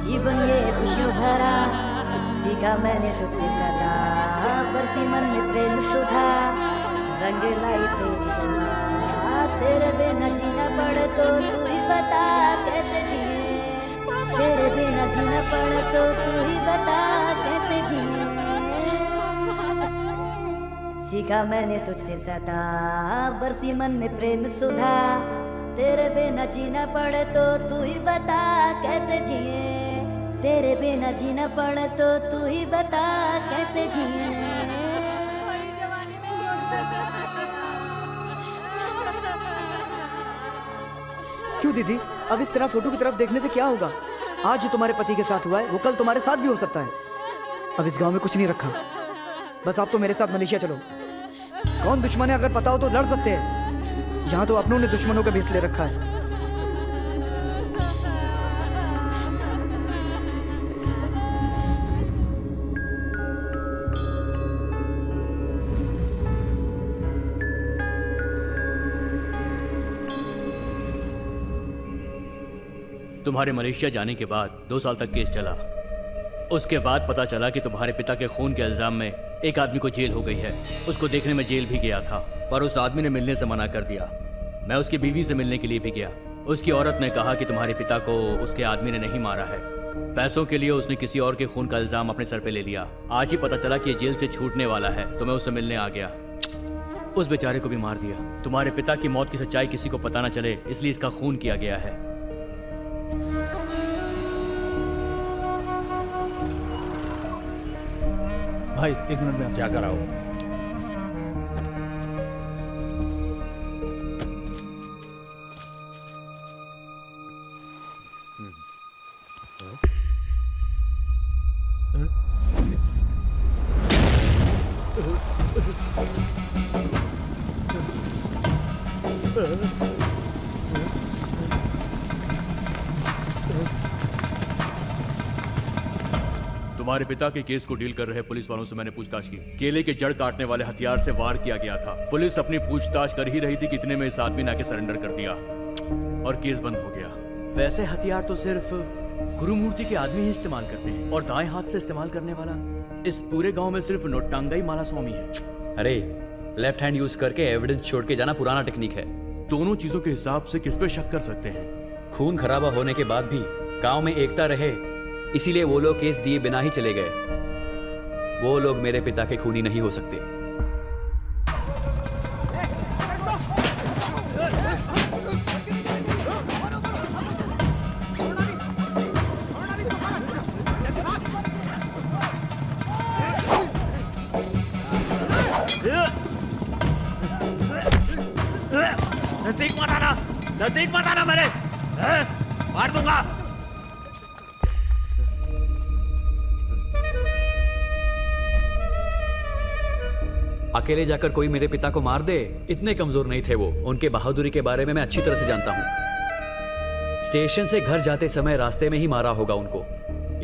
जीवन ये खुशियों भरा, सीखा मैंने तुझसे सदा, बरसी मन में प्रेम सुधा, रंग लाई तेरी दुआ, तेरे बिना जीना पड़े तो तू ही बता कैसे जिए, तेरे बिना जीना पड़े तो तू ही बता कैसे जिए। सीखा मैंने तुझसे सदा, बरसी मन में प्रेम सुधा। तेरे बिना जीना पड़े तो तू ही बता कैसे जिए, तेरे बिना जीना पड़े तो तू ही बता कैसे जिए। क्यों दीदी, अब इस तरह फोटो की तरफ देखने से क्या होगा? आज जो तुम्हारे पति के साथ हुआ है वो कल तुम्हारे साथ भी हो सकता है। अब इस गांव में कुछ नहीं रखा, बस आप तो मेरे साथ मलेशिया चलो। कौन दुश्मन है अगर पता हो तो लड़ सकते हैं, यहाँ तो अपनों ने दुश्मनों का भेस ले रखा है। तुम्हारे मलेशिया जाने के बाद 2 साल तक केस चला। उसके बाद पता चला कि तुम्हारे पिता के खून के इल्जाम में एक आदमी को जेल हो गई है। उसको देखने में जेल भी गया था, पर उस आदमी ने मिलने से मना कर दिया। मैं उसकी बीवी से मिलने के लिए भी गया। उसकी औरत ने कहा कि तुम्हारे पिता को उसके आदमी ने नहीं मारा है, पैसों के लिए उसने किसी और के खून का इल्जाम अपने सर पे ले लिया। आज ही पता चला कि ये जेल से छूटने वाला है, तो मैं उससे मिलने आ गया। उस बेचारे को भी मार दिया। तुम्हारे पिता की मौत की सच्चाई किसी को पता न चले, इसलिए इसका खून किया गया है। भाई 1 मिनट में क्या कराओ? तुम्हारे पिता के केस को डील कर रहे पुलिस वालों से मैंने पूछताछ की। केले के जड़ काटने वाले हथियार से वार किया गया था। पुलिस अपनी पूछताछ कर ही रही थी कि इतने में इस आदमी ने आके सरेंडर कर दिया और केस बंद हो गया। वैसे हथियार तो सिर्फ गुरुमूर्ति के आदमी ही इस्तेमाल करते हैं, और दाएं हाथ से इस्तेमाल करने वाला इस पूरे गांव में सिर्फ नोटांगाई माला स्वामी है। अरे लेफ्ट हैंड यूज करके एविडेंस छोड़ के जाना पुराना टेक्निक है। दोनों चीजों के हिसाब से किस पे शक कर सकते हैं? खून खराबा होने के बाद भी गांव में एकता रहे, इसीलिए वो लोग केस दिए बिना ही चले गए। वो लोग मेरे पिता के खूनी नहीं हो सकते। नजदीक मत आना मेरे, मार दूंगा। अकेले जाकर कोई मेरे पिता को मार दे, इतने कमजोर नहीं थे वो। उनके बहादुरी के बारे में मैं अच्छी तरह से जानता हूँ। स्टेशन से घर जाते समय रास्ते में ही मारा होगा उनको।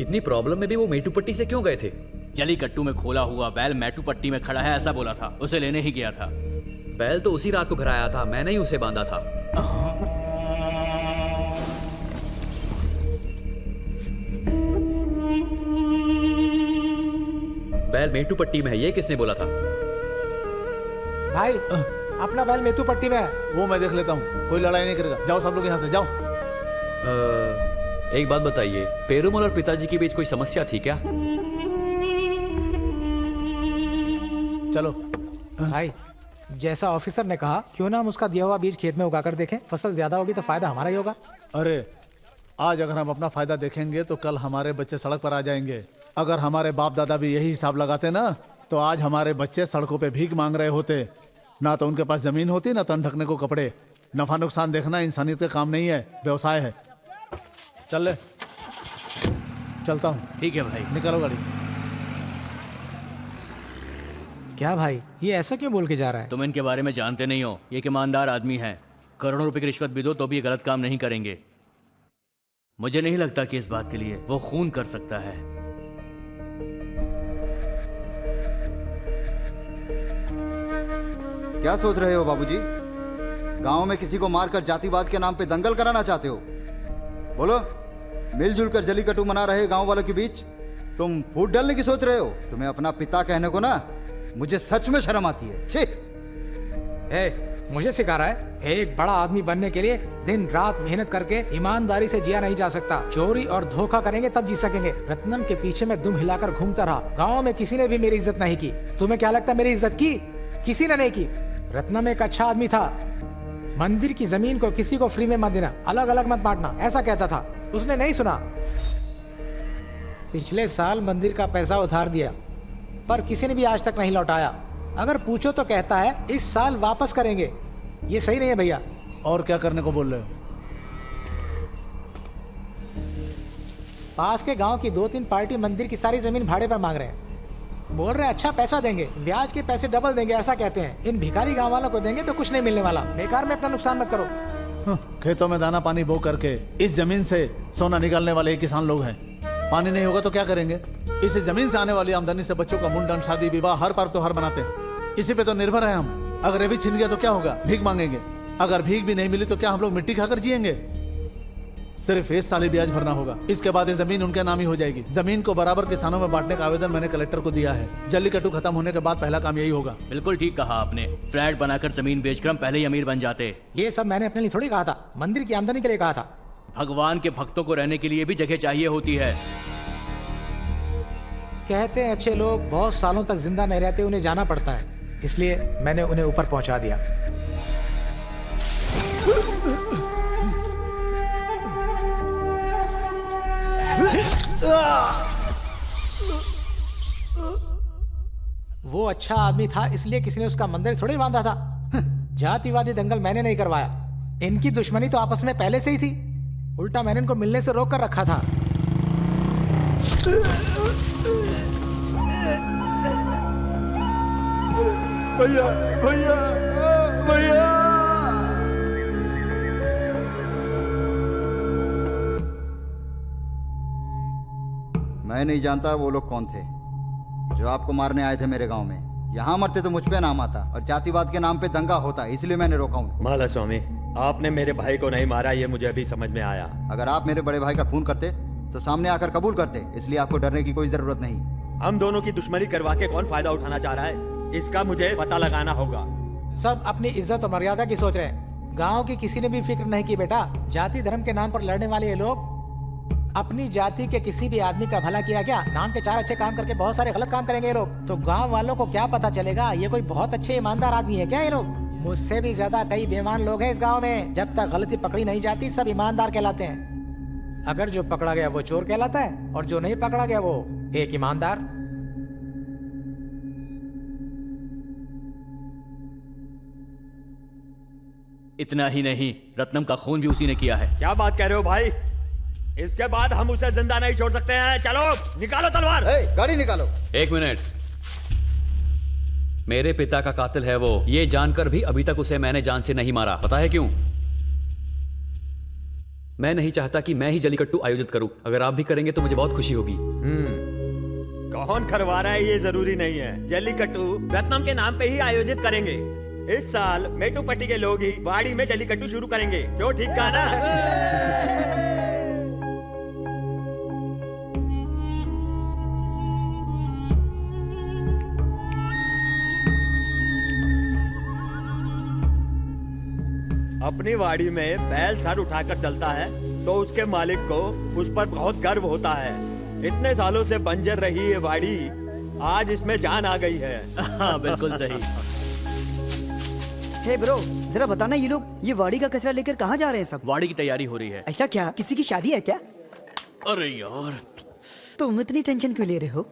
इतनी प्रॉब्लम में भी वो मेटूपट्टी से क्यों गए थे? जलीकट्टू में खोला हुआ बैल मेटूपट्टी में खड़ा है ऐसा बोला था, उसे लेने ही गया था। बैल तो उसी रात को घर आया था, मैंने ही उसे बांधा था। बैल मेटूपट्टी में है, ये किसने बोला था? भाई अपना बैल मेटूपट्टी में है। वो मैं देख लेता हूँ, कोई लड़ाई नहीं करेगा। जाओ सब लोग यहाँ से जाओ। एक बात बताइए, पेरुमल और पिताजी के बीच कोई समस्या थी क्या? चलो भाई, जैसा ऑफिसर ने कहा, क्यों ना हम उसका दिया हुआ बीज खेत में उगाकर देखें। फसल ज्यादा होगी तो फायदा हमारा ही होगा। अरे आज अगर हम अपना फायदा देखेंगे तो कल हमारे बच्चे सड़क पर आ जाएंगे। अगर हमारे बाप दादा भी यही हिसाब लगाते ना, तो आज हमारे बच्चे सड़कों पे भीख मांग रहे होते। ना तो उनके पास जमीन होती, ना तन ढकने को कपड़े। नफा नुकसान देखना इंसानियत का काम नहीं है, व्यवसाय है। चल ले, चलता हूँ। ठीक है भाई, निकालो गाड़ी। क्या भाई, ये ऐसा क्यों बोल के जा रहा है? तुम इनके बारे में जानते नहीं हो। ये ईमानदार आदमी है, करोड़ों रुपए की रिश्वत भी दो तो भी ये गलत काम नहीं करेंगे। मुझे नहीं लगता कि इस बात के लिए वो खून कर सकता है। क्या सोच रहे हो बाबूजी? गांव में किसी को मारकर जातिवाद के नाम पे दंगल कराना चाहते हो? बोलो, मिलजुल कर जलीकट्टू मना रहे गांव वालों के बीच तुम फूट डालने की सोच रहे हो? तुम्हें अपना पिता कहने को ना मुझे सच में शर्म आती है। छी! मुझे सिखा रहा है? एक बड़ा आदमी बनने के लिए दिन रात मेहनत करके ईमानदारी से जिया नहीं जा सकता। चोरी और धोखा करेंगे तब जी सकेंगे। रत्नम के पीछे मैं दुम हिलाकर घूमता रहा, गांव में किसी ने भी मेरी इज्जत नहीं की। तुम्हें क्या लगता है मेरी इज्जत की? किसी ने नहीं की। रत्नम एक अच्छा आदमी था। मंदिर की जमीन को किसी को फ्री में मत देना, अलग अलग मत बांटना, ऐसा कहता था। उसने नहीं सुना। पिछले साल मंदिर का पैसा उधार दिया पर किसी ने भी आज तक नहीं लौटाया। अगर पूछो तो कहता है इस साल वापस करेंगे। ये सही नहीं है भैया। और क्या करने को बोल रहे हो? पास के गांव की 2-3 पार्टी मंदिर की सारी जमीन भाड़े पर मांग रहे हैं। बोल रहे हैं अच्छा पैसा देंगे, ब्याज के पैसे डबल देंगे, ऐसा कहते हैं। इन भिखारी गांव वालों को देंगे तो कुछ नहीं मिलने वाला। बेकार में अपना नुकसान मत करो। खेतों में दाना पानी बो करके इस जमीन से सोना निकालने वाले किसान लोग हैं। पानी नहीं होगा तो क्या करेंगे? इस जमीन से आने वाली आमदनी से बच्चों का मुंडन, शादी, विवाह, हर पर्व त्योहार मनाते हैं। इसी पे तो निर्भर है हम। अगर ये भी छिन गया तो क्या होगा? भीख मांगेंगे। अगर भीख भी नहीं मिली तो क्या हम लोग मिट्टी खाकर जिएंगे? सिर्फ इस साल ही ब्याज भरना होगा, इसके बाद ये जमीन उनके नाम ही हो जाएगी। जमीन को बराबर किसानों में बांटने का आवेदन मैंने कलेक्टर को दिया है। जल्लीकट्टू खत्म होने के बाद पहला काम यही होगा। बिल्कुल ठीक कहा आपने। फ्लैट बनाकर जमीन बेचकर हम पहले ही अमीर बन जाते। ये सब मैंने अपने लिए थोड़ी कहा था, मंदिर की आमदनी के लिए कहा था। भगवान के भक्तों को रहने के लिए भी जगह चाहिए होती है। कहते हैं अच्छे लोग बहुत सालों तक जिंदा नहीं रहते, उन्हें जाना पड़ता है। इसलिए मैंने उन्हें ऊपर पहुंचा दिया। वो अच्छा आदमी था इसलिए किसी ने उसका मंदिर थोड़ी बांधा था। जातिवादी दंगल मैंने नहीं करवाया। इनकी दुश्मनी तो आपस में पहले से ही थी। उल्टा मैंने इनको मिलने से रोक कर रखा था। भैया भैया भैया, मैं नहीं जानता वो लोग कौन थे जो आपको मारने आए थे मेरे गांव में। यहाँ मरते तो मुझ पे नाम आता और जातिवाद के नाम पे दंगा होता, इसलिए मैंने रोका उनको। माला स्वामी, आपने मेरे भाई को नहीं मारा, ये मुझे अभी समझ में आया। अगर आप मेरे बड़े भाई का खून करते तो सामने आकर कबूल करते, इसलिए आपको डरने की कोई जरूरत नहीं। हम दोनों की दुश्मनी करवा के कौन फायदा उठाना चाह रहा है, इसका मुझे पता लगाना होगा। सब अपनी इज्जत और मर्यादा की सोच रहे हैं। गांव की किसी ने भी फिक्र नहीं की बेटा। जाति धर्म के नाम पर लड़ने वाले ये लोग अपनी जाति के किसी भी आदमी का भला किया क्या? नाम के 4 अच्छे काम करके बहुत सारे गलत काम करेंगे ये लोग। तो गांव वालों को क्या पता चलेगा ये कोई बहुत अच्छे ईमानदार आदमी है क्या? ये लोग मुझसे भी ज्यादा कई बेईमान लोग हैं इस गांव में। जब तक गलती पकड़ी नहीं जाती सब ईमानदार कहलाते हैं। अगर जो पकड़ा गया वो चोर कहलाता है और जो नहीं पकड़ा गया वो एक ईमानदार। इतना ही नहीं, रत्नम का खून भी उसी ने किया है। क्या बात कह रहे हो भाई? इसके बाद हम उसे जिंदा नहीं छोड़ सकते हैं। चलो निकालो तलवार। गाड़ी निकालो। 1 मिनट। मेरे पिता का कातिल है वो, ये जानकर भी अभी तक उसे मैंने जान से नहीं मारा। पता है क्यों? मैं नहीं चाहता कि मैं ही जल्लीकट्टू आयोजित करूं। अगर आप भी करेंगे तो मुझे बहुत खुशी होगी। कौन करवा रहा है ये जरूरी नहीं है। जल्लीकट्टू रत्नम के नाम पे ही आयोजित करेंगे। इस साल मेटुपट्टी के लोग ही वाड़ी में जल्लीकट्टू शुरू करेंगे। क्यों, ठीक कहा ना? अपनी वाड़ी में बैल सर उठाकर चलता है तो उसके मालिक को उस पर बहुत गर्व होता है। इतने सालों से बंजर रही ये वाड़ी, आज इसमें जान आ गई है। हाँ, बिल्कुल सही। हे ब्रो, जरा बताना ये लोग ये वाड़ी का कचरा लेकर कहाँ जा रहे हैं सब? वाड़ी की तैयारी हो रही है। ऐसा क्या? किसी की शादी है क्या? अरे यार, तुम इतनी टेंशन क्यों ले रहे हो?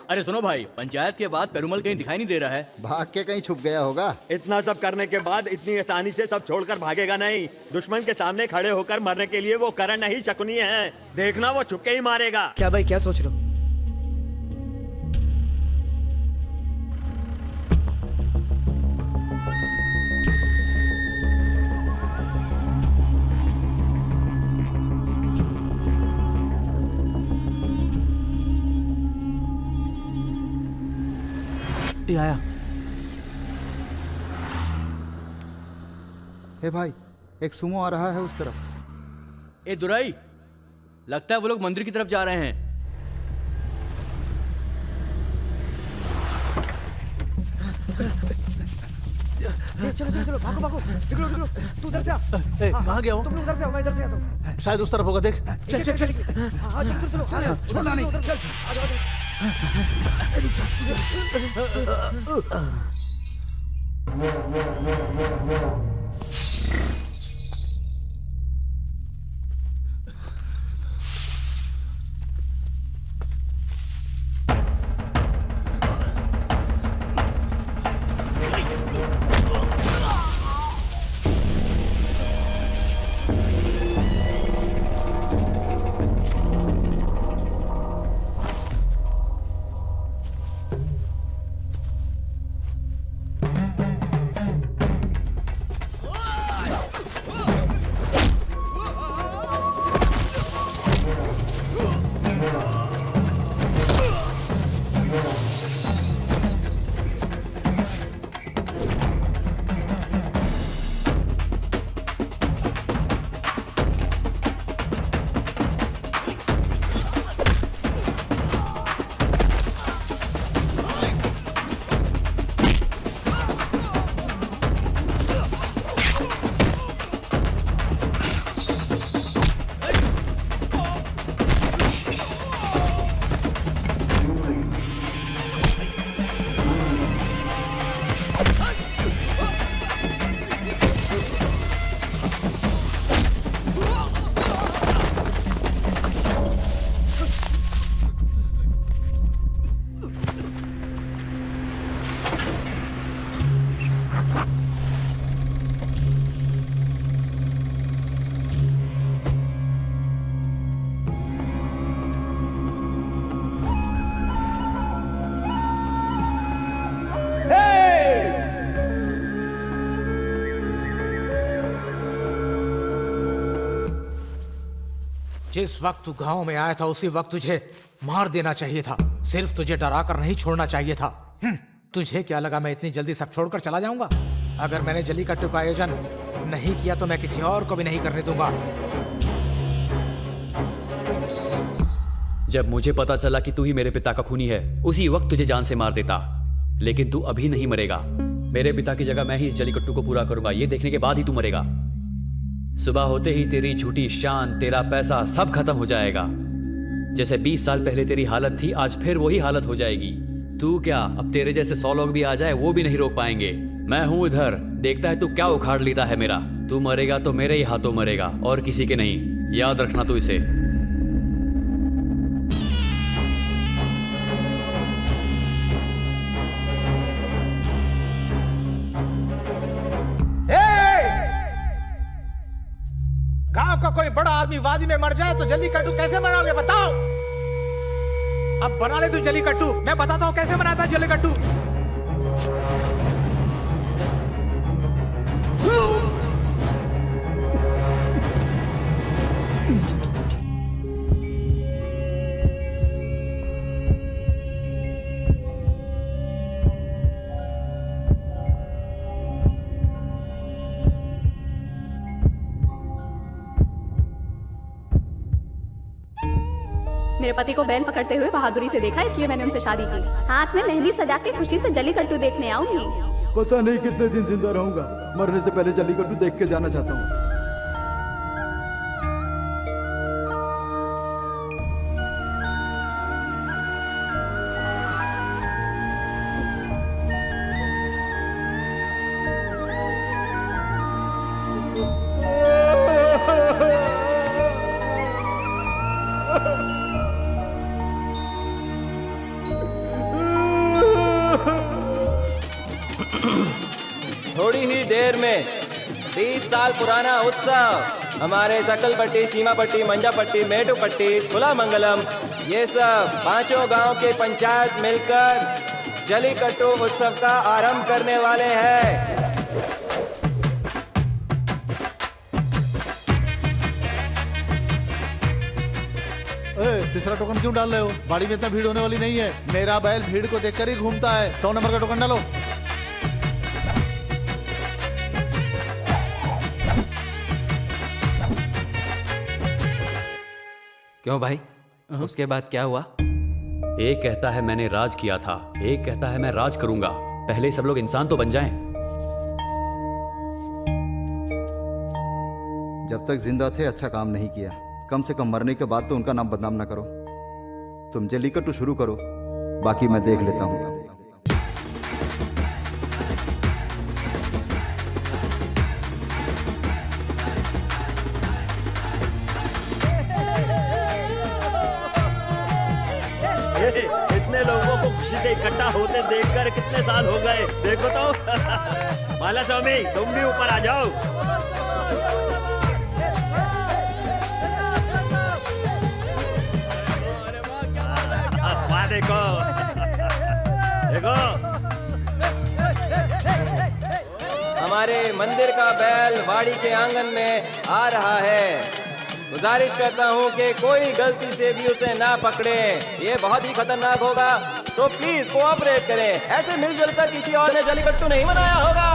अरे सुनो भाई, पंचायत के बाद पेरुमल कहीं दिखाई नहीं दे रहा है। भाग के कहीं छुप गया होगा। इतना सब करने के बाद इतनी आसानी से सब छोड़कर भागेगा नहीं। दुश्मन के सामने खड़े होकर मरने के लिए वो करण नहीं शकुनी है। देखना वो छुपके ही मारेगा। क्या भाई, क्या सोच रहे हो? ये आया। हे भाई, एक सुमो आ रहा है उस तरफ। ए दुराई, लगता है वो लोग मंदिर की तरफ जा रहे हैं। चलो चलो चलो, भागो भागो, निकलो निकलो। तू उधर से आ। कहाँ गया हूँ? तुम लोग उधर से आओ, मैं इधर से आता हूँ। शायद उस तरफ होगा, देख। चल चल चल। हाँ चलो चलो, छोड़ना नहीं। चल। जिस वक्त तू गांव में आया था उसी वक्त तुझे मार देना चाहिए था। सिर्फ तुझे डरा कर नहीं छोड़ना चाहिए था। तुझे क्या लगा मैं इतनी जल्दी सब छोड़कर चला जाऊंगा? अगर मैंने जल्लीकट्टू का आयोजन नहीं किया तो मैं किसी और को भी नहीं करने दूंगा। जब मुझे पता चला कि तू ही मेरे पिता का खूनी है, उसी वक्त तुझे जान से मार देता। लेकिन तू अभी नहीं मरेगा। मेरे पिता की जगह मैं ही इस जल्लीकट्टू को पूरा करूंगा। ये देखने के बाद ही तू मरेगा। सुबह होते ही तेरी झूठी शान, तेरा पैसा सब खत्म हो जाएगा। जैसे 20 साल पहले तेरी हालत थी, आज फिर वही हालत हो जाएगी। तू क्या, अब तेरे जैसे 100 लोग भी आ जाए वो भी नहीं रोक पाएंगे। मैं हूं इधर, देखता है तू क्या उखाड़ लेता है मेरा। तू मरेगा तो मेरे ही हाथों मरेगा और किसी के नहीं। याद रखना तू इसे। गांव का कोई बड़ा आदमी वादी में मर जाए तो जल्लीकट्टू कैसे मनाओगे बताओ? अब बना ले तू जल्लीकट्टू। मैं बताता हूं कैसे बनाता है जल्लीकट्टू। मेरे पति को बैल पकड़ते हुए बहादुरी से देखा, इसलिए मैंने उनसे शादी की। हाथ में मेहंदी सजा के खुशी से जल्लीकट्टू देखने आऊंगी। पता नहीं कितने दिन जिंदा रहूंगा। मरने से पहले जल्लीकट्टू देख के जाना चाहता हूँ। थोड़ी ही देर में 20 साल पुराना उत्सव हमारे सकलपट्टी, सीमापट्टी, मंजापट्टी, मेटुपट्टी, कुलामंगलम, ये सब 5 गांव के पंचायत मिलकर जल्लीकट्टू उत्सव का आरंभ करने वाले हैं। तीसरा टोकन क्यों डाल रहे हो? बाड़ी में इतना भीड़ होने वाली नहीं है। मेरा बैल भीड़ को देखकर ही घूमता है। 100 नंबर का टोकन डालो। क्यों भाई, उसके बाद क्या हुआ? एक कहता है मैंने राज किया था, एक कहता है मैं राज करूंगा। पहले सब लोग इंसान तो बन जाएं। जब तक जिंदा थे अच्छा काम नहीं किया। कम से कम मरने के बाद तो उनका नाम बदनाम ना करो। तुम जल्लीकट्टू शुरू करो, बाकी मैं देख लेता हूँ। इतने लोगों को खुशी से इकट्ठा होते देखकर कितने साल हो गए, देखो तो। माला स्वामी, तुम भी ऊपर आ जाओ। देखो देखो, हमारे मंदिर का बैल वाड़ी के आंगन में आ रहा है। गुजारिश करता हूँ कि कोई गलती से भी उसे ना पकड़े, ये बहुत ही खतरनाक होगा, तो प्लीज कोऑपरेट करें। ऐसे मिलजुल कर किसी और ने जल्लीकट्टू नहीं मनाया होगा।